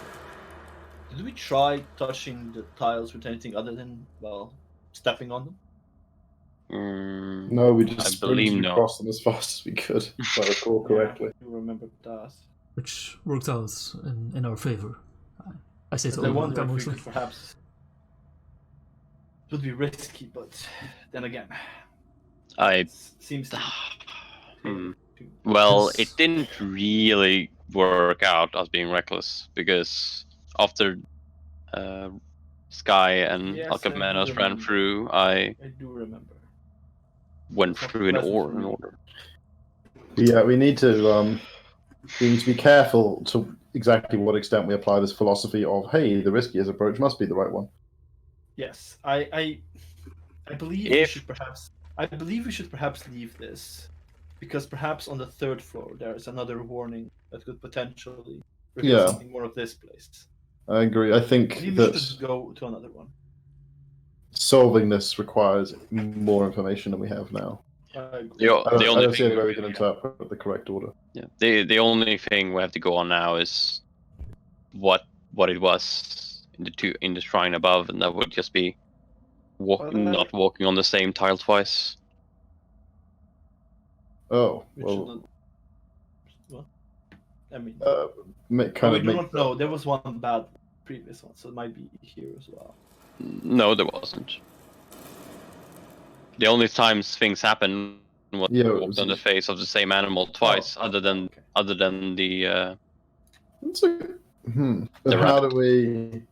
did we try touching the tiles with anything other than stepping on them? No, we I just believe sprinted no. across them as fast as we could, if I recall correctly. Yeah, you remember that. Which worked out in our favor. I say But to I all wonder if we mostly. could perhaps it would be risky, but then again, I seems to. Well, Yes. it didn't really work out as being reckless because after Sky and Yes, I Alcamenos do ran remember. through, I I do remember. went It's not through in pleasant for order. me. Yeah, we need to be careful to exactly what extent we apply this philosophy of, hey, the riskiest approach must be the right one. Yes, I believe we should perhaps. I believe we should perhaps leave this, because perhaps on the third floor there is another warning that could potentially reveal Yeah. something more of this place. I agree. I think Maybe we that should go to another one. solving this requires more information than we have now. I agree. The I only don't see thing any way we can interpret the correct order. Yeah. The only thing we have to go on now is what it was in the shrine above, and that would just be not walking on the same tile twice. Oh, We well, shouldn't- Well, I mean, we kind of do make not know. There was one bad previous one, so it might be here as well. No, there wasn't. The only times things happen was Yeah, it walked was- on the face of the same animal twice, Oh, other than okay. the It's a But The how rabbit. do we?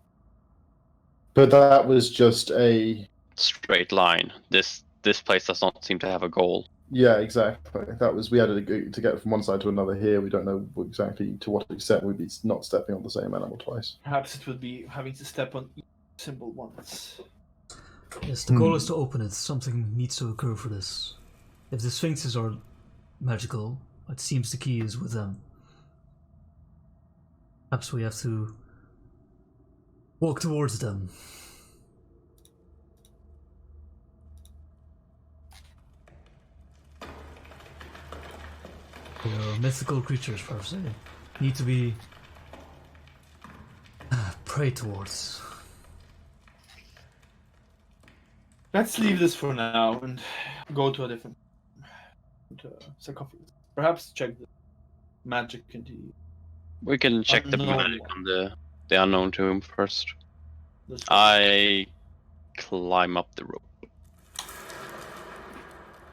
But that was just a. Straight line. This place does not seem to have a goal. Yeah, exactly. That was we had to get from one side to another here. We don't know exactly to what extent we'd be not stepping on the same animal twice. Perhaps it would be having to step on each symbol once. Yes, the goal is to open it. Something needs to occur for this. If the sphinxes are magical, it seems the key is with them. Perhaps we have to walk towards them. They are mythical creatures, perhaps. They need to be prayed towards. Let's leave this for now and go to a different sarcophagus. Perhaps check the magic in the. We can check the Unknown magic one. on the unknown tomb first. this I climb up the rope.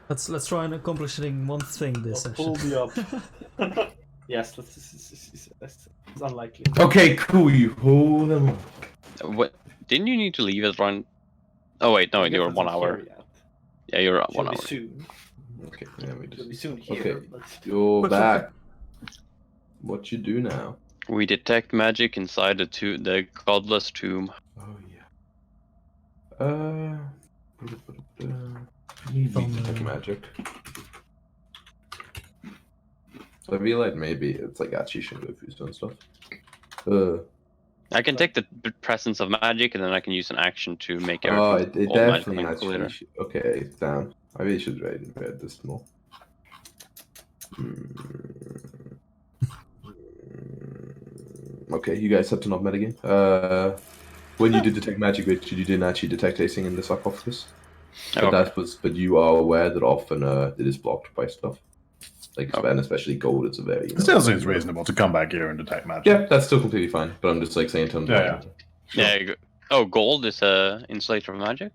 Let's try and accomplishing one thing this Pull session. me up. Yes, that's unlikely. Okay, cool. You hold them up. What? Didn't you need to leave it around? Oh wait, no, you were 1 hour. Yeah, you're at 1 Should hour. be soon. Okay, yeah, we Should be just. soon here. Okay. But You're back. What you do now? We detect magic inside the godless tomb. Oh yeah. You detect magic. So I feel like maybe it's like Achi Shingofu's and stuff. I can take the presence of magic, and then I can use an action to make Oh, everything it all definitely magically clear. actually. Okay, damn. I really should read this more. Okay, you guys have to not metagame. When you did detect magic, Richard, you didn't actually detect anything in the sarcophagus. But Okay. but you are aware that often it is blocked by stuff. Like and especially gold, it's a very. It still seems reasonable to come back here and detect magic. Yeah, that's still completely fine. But I'm just like saying in terms of. Yeah. Oh, gold is a insulator of magic.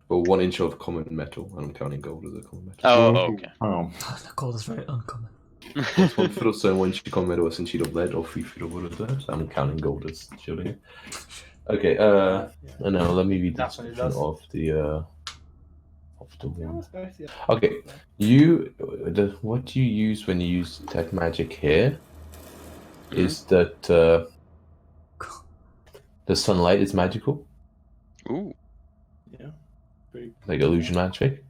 Well, 1 inch of common metal, and I'm counting gold as a common metal. Oh, okay. Oh. The gold is very uncommon. 1 foot of stone, 1 inch of common metal, a sheet of lead, or 3 feet of wood of dirt. I'm counting gold as shielding it. Okay, and now let me read the Definitely description does. of the Yeah, one. that's nice, yeah. Okay, what you use when you use detect magic here is that the sunlight is magical, Ooh. Yeah. Very like illusion magic.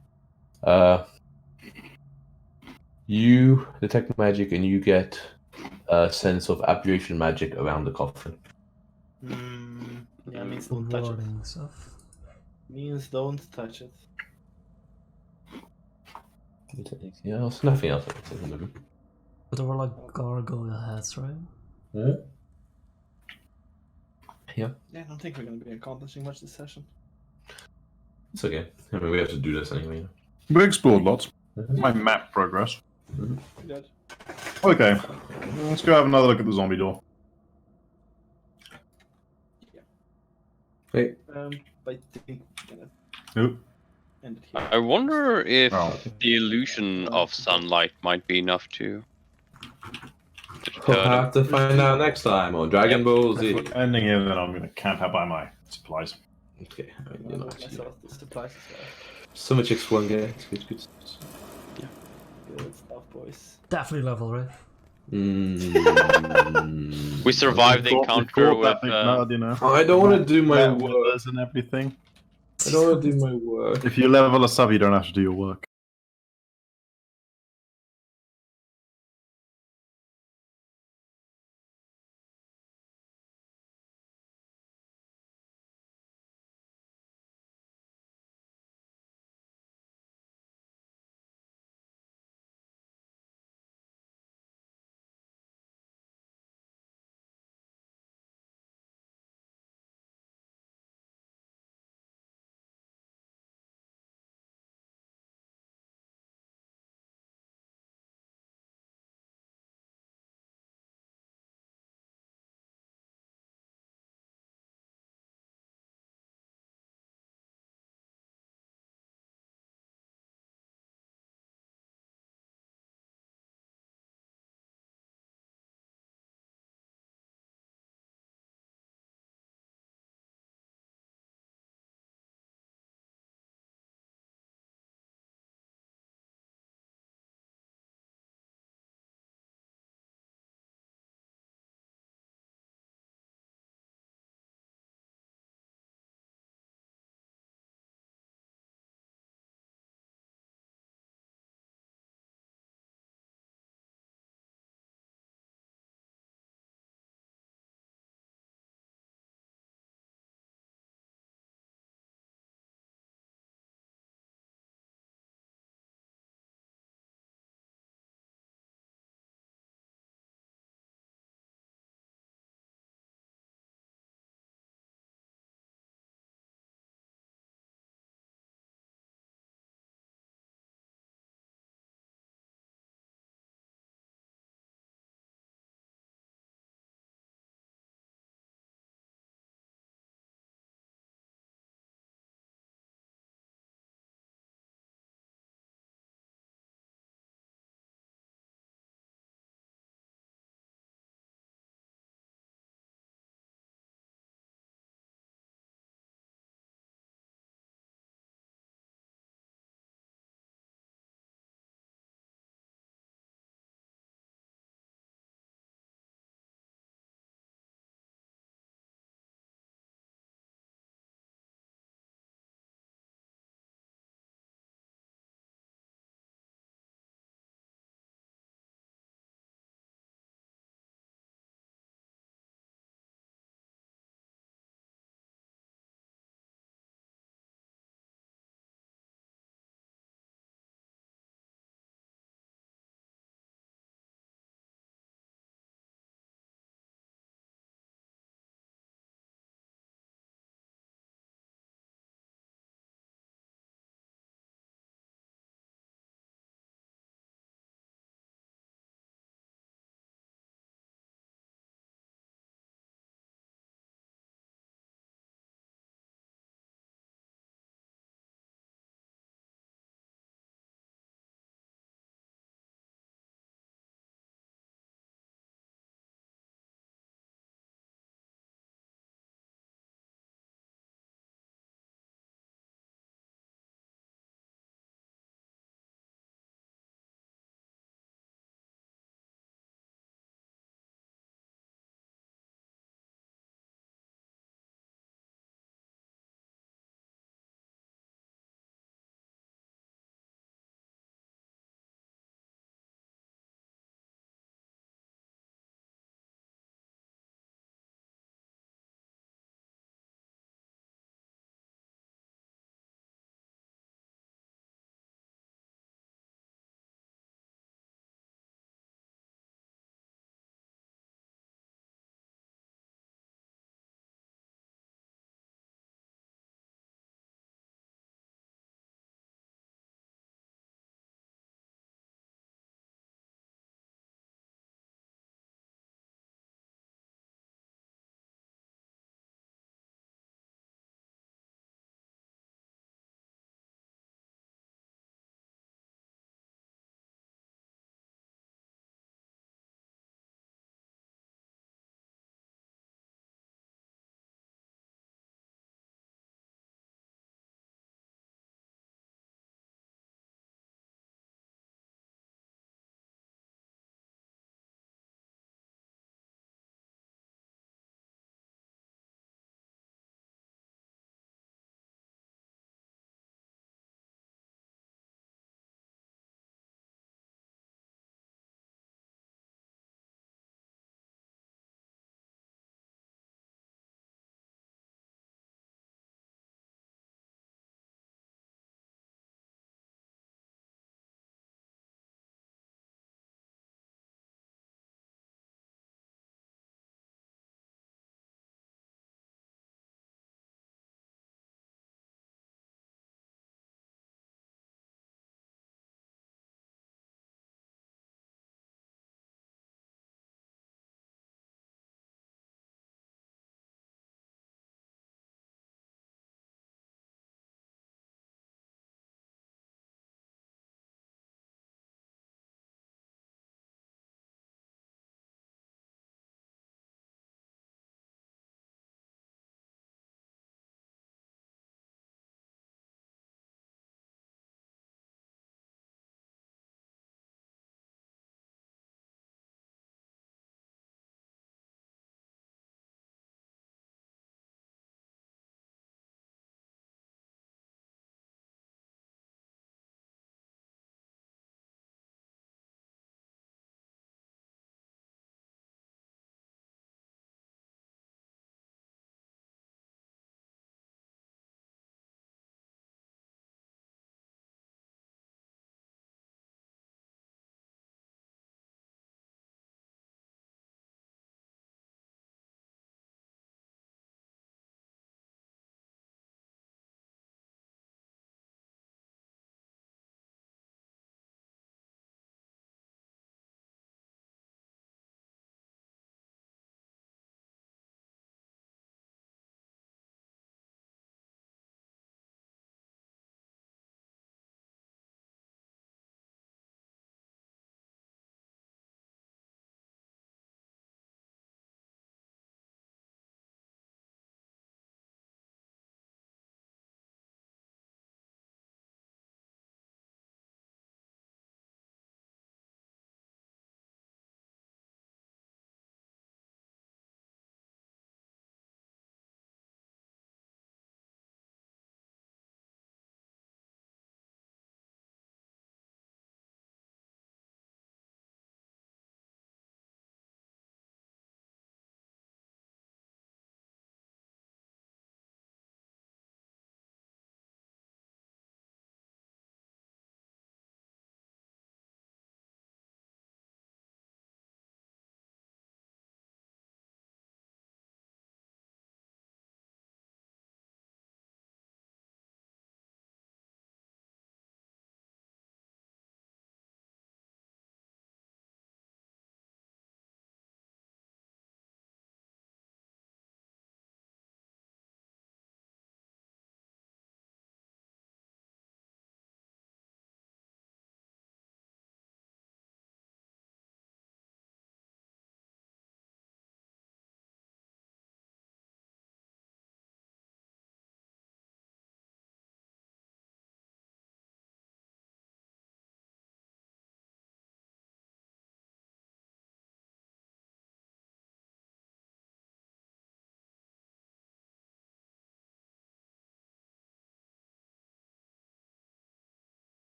You detect magic and you get a sense of abjuration magic around the coffin. Yeah, means don't touch it. Rewarding stuff. Means don't touch it. Anything else? Nothing else. But there were like gargoyle heads, right? Yeah. Yeah, I don't think we're gonna be accomplishing much this session. It's okay. I mean, we have to do this anyway. We explored lots. My map progress. Good. Okay, let's go have another look at the zombie door. Wait. I think we're gonna Oop. end it here. I wonder if Oh. the illusion of sunlight might be enough to We'll deter them. have to find out next time on Dragon Ball Z. If we're ending here, then I'm going to camp out by my supplies. Okay, I mean, I'll you know, look actually, myself the supplies as well. so much X1 game. It's good. Good stuff, boys. Definitely level, right? We survived the encounter with. You know. I don't want to do my Met work. withers and everything. I don't want to do my work. If you level us up, you don't have to do your work.